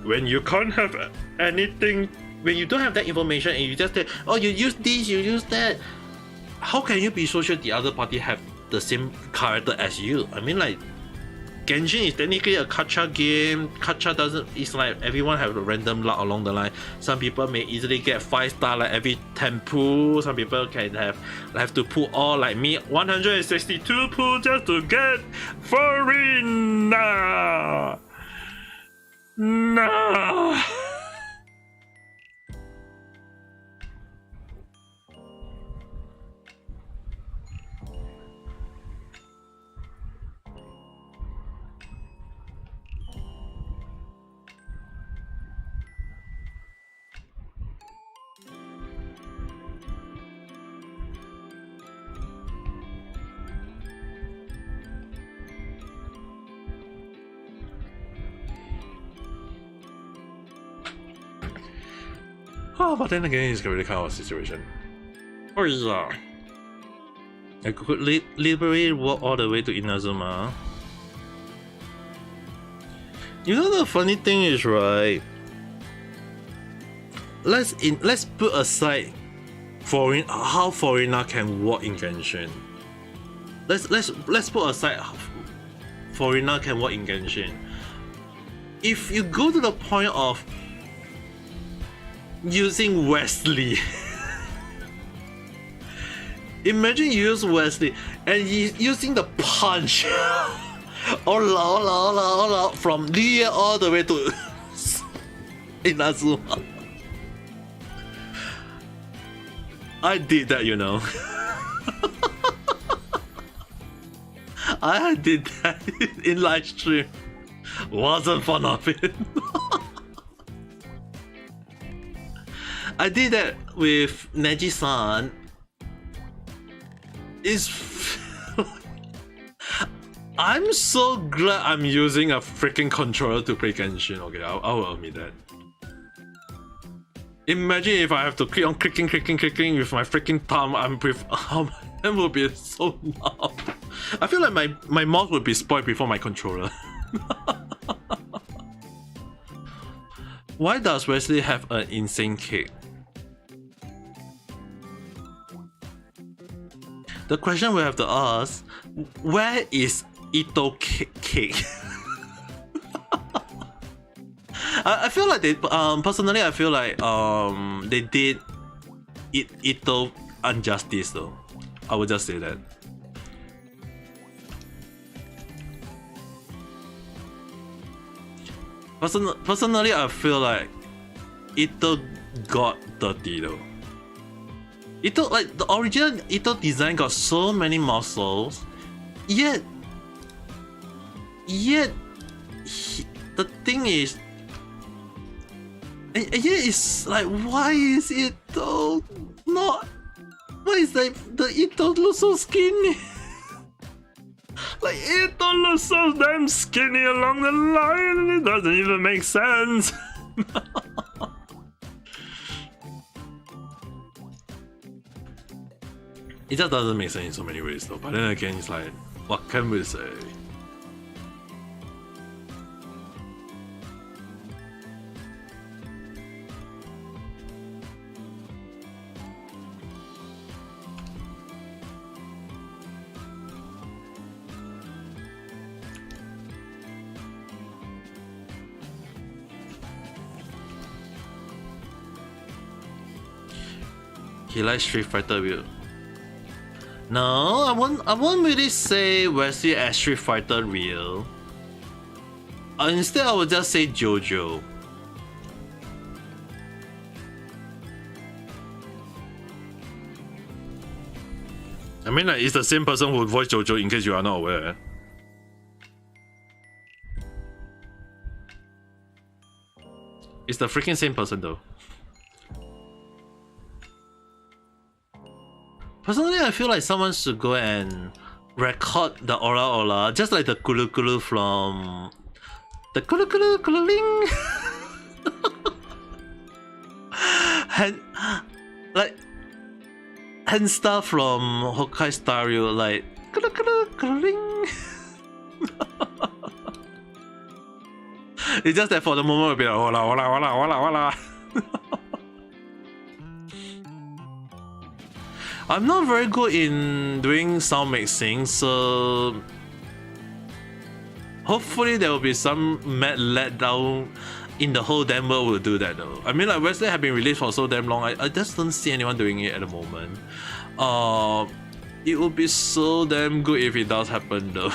When you can't have anything, when you don't have that information and you just say, oh, you use this, you use that, how can you be so sure the other party have the same character as you? I mean, like, Genshin is technically a gacha game. Gacha doesn't, it's like everyone have a random luck along the line. Some people may easily get 5-star like every 10 pull. Some people can have to pull all like me 162 pull just to get Farina. Nah. Oh, but then again, it's really kind of a situation. Or is that? I could literally walk all the way to Inazuma. You know the funny thing is, right? Let's put aside how Farina can walk in Genshin. Let's put aside how Farina can walk in Genshin. If you go to the point of using Wesley, imagine you use Wesley and he's using the punch from Lia all the way to Inazuma. I did that, you know. I did that in live stream. Wasn't fun of it. I did that with Neji-san. I'm so glad I'm using a freaking controller to play Genshin. Okay, I will admit that. Imagine if I have to keep on clicking with my freaking thumb. My hand will be so loud. I feel like my mouse would be spoiled before my controller. Why does Wesley have an insane kick? The question we have to ask, where is Ito kick? I feel like they personally I feel like they did Ito injustice though. I would just say that. Personally I feel like Ito got dirty though. Ito, like the original Ito design got so many muscles, yet the thing is, And yeah, it's like, why is it though not? Why is like the Ito look so skinny? Like Ito looks so damn skinny along the line, it doesn't even make sense. It just doesn't make sense in so many ways though. But then again, it's like, what can we say? He likes Street Fighter Real. No, I won't really say Wesley as Street Fighter Real. Instead, I would just say JoJo. I mean, like, it's the same person who voiced JoJo, in case you are not aware. It's the freaking same person though. Personally, I feel like someone should go and record the Ola Ola, just like the Kulu Kulu from the Kulu Kulu Kululing. and stuff from Hokkai Star Rail, like Kulu Kulu Kululing. It's just that for the moment it'll be like Ola Ola Ola Ola Ola. I'm not very good in doing sound mixing, so hopefully there will be some mad letdown in the whole damn world will do that though. I mean, like, Wesley have been released for so damn long, I just don't see anyone doing it at the moment. It would be so damn good if it does happen though.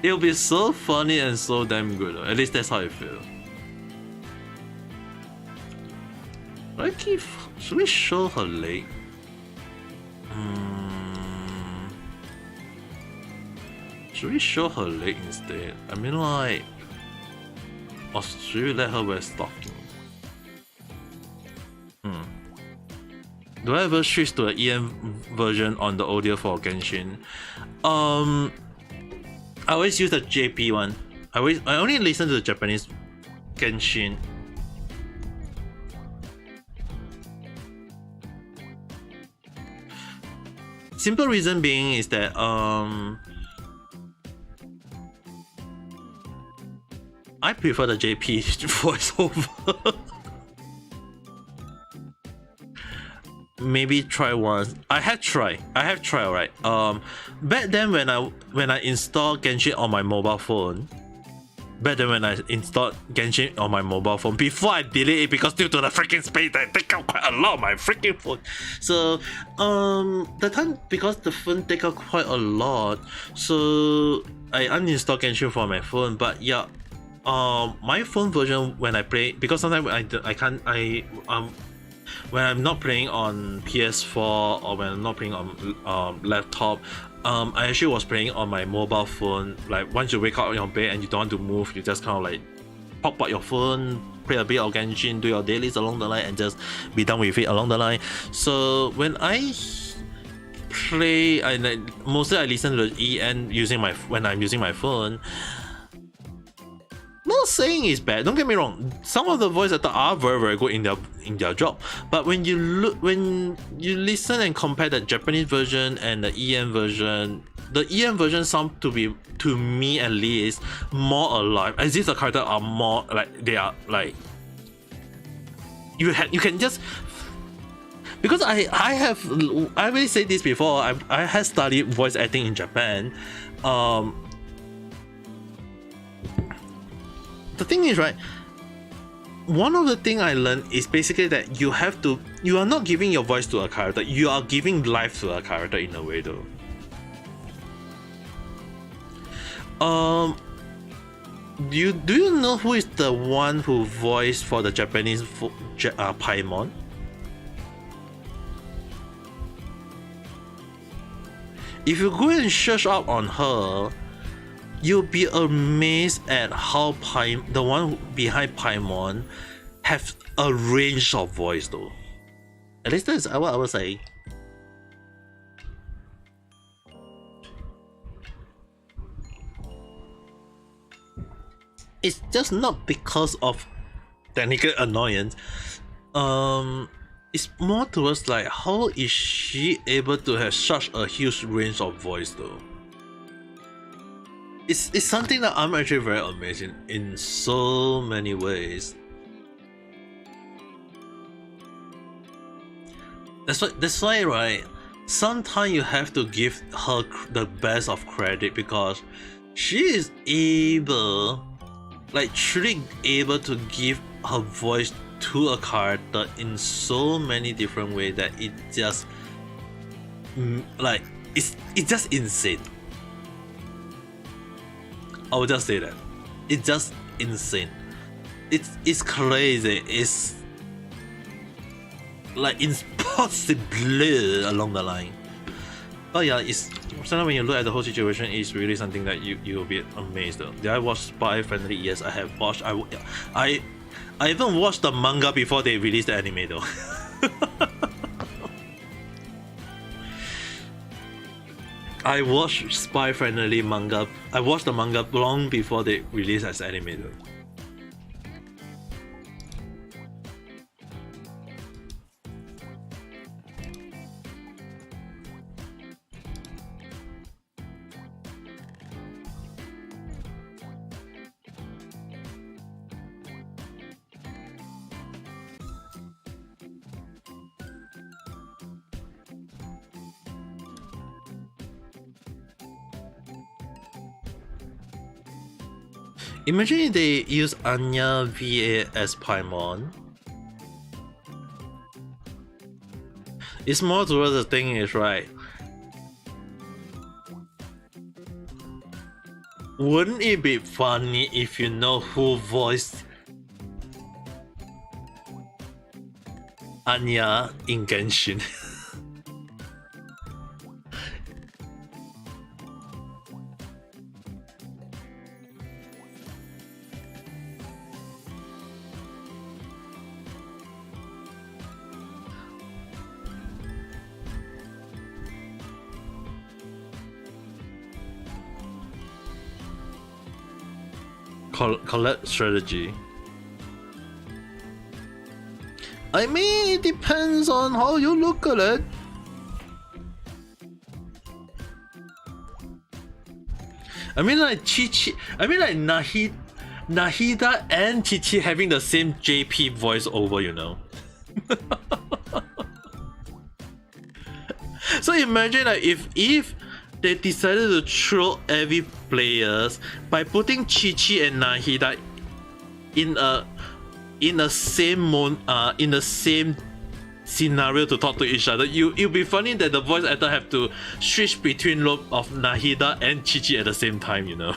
It'll be so funny and so damn good though. At least that's how I feel. Should we show her leg? Should we show her leg instead? I mean, like, or should we let her wear stocking? Do I ever switch to an EM version on the audio for Genshin? I always use the JP one. I only listen to the Japanese Genshin. Simple reason being is that I prefer the JP voiceover. Maybe try once. I have tried, alright. Back then when I installed Genshin on my mobile phone. Before I delete it, because due to the freaking space that take up quite a lot of my freaking phone. So the time, because the phone take up quite a lot, so I uninstalled Genshin from my phone. But yeah, my phone version, when I play, because sometimes when I'm not playing on PS4 or when I'm not playing on laptop, I actually was playing on my mobile phone. Like, once you wake up on your bed and you don't want to move, you just kind of like pop out your phone, play a bit of Genshin, do your dailies along the line, and just be done with it along the line. So when I play, mostly I listen to the EN when I'm using my phone. Not saying it's bad, don't get me wrong, some of the voice actors are very, very good in their job, but when you listen and compare the Japanese version and the EN version, the EN version sounds to me at least, more alive, as if the characters are more like, they are like, you can just, because I already said this before, I have studied voice acting in Japan. The thing is, right, one of the things I learned is basically that you are not giving your voice to a character, you are giving life to a character in a way though. Do you know who is the one who voiced for the Japanese Paimon? If you go and search up on her, you'll be amazed at how the one behind Paimon have a range of voice though. At least that's what I was saying. It's just not because of technical annoyance. It's more towards like how is she able to have such a huge range of voice though? It's something that I'm actually very amazed in so many ways. That's why right. Sometimes you have to give her the best of credit because she is able, like truly able to give her voice to a character in so many different ways that it just like it's just insane. I will just say that it's just insane. It's crazy. It's like impossible along the line. But yeah, it's sometimes when you look at the whole situation, it's really something that you'll be amazed though. Did I watch Spy Family? Yes, I have watched. I even watched the manga before they released the anime though. I watched Spy Family manga. I watched the manga long before they released as anime though. Imagine if they use Anya VA as Paimon. It's more towards the thing is right. Wouldn't it be funny if you know who voiced Anya in Genshin? Collect strategy. I mean, it depends on how you look at it. I mean, like Chi-Chi. I mean, like Nahida and Chi-Chi having the same JP voice over, you know. So imagine like if they decided to throw every players by putting Chi-Chi and Nahida in the same scenario to talk to each other. It'll be funny that the voice actor have to switch between loop of Nahida and Chi-Chi at the same time, you know.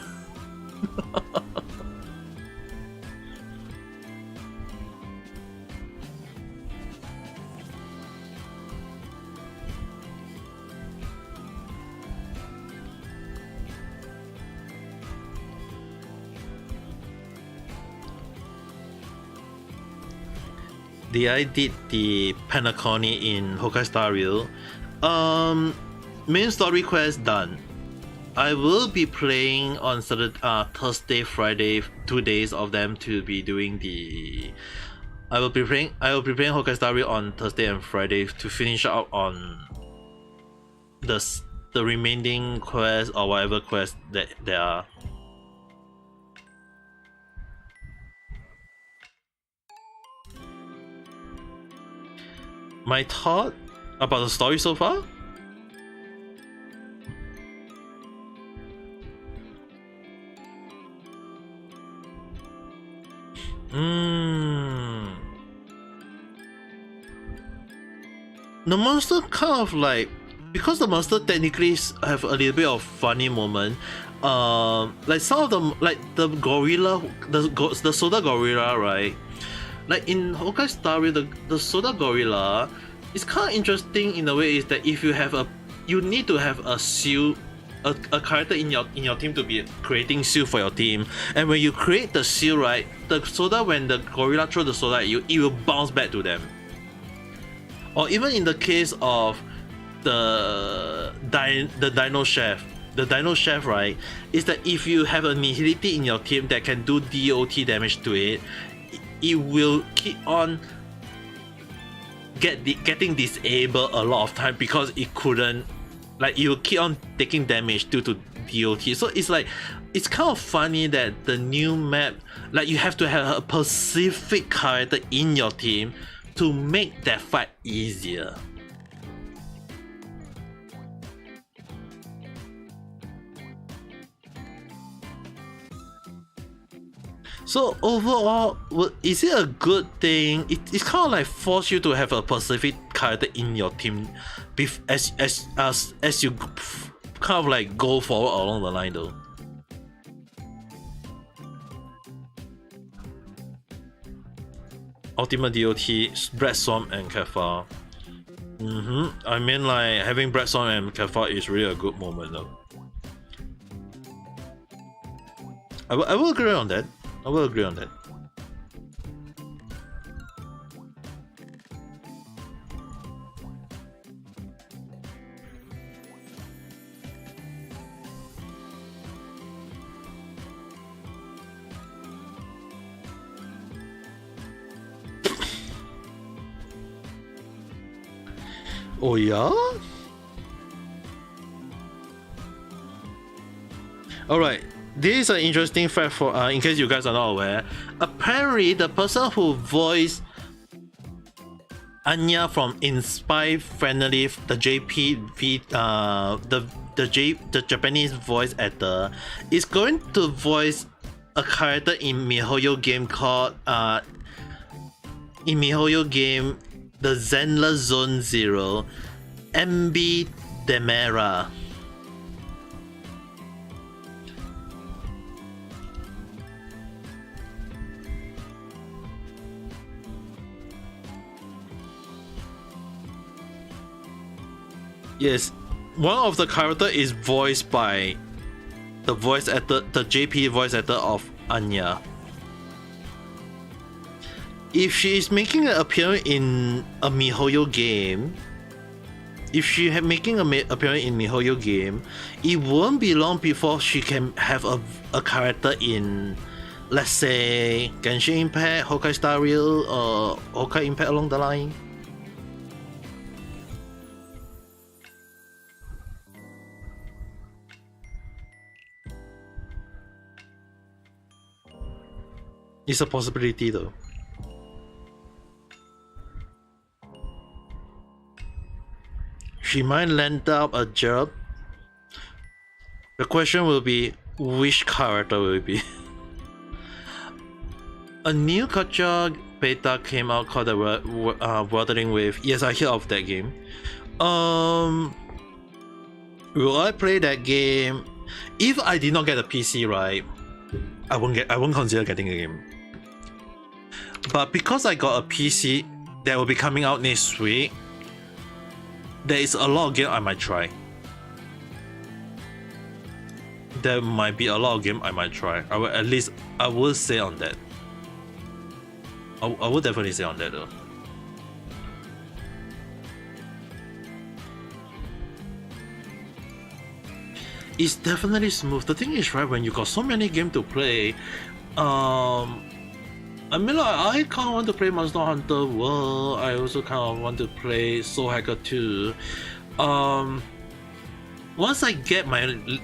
I did the Penacony in Honkai Star Rail. Main story quest done. I will be playing on Thursday, Friday, 2 days of them to be doing the. I will be playing Honkai Star Rail on Thursday and Friday to finish out on the remaining quests or whatever quests that there are. My thought about the story so far? The monster kind of like, because the monster technically have a little bit of funny moment. Like some of them, like the gorilla, the soda gorilla, right? Like in Honkai Star Rail, the soda gorilla is kind of interesting in a way is that if you have you need to have a seal a character in your team to be creating shield for your team, and when you create the shield, right, the soda, when the gorilla throw the soda at you, it will bounce back to them. Or even in the case of the Dino Chef. The Dino Chef, right, is that if you have a nihility in your team that can do DOT damage to it, it will keep on getting disabled a lot of time because it couldn't, like, it will keep on taking damage due to DOT. So it's like, it's kind of funny that the new map, like, you have to have a specific character in your team to make that fight easier. So overall, is it a good thing? It's kind of like force you to have a specific character in your team, as you kind of like go forward along the line though. Ultimate DOT, Bread Swamp and Kefar. I mean, like, having Bread Swamp and Kefar is really a good moment though. I will agree on that. I will agree on that. Oh yeah? Alright. This is an interesting fact for in case you guys are not aware. Apparently, the person who voiced Anya from Inspire Friendly, the the Japanese voice actor, is going to voice a character in MiHoYo game called in MiHoYo game the Zenless Zone Zero, MB Demera. Yes, one of the character is voiced by the voice actor, the JP voice actor of Anya. If she is making an appearance in a MiHoYo game, if she had making an appearance in MiHoYo game, it won't be long before she can have a character in, let's say, Genshin Impact, Honkai Star Rail, or Honkai Impact along the line. It's a possibility though. She might land up a job. The question will be, which character will it be? A new gacha beta came out called the Wuthering Wave. Yes, I heard of that game. Will I play that game? If I did not get a PC, right, I won't consider getting a game. But because I got a PC that will be coming out next week, there is a lot of games I might try. There might be a lot of games I might try. I will say on that. I will definitely say on that though. It's definitely smooth. The thing is, right, when you got so many games to play, I mean, like, I kind of want to play Monster Hunter World. I also kind of want to play Soul Hacker 2. Once I get my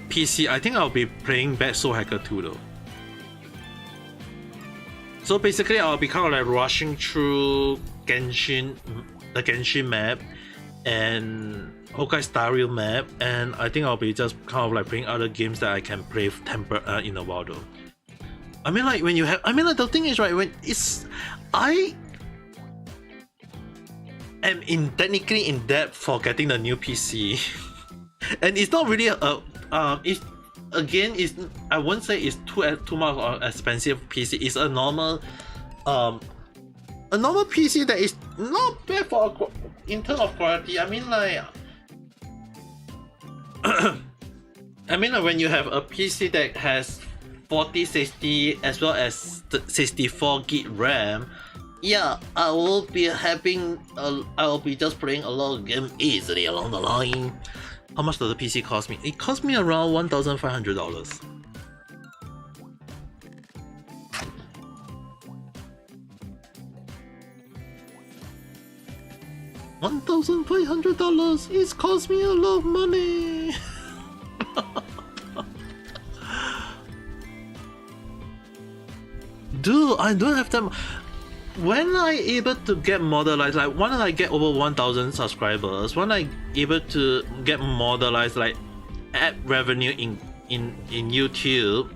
PC, I think I'll be playing back Soul Hacker 2 though. So basically, I'll be kind of like rushing through the Genshin map and Honkai Star Rail map, and I think I'll be just kind of like playing other games that I can play in a while though. I mean, like, when you have, I mean, like, the thing is, right, when it's, I am technically in debt for getting the new PC, and it's not really it's, again, it's, I won't say it's too much of an expensive PC. It's a normal PC that is not bad for in terms of quality. I mean, like, I mean, like, when you have a PC that has 4060 as well as 64 gig RAM, yeah, I will be just playing a lot of games easily along the line. How much does the PC cost me? It cost me around $1,500. $1,500. It's cost me a lot of money. Dude, I don't have them. When I able to get modernized, like when I get over 1,000 subscribers, when I able to get modernized, like ad revenue in YouTube,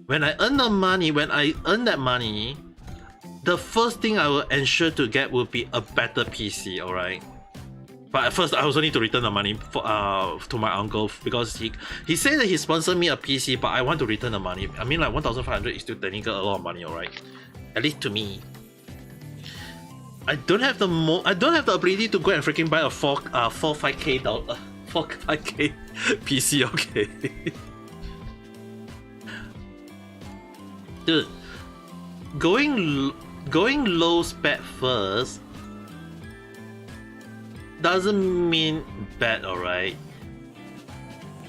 when I earn the money, when I earn that money, the first thing I will ensure to get will be a better PC, alright? But at first, I also need to return the money to my uncle because he said that he sponsored me a PC, but I want to return the money. I mean, like 1,500 is still technically a lot of money, alright? At least to me. I don't have the ability to go and freaking buy a 5K PC, okay? Dude, going low spec first doesn't mean bad, alright?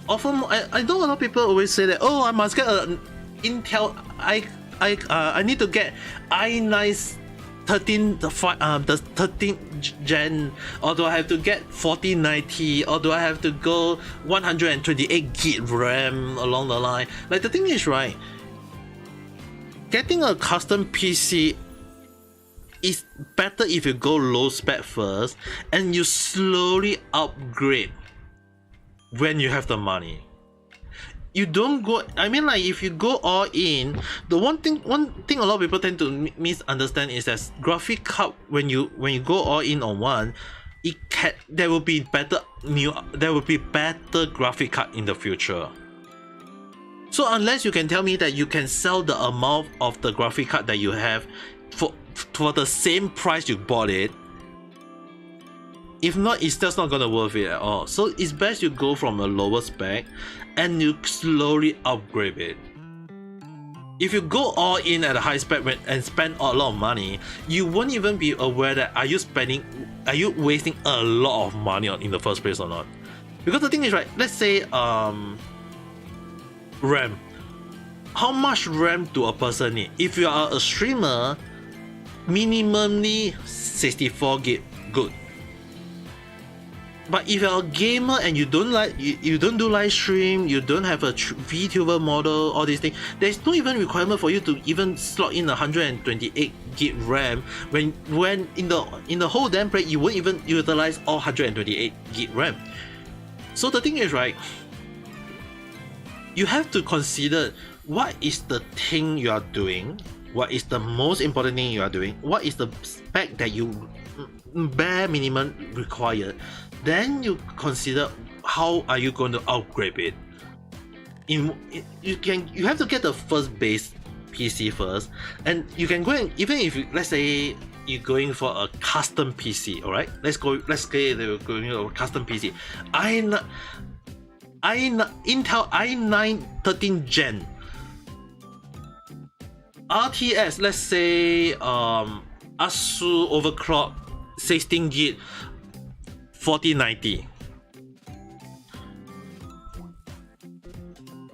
Often, I know a lot of people always say that, oh, I must get an Intel. I need to get i9 the 13th gen, or do I have to get 4090, or do I have to go 128 gig RAM along the line? Like, the thing is, right, getting a custom PC is better if you go low spec first and you slowly upgrade when you have the money. You don't go, I mean, like, if you go all in, the one thing a lot of people tend to misunderstand is that graphic card, when you go all in on one, there will be better graphic card in the future. So unless you can tell me that you can sell the amount of the graphic card that you have for the same price you bought it, if not, it's just not gonna worth it at all. So it's best you go from a lower spec and you slowly upgrade it. If you go all in at a high spec and spend a lot of money, you won't even be aware that are you wasting a lot of money in the first place or not. Because the thing is, right, let's say RAM. How much RAM do a person need? If you are a streamer, minimally 64 gig, good. But if you're a gamer and you don't do live stream, you don't have a VTuber model, all these things, there's no even requirement for you to even slot in 128 gig RAM when in the whole damn play you won't even utilize all 128 gig RAM. So the thing is, right, you have to consider what is the thing you are doing, what is the most important thing you are doing, what is the spec that you bare minimum required. Then you consider how are you going to upgrade it. You have to get the first base PC first, and you can go and, even if let's say you're going for a custom PC, all right? Let's say they're going for a custom PC. Intel i9 13th gen RTS, let's say ASUS overclock 16 gig 4090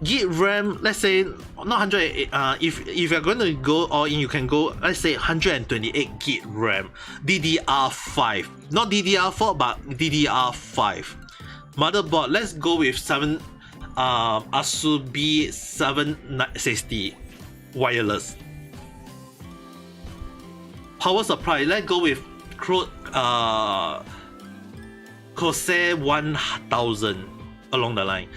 gig RAM, let's say not 100, if you're going to go all in, you can go, let's say 128 gig RAM, DDR5, not DDR4 but DDR5. Motherboard, let's go with ASUS B760 wireless. Power supply, let's go with Corsair 1000 along the line.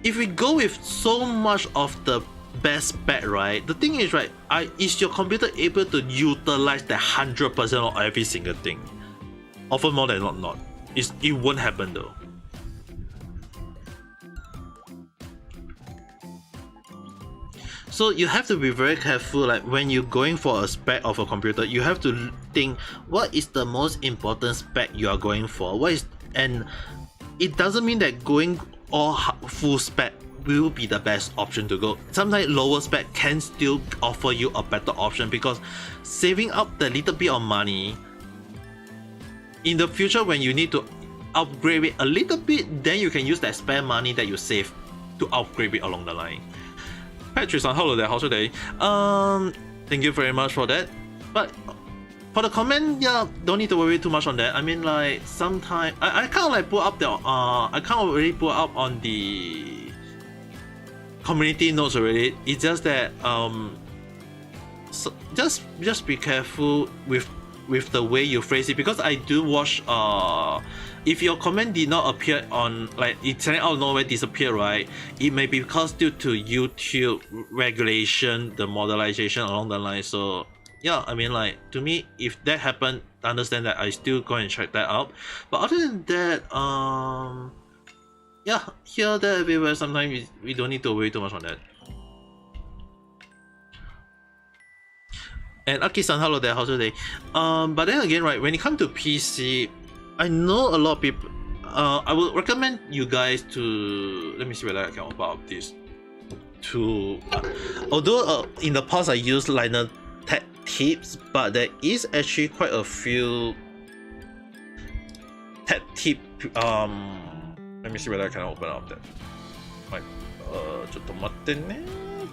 If we go with so much of the best spec, right, the thing is, right, is your computer able to utilize the 100% of every single thing? Often more than not. It won't happen though. So you have to be very careful, like when you're going for a spec of a computer, you have to think what is the most important spec you are going for. And it doesn't mean that going all full spec will be the best option to go. Sometimes lower spec can still offer you a better option, because saving up the little bit of money in the future when you need to upgrade it a little bit, then you can use that spare money that you save to upgrade it along the line. Patrick-san, hello there, how's your day? Thank you very much for that. But for the comment, yeah, don't need to worry too much on that. I mean, like, sometimes I kind of like put up the I kind of already put up on the community notes already. It's just that so just be careful with the way you phrase it, because I do watch if your comment did not appear on, like, it's out of nowhere disappear, right? It may be because due to YouTube regulation, the modelization along the line. So yeah, I mean, like, to me, if that happened, understand that I still go and check that out. But other than that, yeah, here, there, everywhere, sometimes we don't need to worry too much on that. And Aki-san, hello there, how's your day? But then again, right, when it comes to PC, I know a lot of people, I would recommend you guys to, let me see whether I can open up this, to, although in the past I used liner tech tips, but there is actually quite a few tech tip, let me see whether I can open up that. Right, ちょっと待ってね、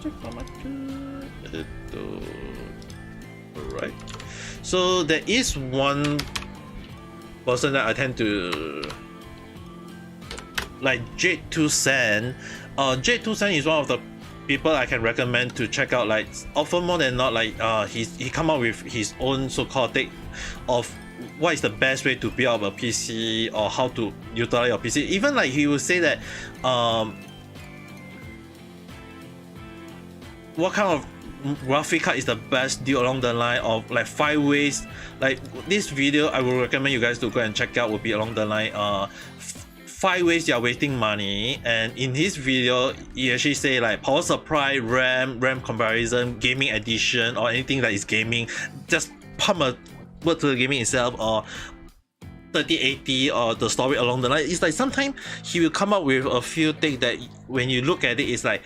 ちょっと待って、Alright, so there is one person that I tend to like, J2Sen. J2Sen is one of the people I can recommend to check out. Like, often more than not, like, he come up with his own so-called take of what is the best way to build up a PC, or how to utilize your PC. Even like, he will say that what kind of graphic card is the best deal along the line of, like, 5 ways. Like, this video I will recommend you guys to go and check out will be along the line 5 ways you are wasting money. And in his video he actually say, like, power supply, RAM comparison, gaming edition, or anything that is gaming, just pump a word to the gaming itself, or 3080, or the story along the line. It's like, sometimes he will come up with a few things that when you look at it, it's like,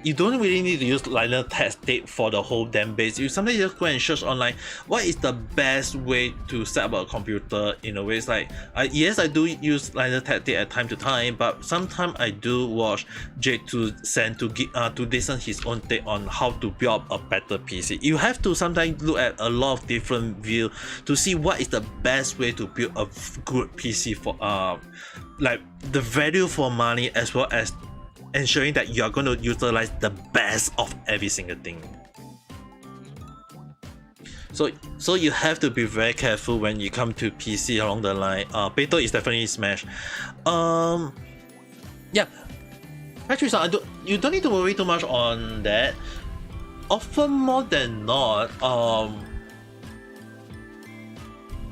you don't really need to use liner test tape for the whole damn base. You sometimes just go and search online what is the best way to set up a computer. In a way, it's like, yes, I do use liner test tape at time to time, but sometimes I do watch J2Sen to listen his own take on how to build up a better PC. You have to sometimes look at a lot of different views to see what is the best way to build a good PC for like, the value for money, as well as ensuring that you are going to utilize the best of every single thing. So you have to be very careful when you come to PC along the line. Beto is definitely smash. Yeah, Patrick-san, you don't need to worry too much on that. Often more than not,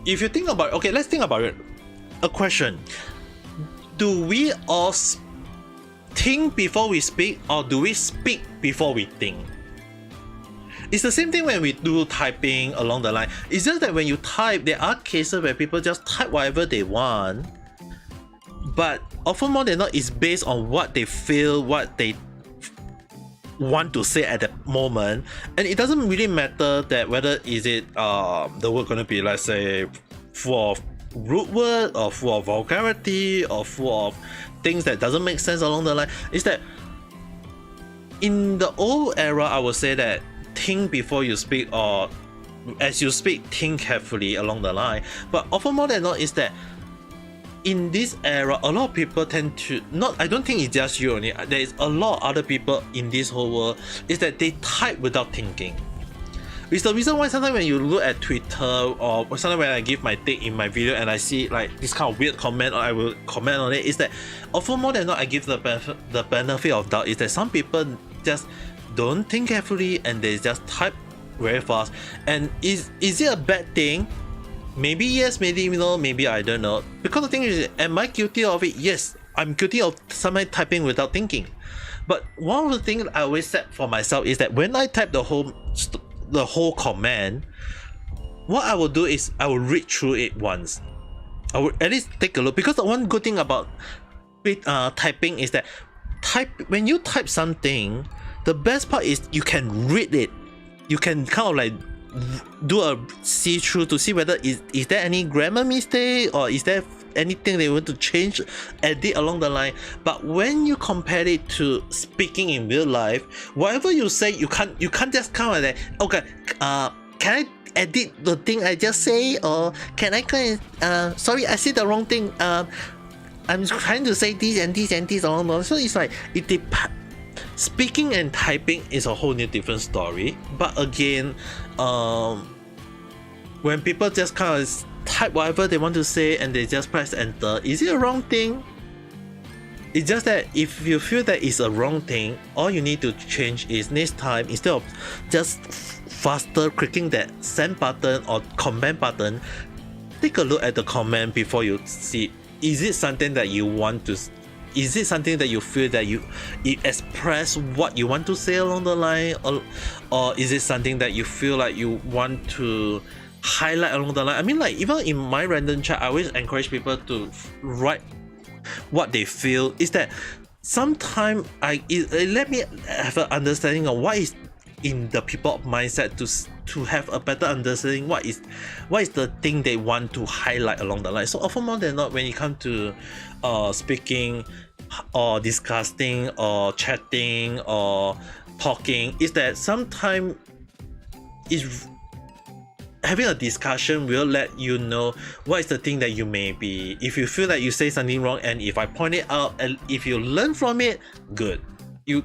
if you think about, okay, let's think about it. A question: do we all think before we speak, or do we speak before we think? It's the same thing when we do typing along the line. It's just that when you type, there are cases where people just type whatever they want, but often more than not, it's based on what they feel, what they want to say at the moment, and it doesn't really matter that whether is it the word gonna be, let's say, full of root word, or full of vulgarity, or full of things that doesn't make sense along the line. Is that in the old era, I would say that think before you speak, or as you speak, think carefully along the line. But often more than not, is that in this era, a lot of people tend to not, I don't think it's just you only, there is a lot of other people in this whole world, is that they type without thinking. It's the reason why sometimes when you look at Twitter, or sometimes when I give my take in my video and I see like this kind of weird comment, or I will comment on it, is that often more than not, I give the benefit of doubt, is that some people just don't think carefully and they just type very fast. And is it a bad thing? Maybe yes, maybe no, maybe I don't know. Because the thing is, am I guilty of it? Yes, I'm guilty of sometimes typing without thinking. But one of the things I always set for myself is that when I type the whole command, what I will do is I will read through it once. I will at least take a look, because the one good thing about typing is that when you type something, the best part is you can read it. You can kind of like do a see through to see whether is there any grammar mistake or is there anything they want to change, edit along the line. But when you compare it to speaking in real life, whatever you say, you can't just kind of like, okay, can I edit the thing I just say, or can I kind of sorry, I said the wrong thing, I'm trying to say this and this and this along the line. So it's like it depends. Speaking and typing is a whole new different story. But again, when people just kind of type whatever they want to say and they just press enter, is it a wrong thing? It's just that if you feel that it's a wrong thing, all you need to change is next time, instead of just faster clicking that send button or comment button, take a look at the comment before you see, is it something that you want to, is it something that you feel that it express what you want to say along the line, or is it something that you feel like you want to highlight along the line? I mean, like, even in my random chat, I always encourage people to write what they feel. Is that sometimes let me have an understanding of what is in the people mindset to have a better understanding what is the thing they want to highlight along the line. So often more than not, when it comes to speaking or discussing or chatting or talking, is that sometimes is having a discussion will let you know what is the thing that you may be, if you feel that you say something wrong, and if I point it out and if you learn from it, good. You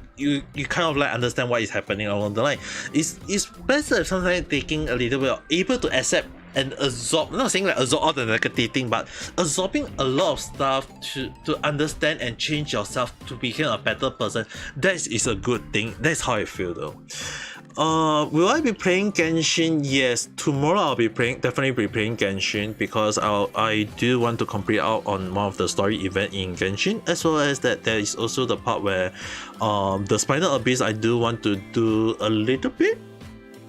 kind of like understand what is happening along the line. It's better sometimes taking a little bit of able to accept and absorb, not saying like absorb all the negative thing, but absorbing a lot of stuff to understand and change yourself to become a better person. That is a good thing. That's how I feel though. Will I be playing Genshin? Yes, tomorrow I'll be definitely be playing Genshin, because I do want to complete out on one of the story event in Genshin, as well as that there is also the part where the Spinal Abyss I do want to do a little bit.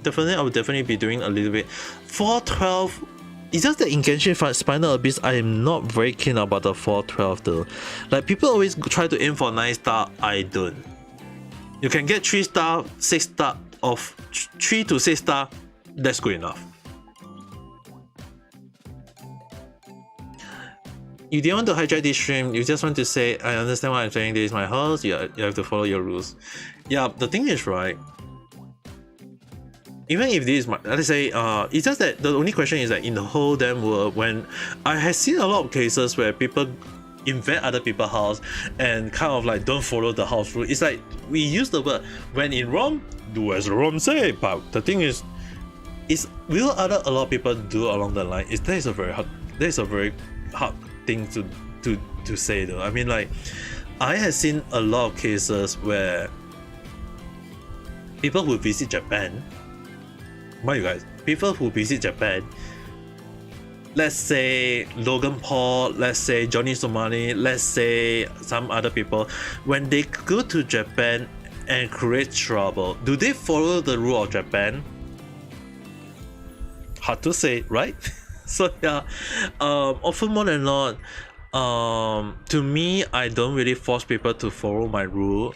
I will definitely be doing a little bit. 412, it's just that in Genshin Spinal Abyss, I am not very keen about the 412 though. Like, people always try to aim for 9 star, I don't. You can get 3 star, 6 star, of 3 to 6 star, that's good enough. You didn't want to hijack this stream, you just want to say, I understand why I'm saying this is my house, you have to follow your rules. Yeah, the thing is, right, even if this is my, let's say, it's just that the only question is that in the whole damn world, when I have seen a lot of cases where people invade other people's house and kind of like don't follow the house rule. It's like we use the word, when in Rome, do as Rome say. But the thing is will a lot of people do along the line? That is a very hard thing to say though. I mean, like, I have seen a lot of cases where people who visit Japan, people who visit Japan, let's say Logan Paul, let's say Johnny Somani, let's say some other people, when they go to Japan and create trouble, do they follow the rule of Japan? Hard to say, right? So yeah, often more than not, to me, I don't really force people to follow my rule.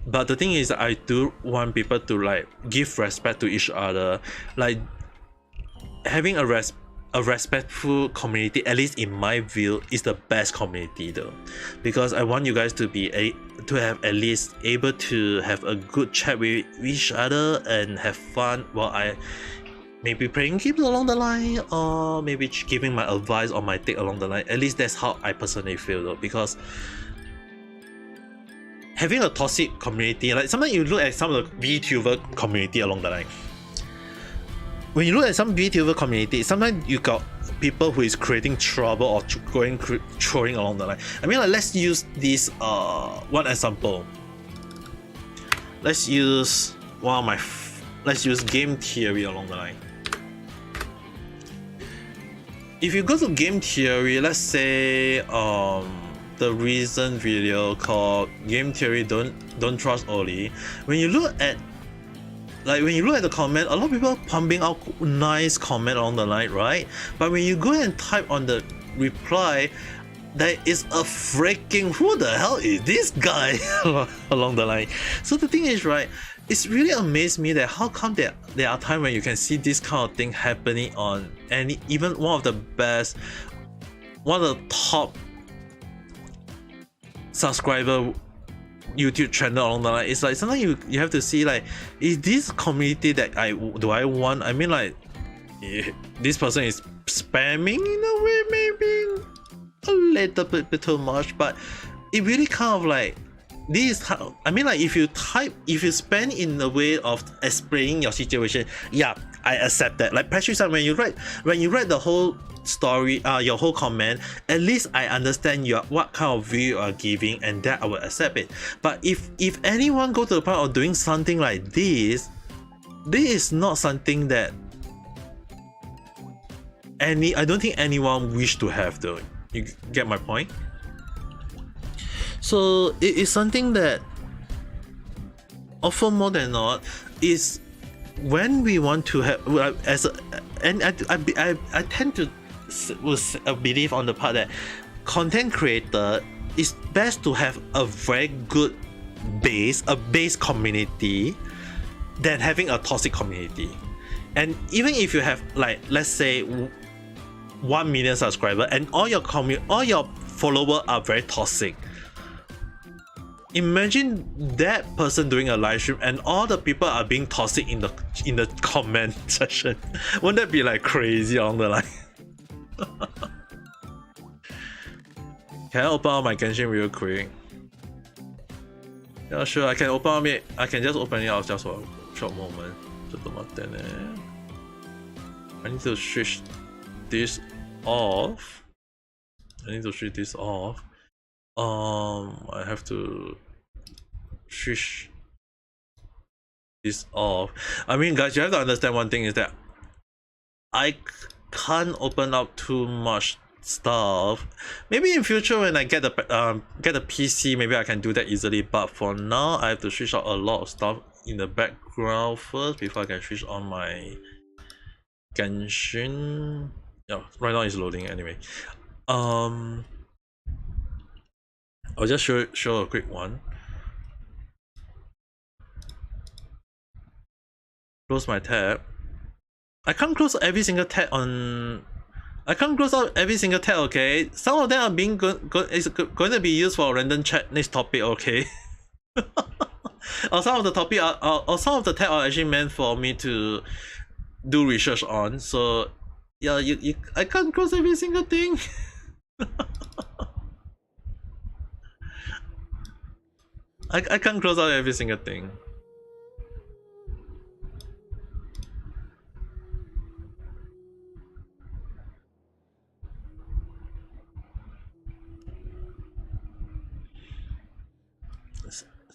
But the thing is, I do want people to like give respect to each other, like having a respectful community, at least in my view, is the best community though, because I want you guys to be to have at least able to have a good chat with each other and have fun while I maybe playing games along the line, or maybe giving my advice or my take along the line. At least that's how I personally feel though, because having a toxic community, like sometimes you look at some of the VTuber community along the line. When you look at some VTuber community, sometimes you got people who is creating trouble or trolling along the line. I mean, like, let's use this one example. Let's use game theory along the line. If you go to game theory, let's say the recent video called Game Theory Don't Trust Oli. When you look at the comment, a lot of people are pumping out nice comment along the line, right? But when you go and type on the reply, there is a freaking who the hell is this guy along the line. So the thing is, right, it's really amazed me that how come there are times when you can see this kind of thing happening on any, even one of the top subscriber YouTube channel along the line. It's like sometimes you have to see, like, is this community that I want? I mean, like, this person is spamming in a way, maybe a little bit too much, but it really kind of like, this is how, I mean, like, if you spend in the way of explaining your situation, yeah, I accept that. Like Patrick said, when you write the whole story, your whole comment, at least I understand what kind of view you are giving, and that I will accept it. But if anyone go to the point of doing something like this is not something that I don't think anyone wish to have, though. You get my point? So it is something that often more than not is when we want to have, and I tend to believe on the part that content creator is best to have a very good base community than having a toxic community. And even if you have, like, let's say 1 million subscribers and all your followers are very toxic, imagine that person doing a live stream and all the people are being toxic in the comment section. Wouldn't that be like crazy on the line? Can I open up my Genshin real quick? Yeah, sure. I can open it. I can just open it out just for a short moment. I need to switch this off. I have to switch this off. I mean, guys, you have to understand one thing is that I can't open up too much stuff. Maybe in future when I get a PC, maybe I can do that easily. But for now, I have to switch out a lot of stuff in the background first before I can switch on my Genshin. Yeah, right now it's loading anyway. I'll just show a quick one. Close my tab. I can't close every single tab on. I can't close out every single tab. Okay, some of them are being going to be used for a random chat next topic. Okay, or some of the topic or some of the tab are actually meant for me to do research on. So yeah, I can't close every single thing. I can't close out every single thing.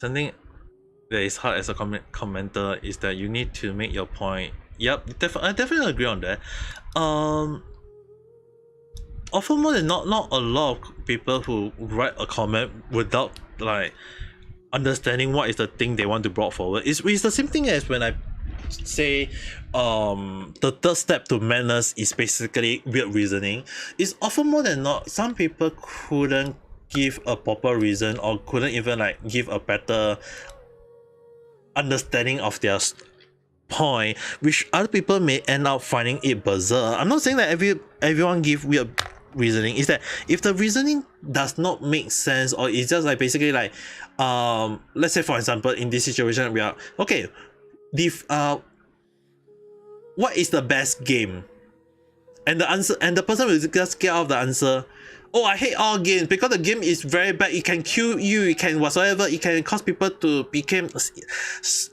Something that is hard as a commenter is that you need to make your point. Yep, I definitely agree on that. Often more than not a lot of people who write a comment without, like, understanding what is the thing they want to brought forward. It's the same thing as when I say the third step to madness is basically weird reasoning. It's often more than not some people couldn't give a proper reason or couldn't even, like, give a better understanding of their point, which other people may end up finding it bizarre. I'm not saying that everyone give weird reasoning. Is that if the reasoning does not make sense, or it's just like basically like let's say for example in this situation we are okay, what is the best game, and the answer, and the person will just get out of the answer, oh, I hate all games because the game is very bad, it can kill you, it can whatsoever, it can cause people to become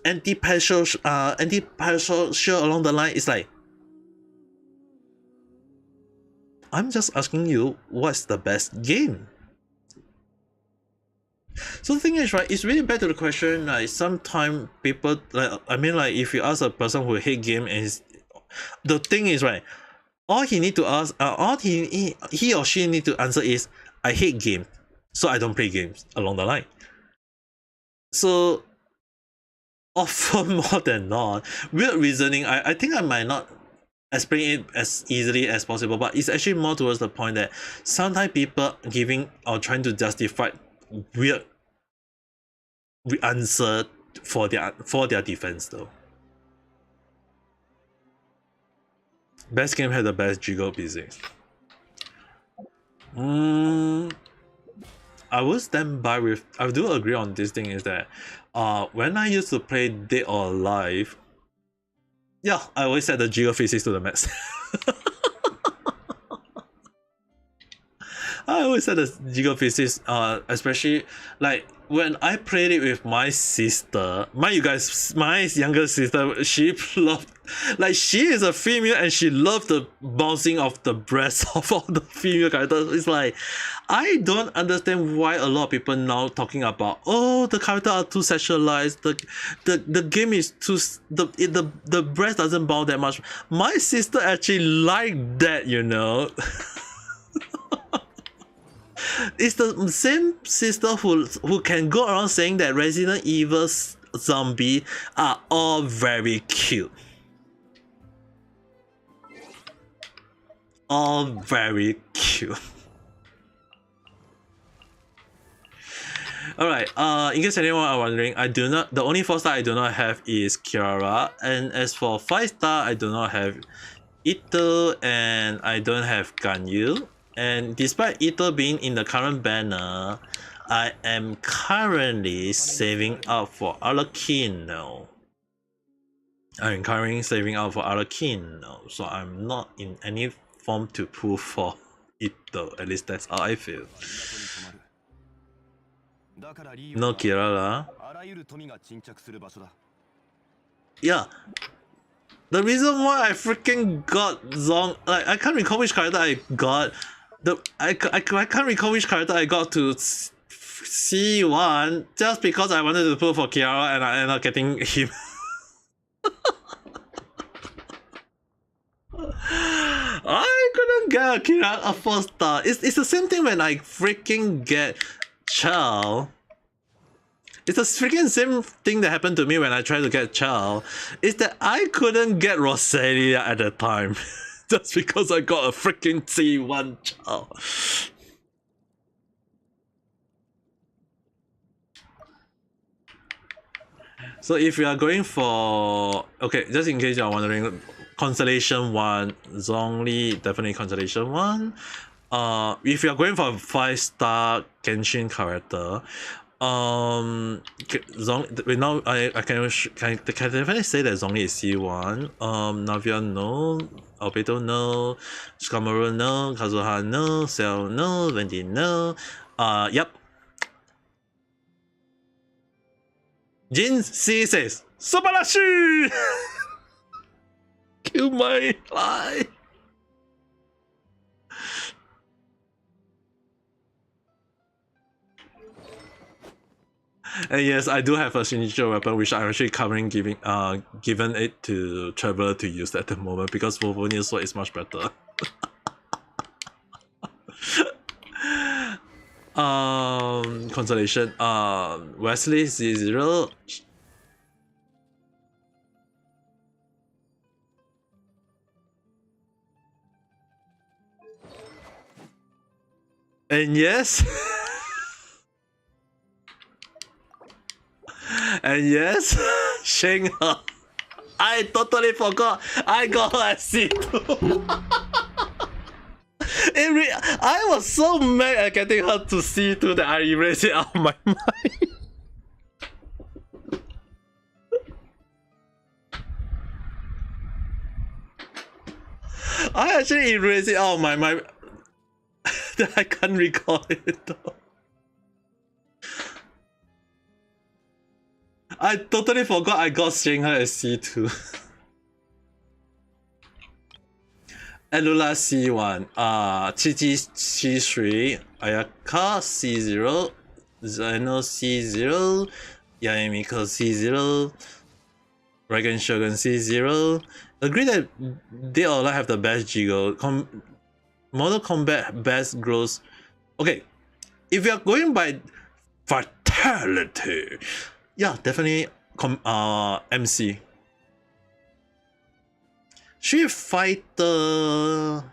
anti-partial along the line. It's like, I'm just asking you, what's the best game? So the thing is, right, it's really back to the question, like, sometimes people, like, I mean, like, if you ask a person who hate game, and the thing is, right, all he need to ask, all he or she need to answer is, I hate game, so I don't play games, along the line. So often more than not, weird reasoning, I think I might not explain it as easily as possible, but it's actually more towards the point that sometimes people giving or trying to justify weird answer for their defense though. Best game had the best jiggle physics. I will stand by with. I do agree on this thing is that, when I used to play Dead or Alive, yeah, I always set the jiggle physics to the max. I always set the jiggle physics, especially like when I played it with my sister, my younger sister, she loved, like she is a female and she loved the bouncing of the breasts of all the female characters. It's like, I don't understand why a lot of people now talking about, oh, the characters are too sexualized, the game is too, the breast doesn't bounce that much. My sister actually liked that, you know. It's the same sister who can go around saying that Resident Evil zombie are all very cute. All very cute. Alright, in case anyone are wondering, the only 4-star I do not have is Kiara, and as for 5-star, I do not have Ito, and I don't have Ganyu. And despite Ito being in the current banner, I am currently saving up for Arlecchino. I'm currently saving up for Arlecchino, so I'm not in any form to pull for Ito. At least that's how I feel. No Kirara. Yeah. The reason why I freaking got Zong, like I can't recall which character I got. I can't recall which character I got to C1 just because I wanted to pull for Kiara and I ended up getting him. I couldn't get a Kiara a 4-star. It's the same thing when I freaking get Chao. It's the freaking same thing that happened to me when I tried to get Chao. Is that I couldn't get Rosalia at the time. Just because I got a freaking C1 Chao. So if you are going for, okay, just in case you are wondering, Constellation 1, Zhongli, definitely Constellation 1. If you are going for a 5-star Genshin character, Zhong, now I can definitely say that Zhongli is C1. Navia no, Albedo no, Shikamaru no, Kazuha no, Cell no, Vendi no. Yep. Jin C says, Subarashi! Kill my lie. And yes, I do have a signature weapon which I'm actually covering given it to Traveler to use at the moment because Wolverine sword is much better. Consolation. Wesley Z0. And yes. And yes, Shenghe. I totally forgot. I got her at C2. I was so mad at getting her to C2 that I erased it out of my mind. I actually erased it out of my mind. That I can't recall it though. I totally forgot I got Shenghe as C2. Elula C1, Chichi C3, Ayaka C0, Zeno C0, Yaemiko C0, Dragon Shogun C0. Agree that they all have the best jiggle. Mortal Kombat best growth. Okay, if you are going by fatality, yeah, definitely MC. Street Fighter.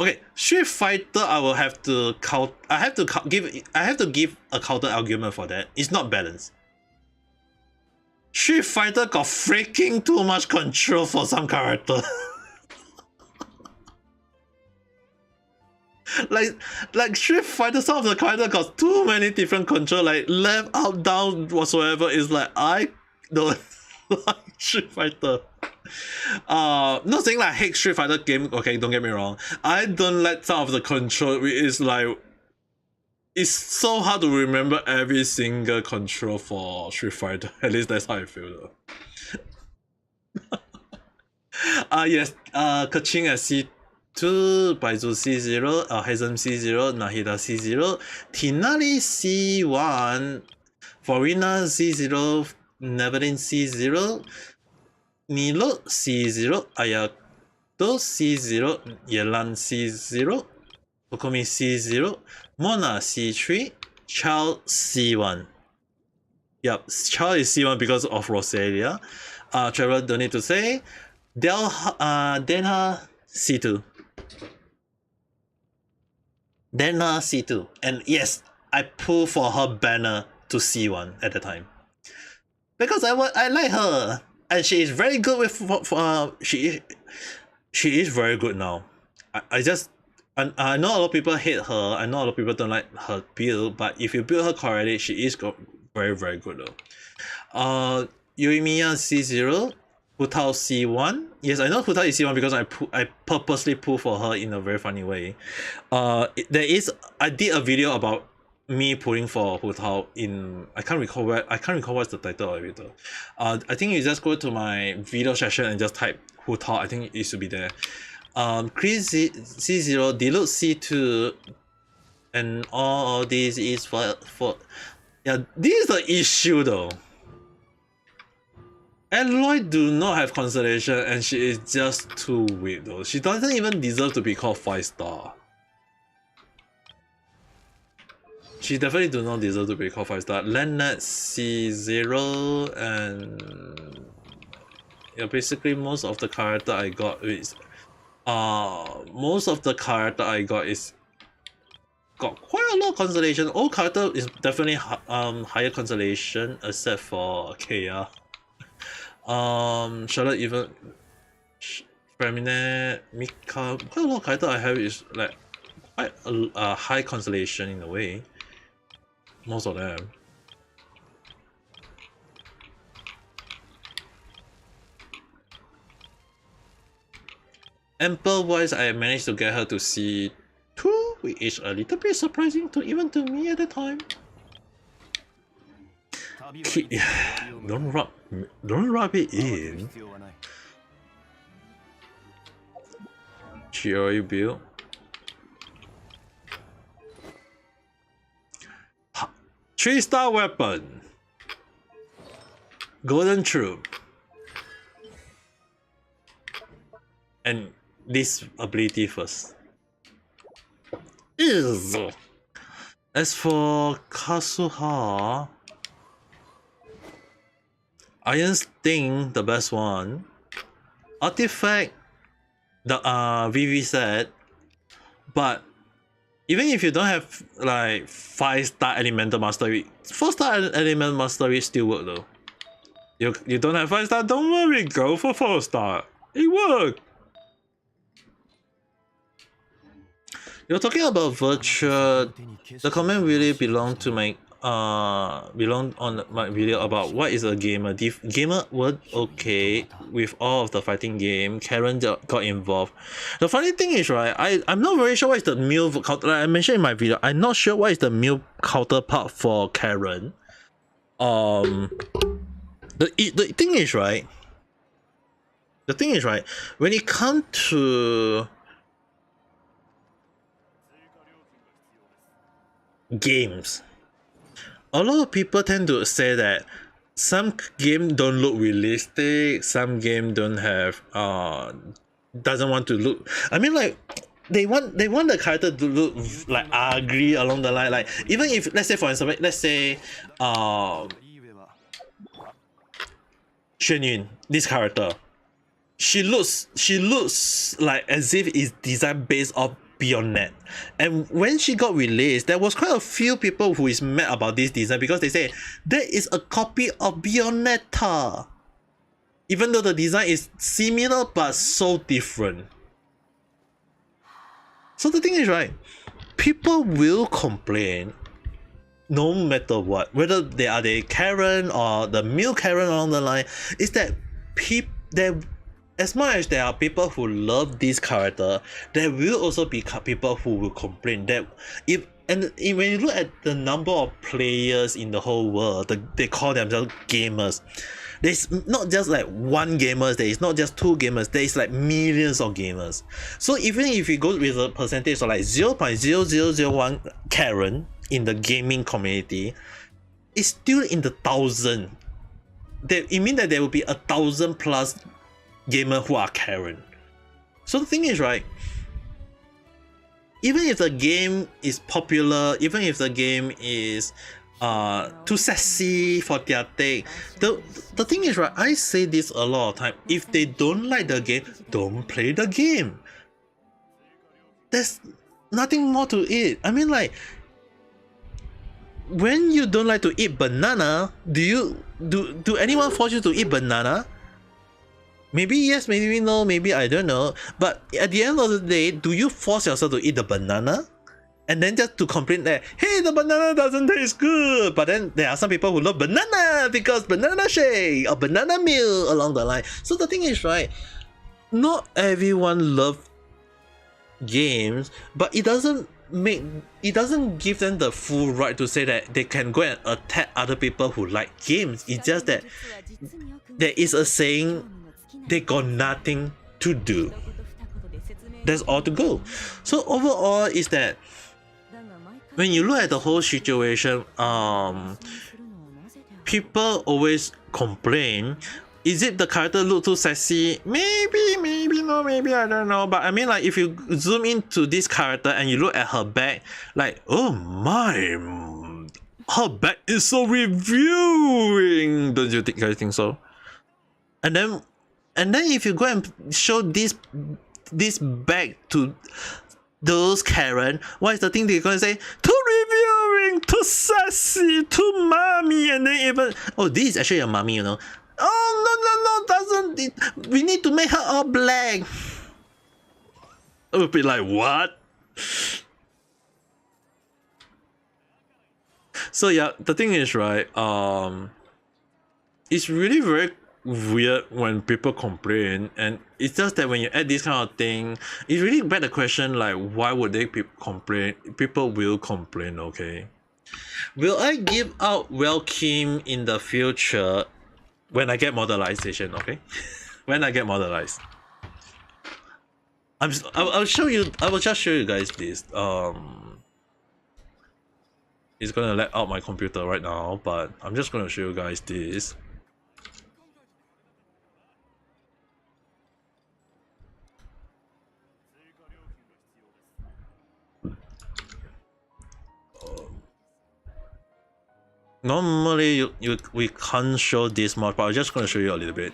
Okay, Street Fighter. I will have to count. I have to give a counter argument for that. It's not balanced. Street Fighter got freaking too much control for some character. like Street Fighter, some of the character got too many different control, like left, up, down, whatsoever. Is like I don't like Street Fighter. Not saying like I hate Street Fighter game. Okay, don't get me wrong. I don't like some of the control. It's like it's so hard to remember every single control for Street Fighter. At least that's how I feel though. Yes. Kaching at C2, Baizu C0, Hazem C0, Nahida C0, Tinari C1, Farina C0, Neverin C0, Nilo C0, Ayato C0, Yelan C0, Kokomi C0, Mona C3, Chao C1. Yep, Chao is C1 because of Rosalia. Trevor, don't need to say. Denha C2. Denha C2. And yes, I pulled for her banner to C1 at the time. Because I like her. And she is very good with she is very good now. I know a lot of people hate her. I know a lot of people don't like her build, but if you build her correctly, she is very, very good though. Yuimiya C0, Hutao C1. Yes, I know Hutao is C1 because I purposely pull for her in a very funny way. I did a video about me pulling for Hutao in I can't recall what's the title of it though. I think you just go to my video section and just type Hutao. I think it should be there. Chris C0, Deluxe C2, and all this is for yeah, this is the issue though. Aloy do not have constellation and she is just too weak though. She doesn't even deserve to be called 5-star. She definitely do not deserve to be called 5-star. Lennart C0 and yeah, basically most of the character I got is got quite a lot of constellation. All character is definitely higher constellation except for Kea. Charlotte even Femine, Mika, quite a lot of character I have is like quite a high constellation in a way. Most of them. Ample wise, I managed to get her to C2, which is a little bit surprising even to me at the time. Don't rub it in. Chioi build. 3-star weapon. Golden Troop. And this ability first. As for Kasuha, Iron Sting, the best one. Artifact, the VV set. But even if you don't have like 5-star Elemental Mastery, 4-star Elemental Mastery still work though. You don't have 5-star, don't worry, go for 4-star. It worked. You're talking about Virtua. The comment really belonged to my belong on my video about what is a gamer. Gamer were okay with all of the fighting game. Karen got involved. The funny thing is, right, I'm not very sure what is the male counter. Like I mentioned in my video, I'm not sure what is the male counterpart for Karen. The thing is, right. The thing is, right, when it comes to games, a lot of people tend to say that some game don't look realistic, some game don't have doesn't want to look, I mean, like they want the character to look like ugly along the line. Like even if, let's say for instance, let's say Xuan Yun, this character, she looks like as if it's designed based off Beyondnet. And when she got released, there was quite a few people who is mad about this design because they say that is a copy of Bayonetta. Even though the design is similar but so different. So the thing is, right, people will complain no matter what, whether they are the Karen or the male Karen along the line, is that as much as there are people who love this character, there will also be people who will complain that when you look at the number of players in the whole world, they call themselves gamers. There's not just like one gamers, there is not just two gamers, there is like millions of gamers. So even if you go with a percentage of like 0.0001 Karen in the gaming community, it's still in the thousand. It means that there will be 1,000 plus gamers who are Karen. So the thing is, right, even if the game is popular, even if the game is too sassy for their take, the thing is, right, I say this a lot of time, if they don't like the game, don't play the game. There's nothing more to it. I mean, like, when you don't like to eat banana, do anyone force you to eat banana? Maybe yes, maybe no, maybe I don't know. But at the end of the day, do you force yourself to eat the banana? And then just to complain that, hey, the banana doesn't taste good. But then there are some people who love banana because banana shake or banana meal along the line. So the thing is, right, not everyone loves games, but it doesn't give them the full right to say that they can go and attack other people who like games. It's just that there is a saying, they got nothing to do. That's all to go. So overall is that when you look at the whole situation, people always complain. Is it the character look too sexy? Maybe no, maybe I don't know. But I mean, like, if you zoom into this character and you look at her back, like, oh my, her back is so revealing. Don't you guys think so? And then if you go and show this back to those Karen, what is the thing they're gonna say? Too revealing, too sassy, too mommy, and then even, oh, this is actually a mommy, you know. Oh no, we need to make her all black. It would be like, what? So yeah, the thing is, right, it's really very weird when people complain, and it's just that when you add this kind of thing, it really begs the question, like, why would they complain? People will complain, okay? Will I give out Welkim in the future when I get modelization, okay? When I get modelized. I'll show you, I will just show you guys this. It's gonna let out my computer right now, but I'm just gonna show you guys this. Normally we can't show this much, but I'm just gonna show you a little bit.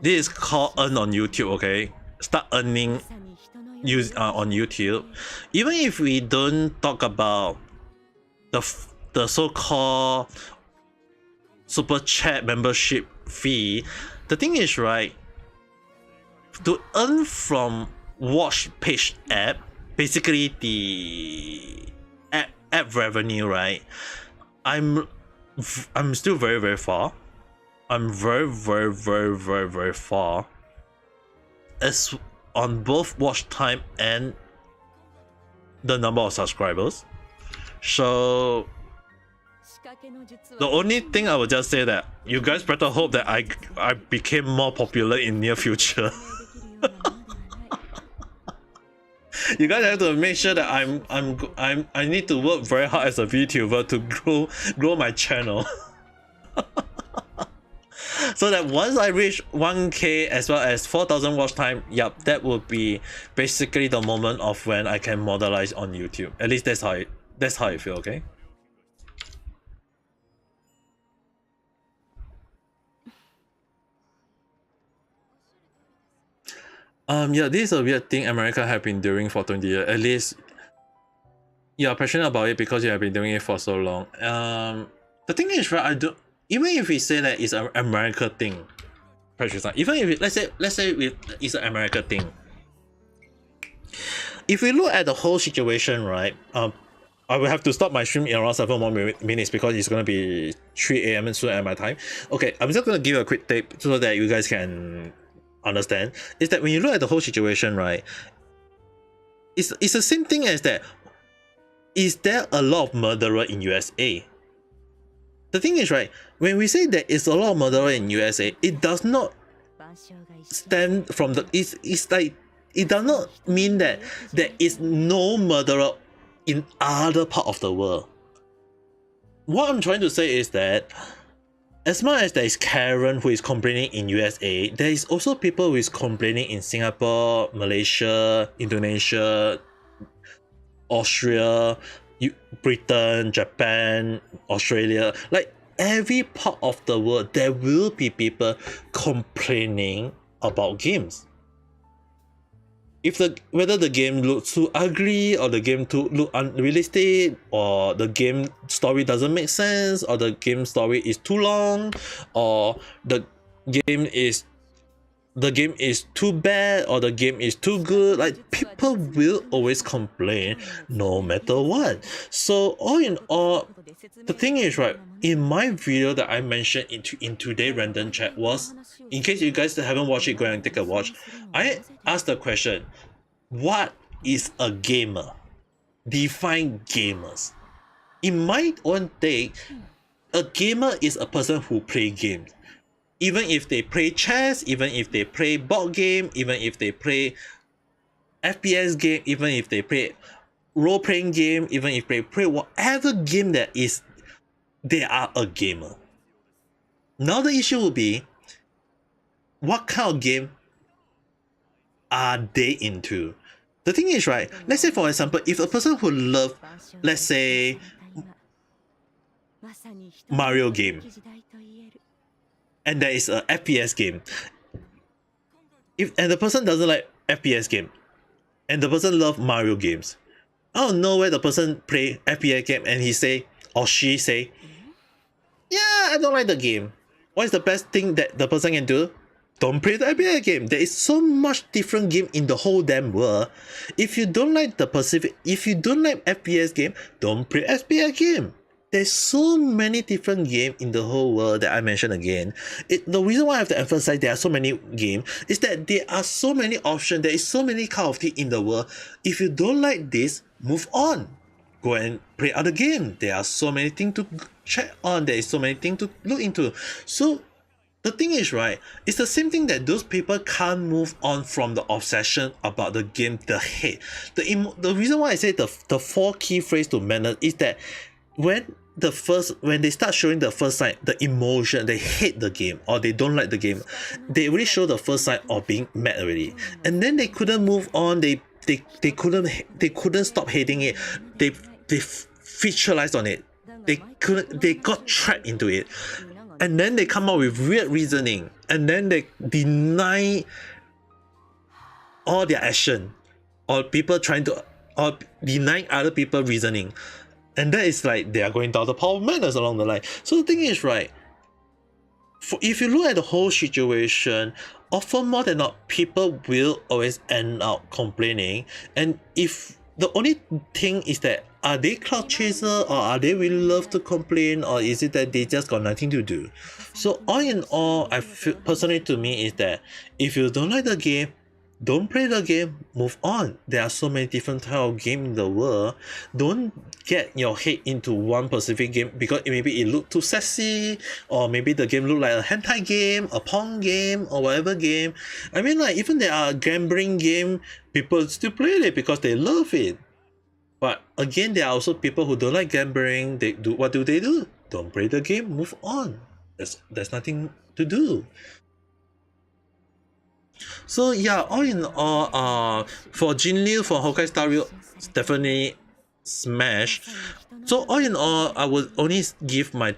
This is called earn on YouTube, okay? Start earning on YouTube. Even if we don't talk about the so-called super chat membership fee, the thing is, right, to earn from watch page app, basically the app revenue, right, I'm still very far. I'm very far as on both watch time and the number of subscribers. So the only thing I would just say that you guys better hope that I became more popular in near future. You guys have to make sure that I need to work very hard as a VTuber to grow my channel. So that once I reach 1K as well as 4,000 watch time, yep, that would be basically the moment of when I can modelize on YouTube. At least that's how I feel, okay? Yeah, this is a weird thing America have been doing for 20 years. At least you're passionate about it because you have been doing it for so long. The thing is, right, I don't, even if we say that it's an America thing, even if it, let's say it's an America thing. If we look at the whole situation, right, I will have to stop my stream in around 7 more minutes because it's gonna be 3 a.m. soon at my time. Okay, I'm just gonna give a quick tape so that you guys can understand. Is that when you look at the whole situation, right, it's the same thing as that. Is there a lot of murderer in USA? The thing is, right, when we say that it's a lot of murderer in USA, it does not stem from the it's like it does not mean that there is no murderer in other part of the world. What I'm trying to say is that as much as there is Karen who is complaining in USA, there is also people who is complaining in Singapore, Malaysia, Indonesia, Austria, Britain, Japan, Australia, like every part of the world, there will be people complaining about games. Whether the game looks too ugly, or the game look unrealistic, or the game story doesn't make sense, or the game story is too long, or the game is too bad, or the game is too good, like people will always complain no matter what. So all in all, the thing is, right, in my video that I mentioned in today's random chat was, in case you guys haven't watched it, go and take a watch. I asked the question, what is a gamer? Define gamers. In my own take, a gamer is a person who play games. Even if they play chess, even if they play board game, even if they play FPS game, even if they play role-playing game, even if they play whatever game that is, they are a gamer. Now the issue will be, what kind of game are they into? The thing is, right, let's say for example, if a person who love, let's say, Mario game, and there is a FPS game, and the person doesn't like FPS game, and the person love Mario games, I don't know where the person play FPS game and he say, or she say, yeah, I don't like the game. What is the best thing that the person can do? Don't play the FPS game. There is so much different game in the whole damn world. If you don't like FPS game, don't play FPS game. There's so many different games in the whole world that I mentioned again. The reason why I have to emphasize there are so many games is that there are so many options. There is so many Call of Duty in the world. If you don't like this, move on. Go and play other games. There are so many things to check on. There is so many things to look into. So the thing is, right, it's the same thing that those people can't move on from the obsession about the game, the hate. The reason why I say the 4 key phrase to madness is that when they start showing the first sign, the emotion, they hate the game or they don't like the game, they already show the first sign of being mad already, and then they couldn't move on. They couldn't stop hating it. They featurealized on it. They got trapped into it, and then they come up with weird reasoning, and then they deny all their action, or people trying to, or denying other people reasoning. And that is like they are going down the path of madness along the line. So the thing is, right, if you look at the whole situation, often more than not, people will always end up complaining. And if the only thing is that, are they cloud chaser, or are they really love to complain, or is it that they just got nothing to do? So all in all, I feel personally, to me, is that if you don't like the game, don't play the game, move on. There are so many different type of games in the world. Don't get your head into one specific game because maybe it look too sexy, or maybe the game look like a hentai game, a porn game, or whatever game. I mean, like, even there are gambling game, people still play it because they love it. But again, there are also people who don't like gambling. What do? Don't play the game, move on. There's nothing to do. So yeah, all in all, for Jin Liu, for Honkai Star Rail, definitely smash. So all in all, I would only give I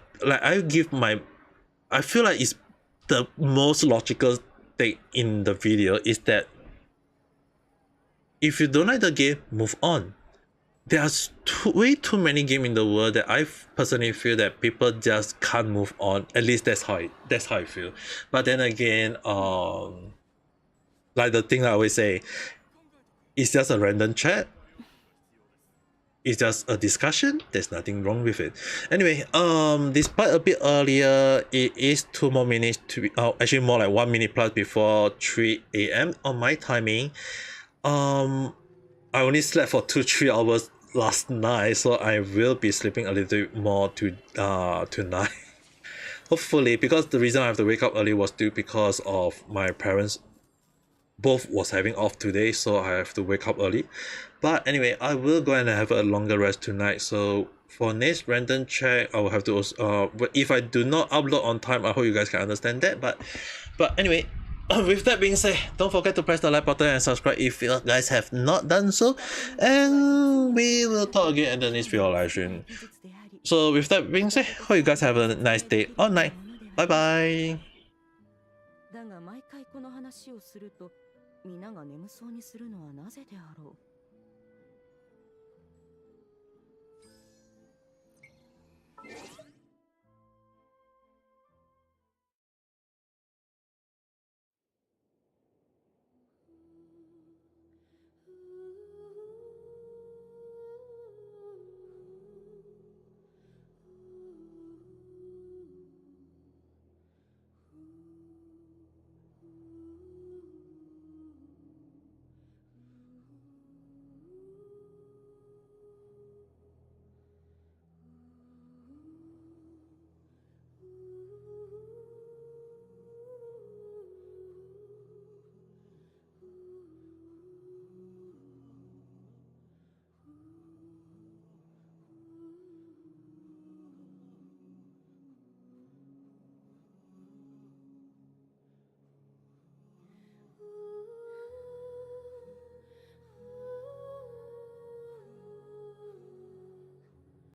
feel like it's the most logical thing in the video is that if you don't like the game, move on. There's way too many games in the world that I personally feel that people just can't move on. At least that's how I feel. But then again, like the thing I always say, it's just a random chat. It's just a discussion. There's nothing wrong with it. Anyway, despite a bit earlier, it is 2 more minutes to actually more like 1 minute plus before 3 a.m. on my timing. I only slept for 2-3 hours last night, so I will be sleeping a little bit more tonight. Hopefully, because the reason I have to wake up early was due because of my parents both was having off today, so I have to wake up early. But anyway, I will go and have a longer rest tonight. So for next random check, I will have to but if I do not upload on time, I hope you guys can understand that. But anyway, with that being said, don't forget to press the like button and subscribe if you guys have not done so, and we will talk again in the next video live stream. So with that being said, hope you guys have a nice day or night. Bye bye. だが毎回この話をすると皆が眠そうにするのはなぜであろう。